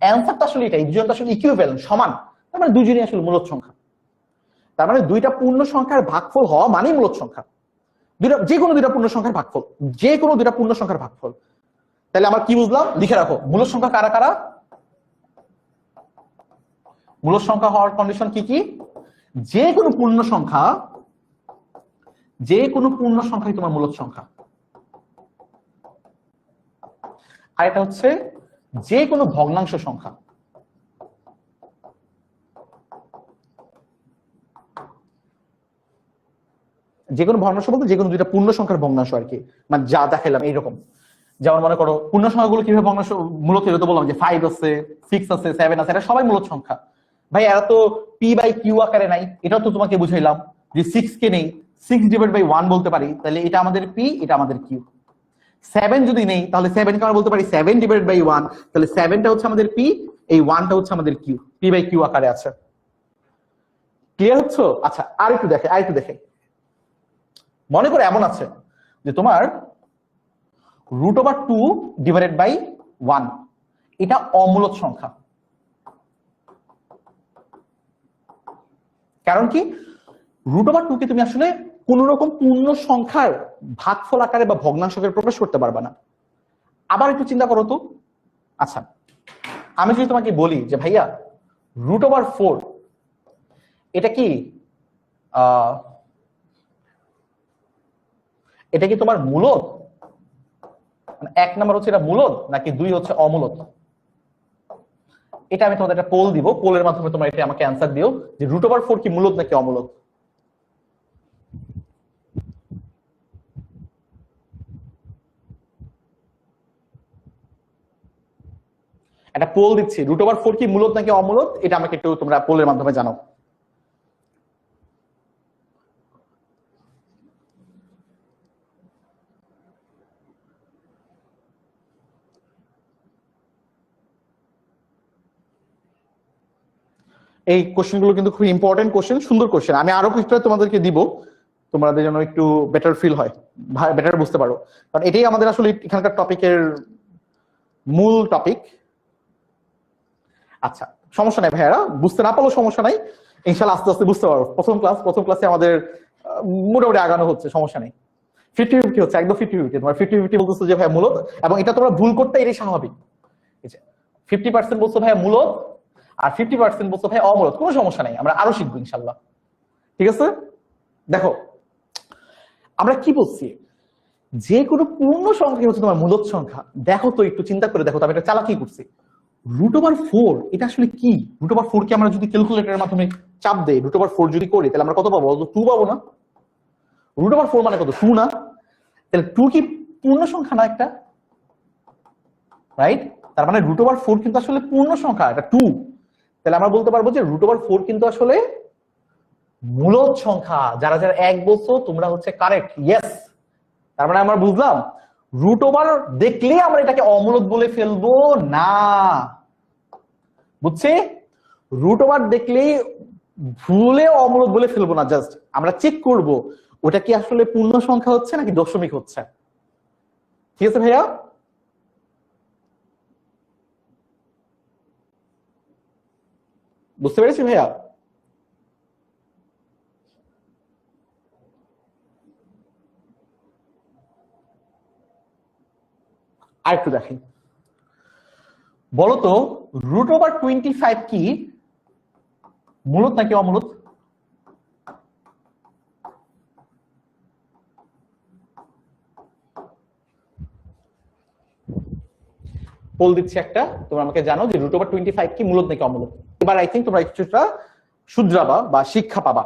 অ্যান্সারটা আসলে এটা, এই দুজন আসলে ইকুইভ্যালেন্ট, সমান, তার মানে দুজনই আসলে মূলদ সংখ্যা। তার মানে দুইটা পূর্ণ সংখ্যার ভাগফল হওয়া মানেই মূলদ সংখ্যা। যে কোনো দুইটা পূর্ণ সংখ্যার ভাগফল, যে কোনো দুইটা পূর্ণ সংখ্যার ভাগফল। তাহলে আমরা কি বুঝলাম, লিখে রাখো, মূলদ সংখ্যা কারা কারা? মূলদ সংখ্যা হওয়ার কন্ডিশন কি কি? যে কোনো পূর্ণ সংখ্যা, যে কোনো পূর্ণ সংখ্যাই তোমার মূলদ সংখ্যা। আর এটা হচ্ছে যে কোনো ভগ্নাংশ সংখ্যা। যে কোনো ভগ্নাংশ বলতে যে কোনো দুইটা পূর্ণ সংখ্যার ভগ্নাংশ আর কি, মানে যা দেখাইলাম এইরকম। যেমন মনে করো পূর্ণ সংখ্যাগুলো কিভাবে ভগ্নাংশ, মূলত এটা তো বললাম যে 5 আছে, 6 আছে, 7 আছে, এটা সবাই মূলদ সংখ্যা। ভাই এরা তো p/q আকারে নাই, এটাও তো তোমাকে বুঝাইলাম যে 6 কে নেই, 6/1 বলতে পারি, তাহলে এটা আমাদের p, এটা আমাদের q। 7 যদি নেই, তাহলে 7 কে আমরা বলতে পারি 7/1, তাহলে 7টা হচ্ছে আমাদের p, এই 1টা হচ্ছে আমাদের q, p/q আকারে আছে। ক্লিয়ার হচ্ছে? আচ্ছা আর একটু দেখে মনে করে এমন আছে যে তোমার √2/1, এটা অমূলদ সংখ্যা। কারণ কি, √2 কে তুমি আসলে কোন রকম পূর্ণ সংখ্যার ভাগফল আকারে বা ভগ্নাংশকে প্রকাশ করতে পারবে না। আবার একটু চিন্তা করো তো, আচ্ছা আমি যদি তোমাকে বলি যে ভাইয়া √4 এটা কি তোমার মূলদ, মানে 1 নাম্বার হচ্ছে এটা মূলদ নাকি 2 হচ্ছে অমূলদ? এটা আমি তোমাদের একটা পোল দিব, পোলের মাধ্যমে তোমরা এটা আমাকে অ্যান্সার দিও যে √4 কি মূলদ নাকি অমূলদ। একটা পোল দিচ্ছি, √4 কি মূলদ নাকি অমূলদ, এটা আমাকে একটু তোমরা পোলের মাধ্যমে জানাও। এই কোশ্চেন গুলো কিন্তু খুব ইম্পর্টেন্ট কোশ্চেন, সুন্দর কোশ্চেন। আমি আরো কিছুটা তোমাদেরকে দিব, তোমাদের জন্য একটু বেটার ফিল হয়, বেটার বুঝতে পারো, কারণ এটাই আমাদের আসলে এখানকার টপিকের মূল টপিক। আচ্ছা সমস্যা নাই ভাইয়ারা, বুঝতে না পারলেও সমস্যা নাই, ইনশাল্লাহ আস্তে আস্তে বুঝতে পারো। প্রথম ক্লাসে আমাদের মোটামুটি আগানো হচ্ছে, সমস্যা নেই। 50-50 হচ্ছে, একদম 50-50। তোমার 50-50 বলতেছো যে ভাইয়া মূলদ, এবং এটা তোমরা ভুল করতে এটাই স্বাভাবিক। 50% বলছো ভাইয়া মূলদ আর 50% বলছো ভাই অমূলদ, কোনো সমস্যা নাই, আমরা আরো শিখবো ইনশাল্লাহ। ঠিক আছে, দেখো আমরা কি বলছি, যে কোনো পূর্ণ সংখ্যা হচ্ছে তোমার মূলদ সংখ্যা। দেখো তো একটু চিন্তা করে দেখো তো, আমি এটা চালাকি করছি। √4 এটা আসলে কি? √4 কে আমরা যদি ক্যালকুলেটরের মাধ্যমে চাপ দেই, √4 যদি করি, তাহলে আমরা কত পাবো? 2 পাবো না? √4 মানে কত? 2 না? তাহলে 2 কি পূর্ণ সংখ্যা না একটা, রাইট? তার মানে √4 কিন্তু আসলে পূর্ণ সংখ্যা, এটা 2। তাহলে আমরা বলতে পারবো যে √4 কিন্তু আসলে মূলদ সংখ্যা। যারা যারা এক বলছো তোমরা হচ্ছে কারেক্ট, ইয়েস। তার মানে আমরা বুঝলাম √4 দেখলে আমরা এটাকে অমূলদ বলে ফেলবো না, বুঝছি? √4 দেখলেই ভুলে অমূলদ বলে ফেলবো না, জাস্ট আমরা চেক করব ওটা কি আসলে পূর্ণ সংখ্যা হচ্ছে নাকি দশমিক হচ্ছে। ঠিক আছে ভাইয়া? বুঝতে পেরেছি ভাইয়া? আরেকটু দেখেন, বলতো √25 কি মূলত নাকি অমূলত? পোল দিচ্ছি একটা, তোমরা আমাকে জানো যে √25 কি মূলত নাকি অমূলত। এবার আই থিঙ্ক তোমরা কিছুটা শুধরাবা বা শিক্ষা পাবা।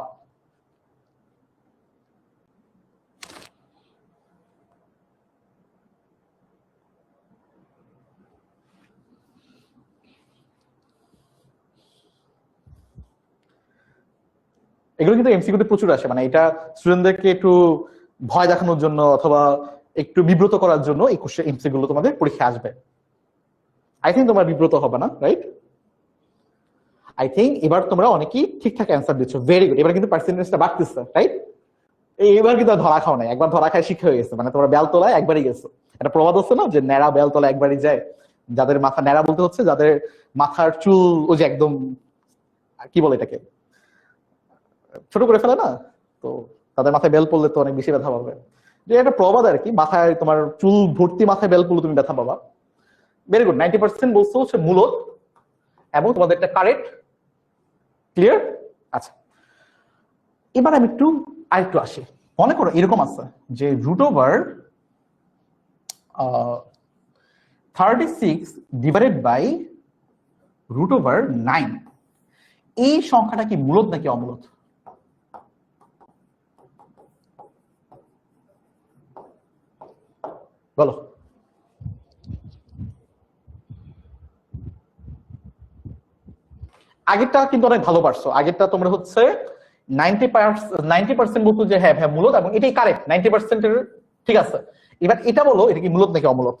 এগুলো কিন্তু এমসিকিউতে প্রচুর আসে, মানে এটা স্টুডেন্টদেরকে একটু ভয় দেখানোর জন্য অথবা একটু বিব্রত করার জন্য এই কোশ্চেন এমসিকিউ গুলো তোমাদের পরীক্ষা আসবে। আই থিঙ্ক তোমরা বিব্রত হবে না, রাইট? আই থিঙ্ক এবার তোমরা অনেকেই ঠিকঠাক অ্যান্সার দিচ্ছ, ভেরি গুড। এবার কিন্তু পার্সেন্টেজটা বাড়তেছে, রাইট? এবার কিন্তু ধরা খাও নাই, একবার ধরা খায় শিক্ষা হয়ে গেছে, মানে তোমরা বেলতলায় একবারই গেছো। একটা প্রবাদ হচ্ছে না যে ন্যাড়া বেলতলা একবারই যায়। যাদের মাথা ন্যাড়া বলতে হচ্ছে যাদের মাথার চুল ওই যে একদম কি বলে এটাকে ছোট করে ফেলে না, তো তাদের মাথায় বেল পড়লে তো অনেক বেশি ব্যথা পাবে। যে একটা প্রবাদ আর কি, মাথায় তোমার চুল ভর্তি মাথায় বেল পড়লে তুমি ব্যথা পাবা। ভেরি গুড, 90% বলছো হচ্ছে মূলত, এবং তোমাদের একটা কারেক্ট। ক্লিয়ার? আচ্ছা, এবার আমি আরেকটু আসি। মনে করো এরকম আছে যে √36 ডিভাইডেড বাই √9, এই সংখ্যাটা কি মূলত নাকি অমূলত? বলো। আগেরটা কিন্তু অনেক ভালো পারছো, আগেরটা তোমরা হচ্ছে 90% বলতো যে হ্যাঁ হ্যাঁ মূলত, এবং এটাই কারেক্ট, 90% ঠিক আছে। এবার এটা বলো, এটা কি মূলত নাকি অমূলত?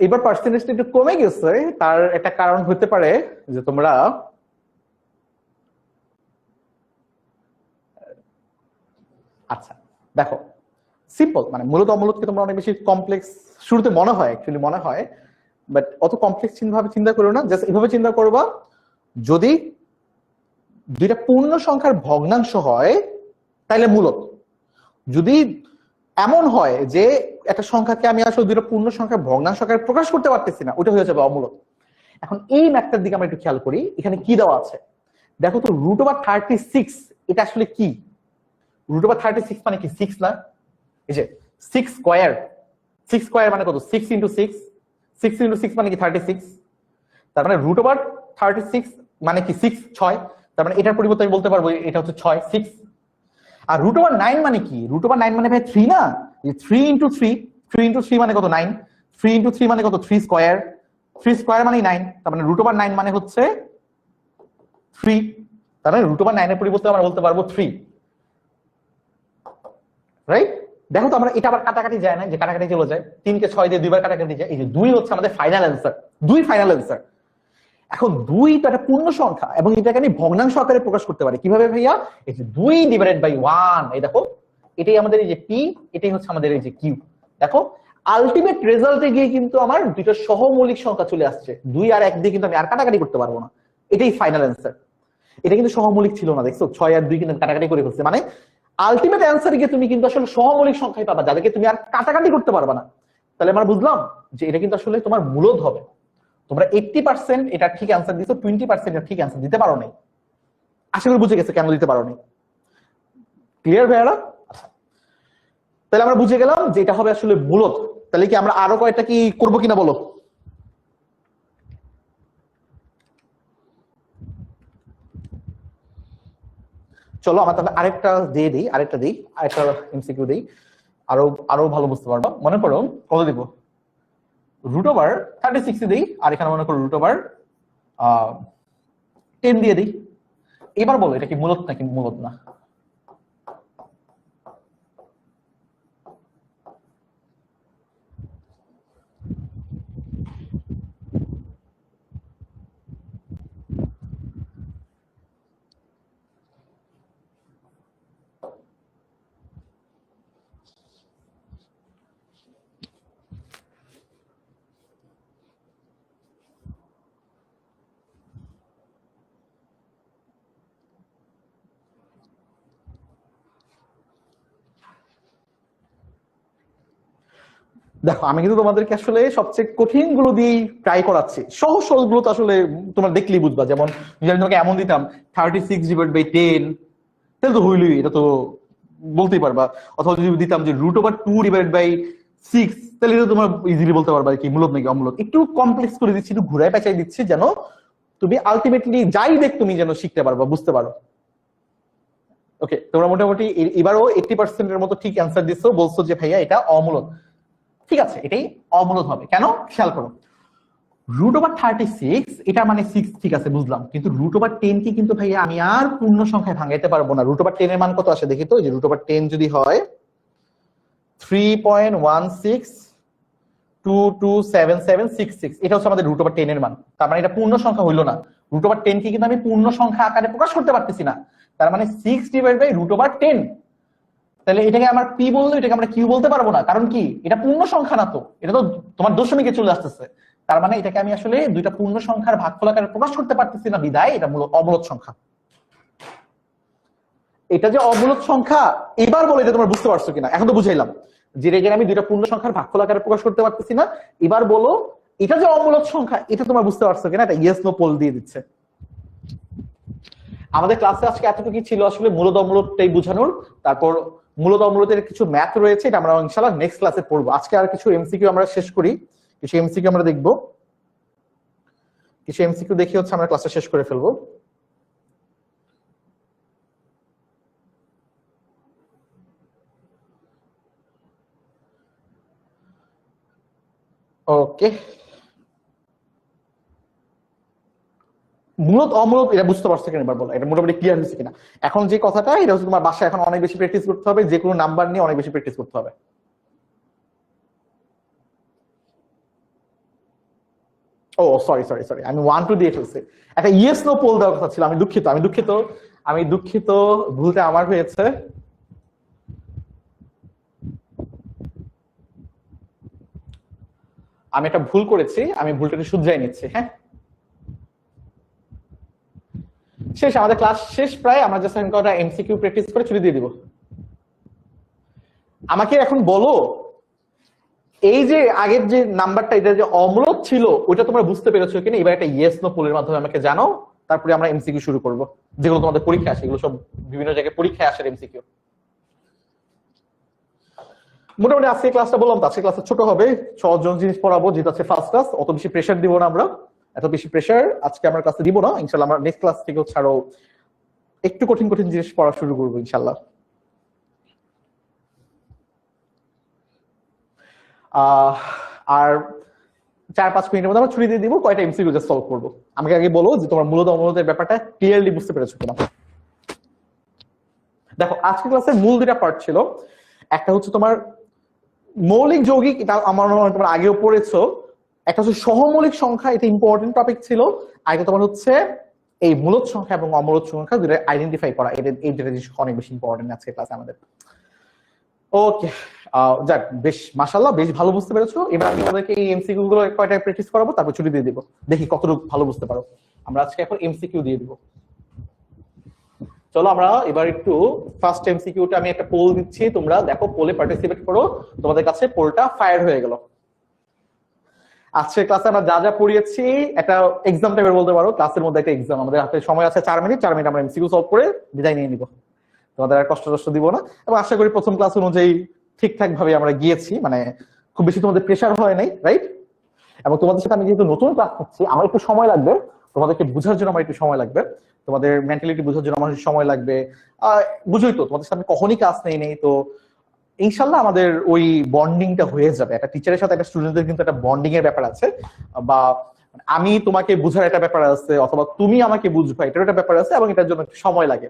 এবার পার্সেন্টেজটা একটু কমে গেছে, তার একটা কারণ হতে পারে যে তোমরা আচ্ছা দেখো, সিম্পল, মানে মূলত অমূলতকে তোমরা অনেক বেশি কমপ্লেক্স শুরুতে মনে হয়, অ্যাকচুয়ালি মনে হয়, বাট অত কমপ্লেক্স ভাবে চিন্তা করো না। জাস্ট এভাবে চিন্তা করবা, যদি দুইটা পূর্ণ সংখ্যার ভগ্নাংশ হয় তাহলে মূলত। যদি এমন হয় যে একটা সংখ্যাকে আমি আসলে দুইটা পূর্ণ সংখ্যার ভগ্নাংশ আকারে প্রকাশ করতে পারতেছি না, ওটা হয়ে যাবে অমূলত। এখন এই ম্যাথটার দিকে আমরা একটু খেয়াল করি, এখানে কি দেওয়া আছে দেখো তো। √36 এটা আসলে কি? √36 মানে কি? 6 না? এই যে 6 স্কয়ার, 6 স্কয়ার মানে কত? 6 × 6, 6 × 6 মানে কি 36। তার মানে √36 মানে কি 6, 6। তার মানে এটার পরিবর্তে আমি বলতে পারবো এটা হচ্ছে 6, 6। আর √9 মানে কি? √9 মানে ভাই 3 না? 3 × 3, 3 × 3 মানে কত? 9। 3 × 3 মানে কত? 3 স্কয়ার, 3 স্কয়ার মানে 9। তার মানে √9 মানে হচ্ছে 3। তার মানে √9 এর পরিবর্তে আমরা বলতে পারবো 3, রাইট? দেখো তো আমরা এটা আবার কাটাকাটি যায় না, যে কাটাকাটি চলে যায়, 3 কে 6 দিয়ে দুইবার কাটাকাটি যায়। এই যে 2 হচ্ছে আমাদের ফাইনাল অ্যান্সার, 2 ফাইনাল অ্যান্সার। এখন 2 তো একটা পূর্ণ সংখ্যা, এবং এটাকে আমি ভগ্নাংশ আকারে প্রকাশ করতে পারি কিভাবে ভাইয়া? এই যে 2 ডিভাইডেড বাই 1, এই দেখো এটাই আমাদের এই যে p, এটাই হচ্ছে আমাদের এই যে q। দেখো আলটিমেট রেজাল্টে গিয়ে কিন্তু আমার দুটো সহমৌলিক সংখ্যা চলে আসছে, 2 আর 1 দিয়ে কিন্তু আমি আর কাটাকাটি করতে পারবো না, এটাই ফাইনাল অ্যান্সার। এটা কিন্তু সহমৌলিক ছিল না, দেখছো 6 আর 2 কিন্তু কাটাকাটি করে ফেলছে, মানে আলটিমেট অ্যান্সারে গিয়ে তুমি কিন্তু আসলে সহমৌলিক সংখ্যাই পাবা, যাদেরকে তুমি আর কাটাকাটি করতে পারবা না। তাহলে আমরা বুঝলাম যে এটা কিন্তু আসলে তোমার মূলত হবে। তোমরা 80% এটা ঠিক অ্যান্সার দিছো, 20% এটা ঠিক অ্যান্সার দিতে পারো নাই। আশা করি বুঝে গেছে কেন দিতে পারো নাই। ক্লিয়ার ভাইয়ারা? তাহলে আমরা বুঝে গেলাম যে এটা হবে আসলে মূলত। তাহলে কি আমরা আরো কয়েকটা কি করবো কিনা বলো? চলো আমরা তাহলে আরেকটা দিই, আরেকটা এমসিকিউ দিই, আরো আরো ভালো বুঝতে পারবা। মনে করো কত দিব? √36 দিই, আর এখানে মনে করো 10 দিয়ে দিই। এবার বলো এটা কি মূলত নাকি মূলত না? দেখো আমি কিন্তু তোমাদেরকে আসলে সবচেয়ে কঠিন গুলো দিয়ে ট্রাই করাচ্ছি, সহজ সহজ গুলো তো আসলে তোমরা দেখলেই বুঝবা। যেমন যদি আমি তোমাকে এমন দিতাম 36/10, তাহলে তো হইলই, এটা তো বলতেই পারবা। অথবা যদি দিতাম যে √2/6, তাহলে এটা তোমরা ইজিলি বলতে পারবা কি মূলত নাকি অমূলত। একটু কমপ্লেক্স করে দিচ্ছি, একটু ঘুরায় পেঁচাই দিচ্ছি, যেন তুমি আলটিমেটলি যাই দেখ তুমি যেন শিখতে পারবা, বুঝতে পারো। ওকে, তোমরা মোটামুটি এবারও 80% মতো ঠিক অ্যান্সার দিচ্ছ, বলছো যে ভাইয়া এটা অমূলত। ঠিক আছে, এটাই অমূলত হবে। কেন খেয়াল করো, √36 এটা মানে 6, ঠিক আছে বুঝলাম, কিন্তু √10 কি কিন্তু ভাইয়া আমি আর পূর্ণ সংখ্যায় ভাঙাইতে পারবো না। √10 এর মান কত আসে দেখি তো, যে √10 যদি হয় 3.16227766, এটা হচ্ছে আমাদের √10 এর মান। তার মানে এটা পূর্ণ সংখ্যা হইলো না। √10 কি কিন্তু আমি পূর্ণ সংখ্যা আকারে প্রকাশ করতে পারতেছি না। তার মানে 6/√10। তাহলে এটাকে আমার পি বললে এটাকে আমরা কিউ বলতে পারবো না, কারণ কি এটা পূর্ণ সংখ্যা না, তো এটা তো তোমার দশমিকে চলে আসতেছে। তার মানে এটাকে আমি আসলে দুইটা পূর্ণ সংখ্যার ভাগফল আকারে প্রকাশ করতে পারতেছি না, বিধায় এটা অমূলত সংখ্যা। এটা যে অমূলত সংখ্যা, এবার বলো এটা তোমরা বুঝতে পারছো কিনা। এখন তো বুঝাইলাম যে এখানে আমি দুইটা পূর্ণ সংখ্যার ভাগফল আকারে প্রকাশ করতে পারতেছি না। এবার বলো এটা যে অমূলত সংখ্যা, এটা তোমরা বুঝতে পারছো কিনা। এটা ইয়েস নো পোল দিয়ে দিচ্ছে। আমাদের ক্লাসে আজকে এতটুকুই ছিল আসলে মূলত অমূলতটাই বোঝানোর। তারপর মূলত অমূলতের কিছু ম্যাথ রয়েছে, এটা আমরা ইনশাআল্লাহ নেক্সট ক্লাসে পড়বো। আজকে আর কিছু এমসিকিউ আমরা শেষ করি, কিছু এমসিকিউ আমরা দেখবো, কিছু এমসিকিউ দেখি হচ্ছে আমরা ক্লাসে শেষ করে ফেলবো। ওকে, মূলত অমূলত এটা বুঝতে পারছো কিনা এবার বলো, এটা মোটামুটি ক্লিয়ার হয়েছে কিনা। এখন যে কথাটা, এটা হচ্ছে তোমার বাসায় এখন অনেক বেশি প্র্যাকটিস করতে হবে, যে কোনো নাম্বার নিয়ে অনেক বেশি প্র্যাকটিস করতে হবে। ও সরি সরি সরি, আমি 1-2 দিয়ে ফেলছি। একটা ইয়েস নো পোল দেওয়ার কথা ছিল, আমি দুঃখিত, আমি দুঃখিত, আমি দুঃখিত, ভুলটা আমার হয়েছে। আমি একটা ভুল করেছি, আমি ভুলটাকে শুধরাই নিচ্ছি। হ্যাঁ, শেষ, আমাদের ক্লাস শেষ প্রায়। আমরা জাস্ট এখন কটা এমসিকিউ প্র্যাকটিস করে ছুটি দিয়ে দিব। আমাকে এখন বলো, এই যে আগের যে নাম্বারটা, এটা যে অমূলত ছিল, ওইটা তোমরা বুঝতে পেরেছো কিনা। এবার একটা ইয়েস নো পোলের মাধ্যমে আমাকে জানাও, তারপরে আমরা এমসিকিউ শুরু করব, যেগুলো তোমাদের পরীক্ষা আসে, এগুলো সব বিভিন্ন জায়গায় পরীক্ষায় আসে এমসিকিউ। মোটামুটি আজকে ক্লাসটা বললাম তো, আজকে ক্লাসটা ছোট হবে, সহজ জিনিস পড়াবো, যেটা হচ্ছে ফার্স্ট ক্লাস। অত বেশি প্রেশার দিব না আমরা, এত বেশি প্রেশার আজকে আমরা ক্লাসে দিব না। ইনশাআল্লাহ আমরা নেক্সট ক্লাস থেকে হচ্ছে আরো একটু কঠিন কঠিন জিনিস পড়া শুরু করবো ইনশাআল্লাহ। আর 4-5 মিনিটের মধ্যে আমরা ছুটি দিয়ে দিব, কয়টা এমসিকিউ জাস্ট সলভ করবো। আমাকে আগে বলো যে তোমার মূলত অমূলতের ব্যাপারটা ক্লিয়ারলি বুঝতে পেরেছো কিনা। দেখো আজকে ক্লাসের মূল দুটা পার্ট ছিল, একটা হচ্ছে তোমার মৌলিক যৌগিক, এটা আমার মনে হয় তোমরা আগেও পড়েছো। একটা হচ্ছে সহমৌলিক সংখ্যা, এটা ইম্পর্টেন্ট টপিক ছিল। আর একটা তোমার হচ্ছে এই মূলত সংখ্যা এবং অমূলত সংখ্যা দুটো আইডেন্টিফাই করা, এই দুটো জিনিস অনেক বেশি ইম্পর্টেন্ট আজকে ক্লাসে আমাদের। ওকে, যাক, বেশ মাশাআল্লাহ, বেশ ভালো বুঝতে পেরেছো। এবার আমি তোমাদেরকে এই এমসিকিউ গুলো কয়টা প্র্যাকটিস করাবো, তারপর ছুটি দিয়ে দিব, দেখি কতটুকু ভালো বুঝতে পারো। আমরা আজকে এখন এমসিকিউ দিয়ে দিব। চলো আমরা এবার একটু ফার্স্ট এমসিকিউটা আমি একটা পোল দিচ্ছি, তোমরা দেখো, পোলে পার্টিসিপেট করো। তোমাদের কাছে পোলটা ফায়ার হয়ে গেল। আজকে ক্লাসে আমরা যা যা পড়িয়েছি একটা এক্সাম টাইপের বলতে পারো, ক্লাসের মধ্যে একটা এক্সাম। আমাদের হাতে সময় আছে 4 মিনিট, 4 মিনিট আমরা এমসিকিউ সলভ করে বিদায় নিয়ে নিব। তোমাদের আর কষ্ট দিব না, এবং আশা করি প্রথম ক্লাস অনুযায়ী ঠিকঠাক ভাবে আমরা গিয়েছি, মানে খুব বেশি তোমাদের প্রেশার হয় নাই, রাইট? এবং তোমাদের সাথে আমি যেহেতু নতুন ক্লাস করছি, আমার একটু সময় লাগবে তোমাদেরকে বোঝার জন্য, আমার একটু সময় লাগবে, তোমাদের মেন্টালিটি বোঝার জন্য আমার সময় লাগবে। বুঝোই তো তোমাদের সাথে কখনই ক্লাস নেই, তো ইনশাল্লাহ আমাদের ওই বন্ডিংটা হয়ে যাবে। একটা টিচারের সাথে একটা স্টুডেন্টদের কিন্তু একটা বন্ডিং এর ব্যাপার আছে, বা আমি তোমাকে বুঝার একটা ব্যাপার আছে, অথবা তুমি আমাকে বুঝবা, এটার একটা ব্যাপার আছে, এবং এটার জন্য একটু সময় লাগে।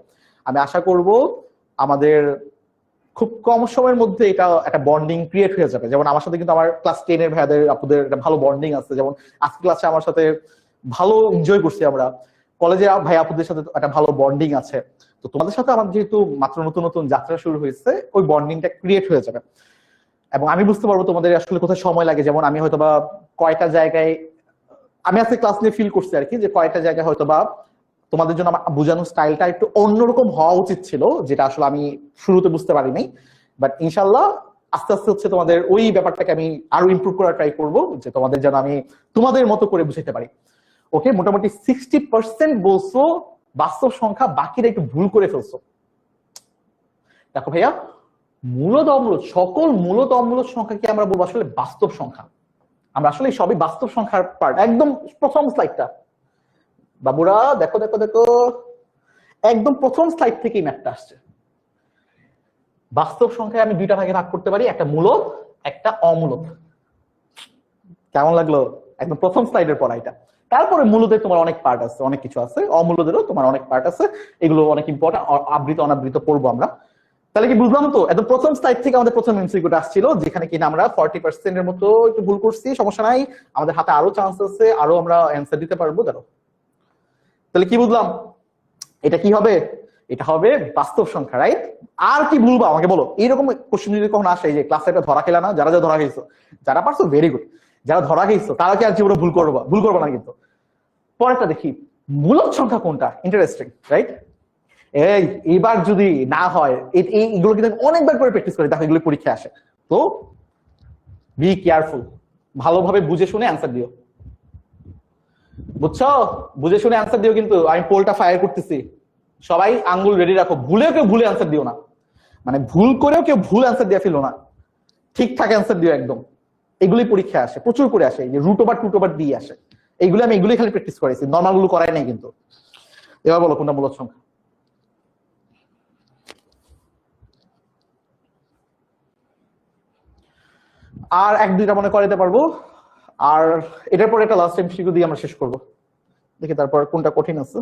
আমি আশা করব আমাদের খুব কম সময়ের মধ্যে এটা একটা বন্ডিং ক্রিয়েট হয়ে যাবে। যেমন আমার সাথে কিন্তু আমার ক্লাস 10 এর ভাইয়াদের আপুদের একটা ভালো বন্ডিং আছে। যেমন আজকে ক্লাসে আমার সাথে ভালো এনজয় করছি আমরা, কলেজে ভাই আপুদের সাথে একটা ভালো বন্ডিং আছে। তো তোমাদের সাথে আমার যেহেতু মাত্র নতুন নতুন যাত্রা শুরু হয়েছে, ওই বন্ডিংটা ক্রিয়েট হয়ে যাবে, এবং আমি বুঝতে পারবো তোমাদের আসলে কোথায় সময় লাগে। যেমন আমি হয়তোবা কয়টা জায়গায়, আমি আজকে ক্লাস নিয়ে ফিল করছি আর কি, যে কয়টা জায়গায় হয়তোবা তোমাদের জন্য আমার বোঝানোর স্টাইলটা একটু অন্যরকম হওয়া উচিত ছিল, যেটা আসলে আমি শুরুতে বুঝতে পারিনি। বাট ইনশাল্লাহ আস্তে আস্তে হচ্ছে তোমাদের ওই ব্যাপারটাকে আমি আরো ইমপ্রুভ করার ট্রাই করবো, যে তোমাদের যেন আমি তোমাদের মতো করে বুঝাতে পারি। ওকে, মোটামুটি 60% বলছো বাস্তব সংখ্যা, বাকিরা একটু ভুল করে ফেলছো। দেখো ভাইয়া, মূলত অমূলত সকল মূলত অমূলত সংখ্যাকে আমরা বলবো আসলে বাস্তব সংখ্যা। আমরা আসলে সবই বাস্তব সংখ্যার পার্ট। একদম প্রথম স্লাইডটা বাবুরা দেখো দেখো দেখো, একদম প্রথম স্লাইড থেকেই ম্যাপটা আসছে। বাস্তব সংখ্যায় আমি দুইটা ভাগে ভাগ করতে পারি, একটা মূলত একটা অমূলত। কেমন লাগলো? একদম প্রথম স্লাইডের পড়া এটা। তারপরে মূলতে তোমার অনেক পার্ট আছে, অনেক কিছু আছে, অমূলদেরও তোমার অনেক পার্ট আছে, এগুলো অনেক ইম্পর্টেন্ট, আবৃত অনাবৃত পড়বো আমরা। তাহলে কি বুঝলাম? তো একদম প্রথম স্লাইড থেকে আমাদের প্রথম এমসিকিউটা আসছিল, যেখানে কিনা আমরা 40% এর মতো একটু ভুল করছি, সমস্যা নাই, আমাদের হাতে আরো চান্স আছে, আরো আমরা অ্যান্সার দিতে পারবো। দেখো তাহলে কি বুঝলাম? এটা কি হবে? এটা হবে বাস্তব সংখ্যা, রাইট? আর কি ভুলবা আমাকে বলো? এইরকম কোশ্চেন যদি কখনো আসে, যে ক্লাসে একটা ধরা খেলা না, যারা যারা ধরা খেয়েছো, যারা পারছো ভেরি গুড, যারা ধরা খেয়েছো তারা কি আর জীবনে ভুল করবা? ভুল করবো না কিন্তু। পরেরটা দেখি, মূলদ সংখ্যা কোনটা? Interesting, right? এই এইবার যদি না হয়, এইগুলো কিন্তু অনেকবার করে প্র্যাকটিস করি, দেখো এগুলো পরীক্ষা আসে। তো বি কেয়ারফুল, ভালোভাবে বুঝে শুনে অ্যান্সার দিও, বুঝছো? বুঝে শুনে অ্যান্সার দিও। কিন্তু আমি পোলটা ফায়ার করতেছি, সবাই আঙ্গুল রেডি রাখো, ভুলেও কেউ ভুলে অ্যান্সার দিও না, মানে ভুল করেও কেউ ভুল অ্যান্সার দিয়ে ফেলো না, ঠিকঠাক অ্যান্সার দিও একদম। এগুলি পরীক্ষা আসে, প্রচুর করে আসে, এই যে রুট ওভার টুট ওভার দিয়ে আসে, এইগুলো আমি এগুলোই খালি প্র্যাকটিস করেছি, নর্মাল গুলো করাই নাই কিন্তু। এবার বলো কোনটা মূলদ সংখ্যা? আর এক দুইটা মনে করাইতে পারবো, আর এটার পরে একটা লাস্ট এমসিকিউ দিয়ে আমরা শেষ করবো, দেখি তারপর কোনটা কঠিন আছে।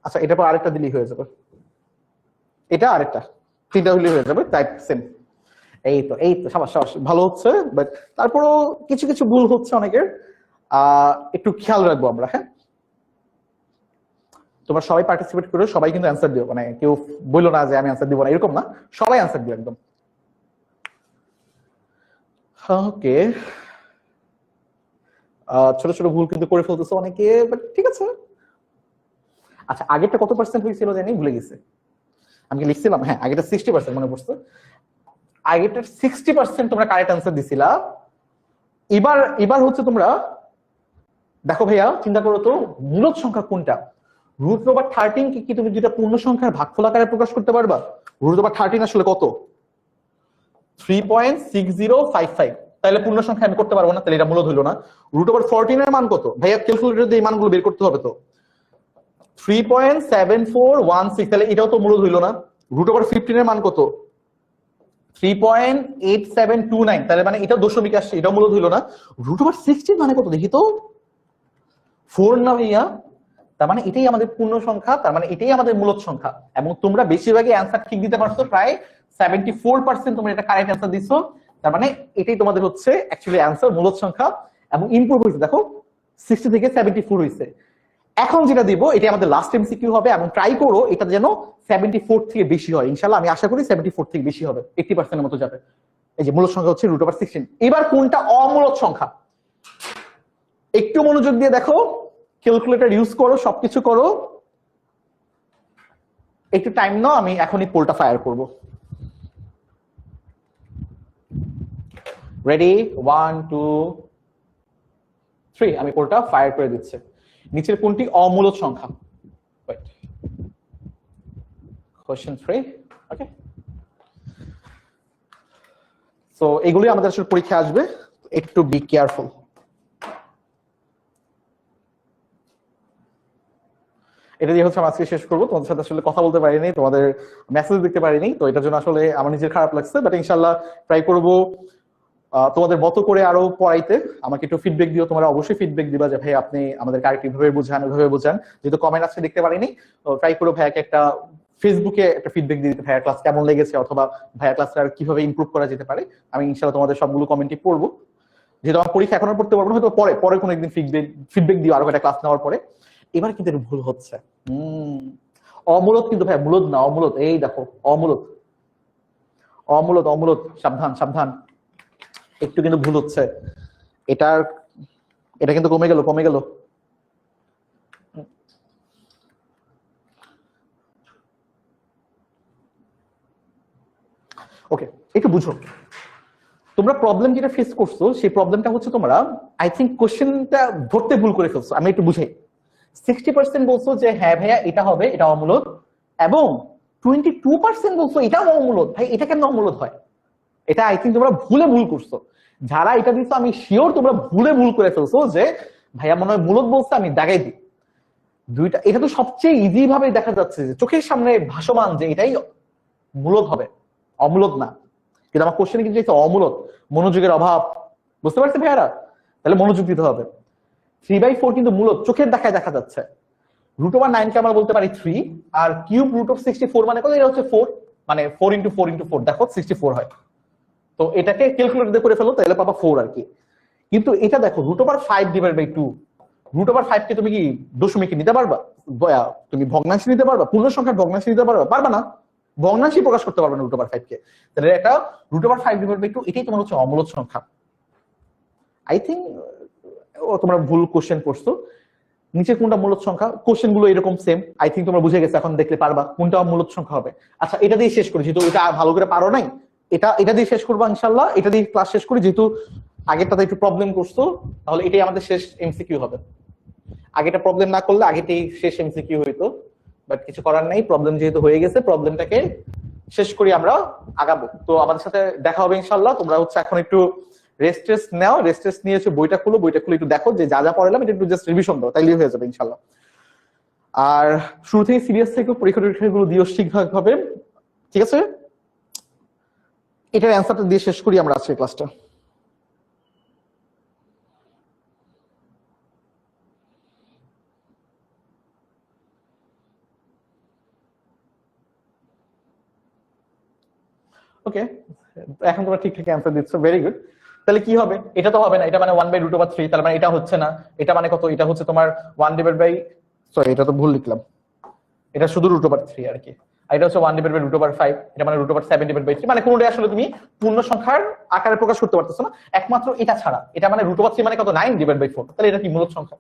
আচ্ছা, এটার পর আরেকটা দিলেই হয়ে যাবে, এটা আরেকটা, তিনটা হলেই হয়ে যাবে, টাইপ সেম। এই তো সাবাস সাবাস, ভালো হচ্ছে। বাট তারপরও কিছু কিছু ভুল হচ্ছে অনেকের, একটু খেয়াল রাখবো আমরা। হ্যাঁ, তোমরা সবাই পার্টিসিপেট করো, সবাই কিন্তু অ্যান্সার দিও, মানে কেউ বললো না যে আমি অ্যান্সার দিব না, এরকম না, সবাই অ্যান্সার দিও একদম। ওকে, ছোট ছোট ভুল কিন্তু করে ফেলতেছে অনেকে, বাট ঠিক আছে। আচ্ছা, আগেরটা কত পার্সেন্ট হয়েছিল জানি, ভুলে গেছে, আমি কি লিখছিলাম? হ্যাঁ, আগেরটা 60% মনে পড়ছে। আগেরটা 60% তোমরা কারেক্ট অ্যান্সার দিছিলা। এবার হচ্ছে তোমরা দেখো ভাইয়া, চিন্তা করো তো মূলদ সংখ্যা কোনটা। রুট ওভার 13 কি তুমি যেটা পূর্ণ সংখ্যার ভাগফল আকারে প্রকাশ করতে পারবা? রুট ওভার 13 আসলে কত? 3.6055। তাহলে পূর্ণ সংখ্যা আমি করতে পারবো না, তাহলে এটা মূলদ হইলো না। রুট ওভার 14 এর মান কত ভাইয়া? ক্যালকুলেটর দিয়ে এই মানগুলো বের করতে হবে তো। 3.7416, তাহলে এটাও তো মূলদ হইলো না। রুট ওভার 15 এর মান কত? 3.8729, তাহলে মানে এটা দশমিক আসছে, এটাও মূলদ হইলো না। রুট ওভার 16 মানে কত দেখি তো? 4 না ভাইয়া? তার মানে এটাই আমাদের পূর্ণ সংখ্যা, তার মানে এটাই আমাদের মূলদ সংখ্যা। এবং তোমরা বেশিরভাগই অ্যান্সার ঠিক দিতে পারছো, প্রায় 74% তোমরা এটা কারেক্ট অ্যান্সার দিছো। তার মানে এটাই তোমাদের হচ্ছে অ্যাকচুয়ালি অ্যান্সার, মূলদ সংখ্যা। এবং ইমপ্রুভ হয়েছে, দেখো 60 থেকে 74 হয়েছে। এখন যেটা দিব, এটা আমাদের লাস্ট এমসিকিউ হবে, এবং ট্রাই করো এটা যেন 74 থেকে বেশি হয়। ইনশাআল্লাহ আমি আশা করি 74 থেকে বেশি হবে, 80% এর মতো যাবে। এই যে মূলদ সংখ্যা হচ্ছে রুট ওভার 16। এবার কোনটা অমূলদ সংখ্যা? একটু মনোযোগ দিয়ে দেখো, ক্যালকুলেটর ইউজ করো, সবকিছু করো, একটু টাইম নাও, আমি এখনই পোলটা ফায়ার করব। রেডি? 1 2 3, আমি পোলটা ফায়ার করে দিচ্ছি। নিচের কোনটি অমূলদ সংখ্যা? কোশ্চেন 3। ওকে, সো এগুলি আমাদের আসলে পরীক্ষা আসবে, একটু বি কেয়ারফুল। এটা দিয়ে হচ্ছে আজকে শেষ করবো। তোমাদের সাথে আসলে কথা বলতে পারিনি, তোমাদের মেসেজ দেখতে পারিনি, তো এটার জন্য আসলে আমার নিজের খারাপ লাগছে। বাট ইনশাল্লাহ ট্রাই করবো তোমাদের মতো করে আরো পড়াইতে আমাকে একটু ফিডব্যাক দিও। তোমরা অবশ্যই ফিডব্যাক দিবা যে ভাই আপনি আমাদের আরেকটু ভাবে বোঝান, ওইভাবে বোঝান। যেহেতু কমেন্ট আজকে দেখতে পারিনি, তো ট্রাই করো ভাইয়াকে একটা ফেসবুকে একটা ফিডব্যাক দিতে, ভাইয়ার ক্লাস কেমন লেগেছে অথবা ভাইয়ার ক্লাসটা আর কিভাবে ইমপ্রুভ করা যেতে পারে। আমি ইনশাআল্লাহ তোমাদের সবগুলো কমেন্টই পড়বো। যেহেতু আমার পরীক্ষা এখন আর পড়তে পারবো না, হয়তো পরে পরে কোনো একদিন ফিডব্যাক দিও আরো একটা ক্লাস নেওয়ার পরে। এবার কিন্তু একটু ভুল হচ্ছে। অমূলত কিন্তু ভাই, মূলত না, অমূলত। এই দেখো অমূলত, অমূলত, অমূলত। সাবধান সাবধান, একটু কিন্তু ভুল হচ্ছে। এটা কিন্তু কমে গেল, কমে গেল। ওকে, একটু বুঝো। তোমরা প্রবলেম যেটা ফেস করছো সেই প্রবলেমটা হচ্ছে তোমরা আই থিঙ্ক কোশ্চেনটা ধরতে ভুল করে ফেলছো। আমি একটু বুঝাই। 60% বলছো যে হ্যাঁ ভাইয়া এটা হবে, এটা অমূলত, এবং 22% বলছো এটাও অমূলত। ভাই এটা কেন অমূলত হয়? এটা আই থিঙ্ক তোমরা ভুল করছো। যারা এটা দিচ্ছ আমি শিওর তোমরা ভুল করে ফেলছো যে ভাইয়া মনে হয় মূলত বলছে, আমি দাগাই দিই। দুইটা, এটা তো সবচেয়ে ইজি ভাবে দেখা যাচ্ছে যে চোখের সামনে ভাসমান যে এটাই মূলত হবে, অমূলত না। কিন্তু আমার কোশ্চেনে কিন্তু অমূলত, মনোযোগের অভাব। বুঝতে পারছি ভাইয়ারা? তাহলে মনোযোগ দিতে হবে। 3/4 কিন্তু মূলত চোখের দেখায় দেখা যাচ্ছে। √9 কে আমরা বলতে পারি 3, আর কিউব √64 মানে কত? এটা হচ্ছে 4, মানে 4 × 4 × 4 দেখো 64 হয়। তো এটাকে ক্যালকুলেটর দিয়ে করে ফেলো, তাহলে পাবা 4 আর কি। কিন্তু এটা দেখো √5/2, √5 কে তুমি কি দশমিকে নিতে পারবা? তুমি ভগ্নাংশে নিতে পারবা? পূর্ণ সংখ্যার ভগ্নাংশে নিতে পারবা? পারবা না। ভগ্নাংশই প্রকাশ করতে পারবে না √5 কে। তাহলে এটা √5/2, এটাই তোমার হচ্ছে অমূলত সংখ্যা। আই থিঙ্ক তোমরা ভুল কোশ্চেন করছো। নিচে কোনটা মূলত সংখ্যা? কোশ্চেন গুলো এরকম সেম। আই থিঙ্ক তোমরা বুঝে গেছো, এখন দেখলে পারবা কোনটা মূলত সংখ্যা হবে। আচ্ছা, এটা দিয়ে শেষ করি, যেহেতু এটা ভালো করে পারো নাই। এটা দিয়ে শেষ করবো ইনশাল্লাহ। এটা দিয়ে ক্লাস শেষ করি, যেহেতু আগেরটাতে একটু প্রবলেম করছো, তাহলে এটাই আমাদের শেষ এমসিকিউ হবে। আগেটা প্রবলেম না করলে আগেটাই শেষ এমসিকিউ হইতো, বাট কিছু করার নাই, প্রবলেম যেহেতু হয়ে গেছে, প্রবলেমটাকে শেষ করি, আমরা আগাবো। তো আমাদের সাথে দেখা হবে ইনশাল্লাহ। তোমরা হচ্ছে এখন একটু রেস্ট নাও, রেস্ট নিয়ে এসে বইটা খুলে একটু দেখো যে যা যা পড়ালাম এটা একটু জাস্ট রিভিশন দাও, তাইলেই হয়ে যাবে ইনশাল্লাহ। আর শুরু থেকে সিরিয়াস থেকে পরীক্ষাগুলো দিও ঠিকভাবে, ঠিক আছে? এটার অ্যান্সারটা দিয়ে শেষ করি আমরা আজকের ক্লাসটা। ওকে, এখন তোমরা ঠিকঠাক অ্যান্সার দিচ্ছ, ভেরি গুড। তাহলে কি হবে? এটা তো হবে না, এটা মানে 1/√3, তার মানে এটা হচ্ছে না। এটা মানে কত? এটা হচ্ছে তোমার 1/, সরি এটা তো ভুল লিখলাম, এটা শুধু √3 আর কি। আর এটা হচ্ছে 1/√5, এটা মানে √7/3, মানে কোনটাই আসলে তুমি পূর্ণ সংখ্যার আকারে প্রকাশ করতে পারতেছো না, একমাত্র এটা ছাড়া। এটা মানে √3 মানে কত? 9/4। তাহলে এটা কি মূলত সংখ্যা?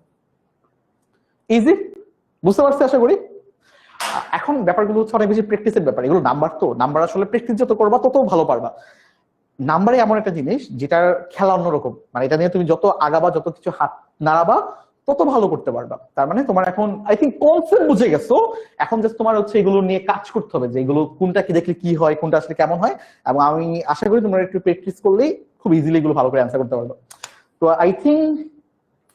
ইজি, বুঝতে পারছি আশা করি। এখন ব্যাপারগুলো হচ্ছে অনেক বেশি প্র্যাকটিসের ব্যাপার। এগুলো নাম্বার, তো নাম্বার আসলে প্র্যাকটিস যত করবা তত ভালো পারবা। নাম্বারে এমন একটা জিনিস যেটার খেলা অন্যরকম, মানে এটা নিয়ে তুমি যত আগাবা, যত কিছু হাত নাড়াবা, তত ভালো করতে পারবা। তার মানে তোমার এখন আই থিঙ্ক কনসেপ্ট বুঝে গেছো। এখন জাস্ট তোমার হচ্ছে এগুলো নিয়ে কাজ করতে হবে, যে এগুলো কোনটা কি দেখলে কি হয়, কোনটা আসলে কেমন হয়। এবং আমি আশা করি তোমরা একটু প্র্যাকটিস করলেই খুব ইজিলি এগুলো ভালো করে অ্যান্সার করতে পারবে। তো আই থিঙ্ক,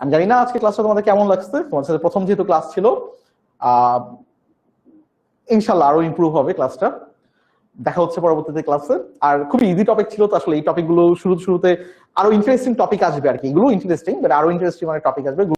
আমি জানি না আজকে ক্লাসটা তোমাদের কেমন লাগছে। তোমার সাথে প্রথম যেহেতু ক্লাস ছিল, ইনশাল্লাহ আরো ইমপ্রুভ হবে ক্লাসটা। দেখা হচ্ছে পরবর্তীতে ক্লাসে। আর খুব ইজি টপিক ছিল, তো আসলে এই টপিকগুলো শুরুতে আরো ইন্টারেস্টিং টপিক আসবে আর কি। এগুলো ইন্টারেস্টিং, বাট আরো ইন্টারেস্টিং অনেক টপিক আসবে।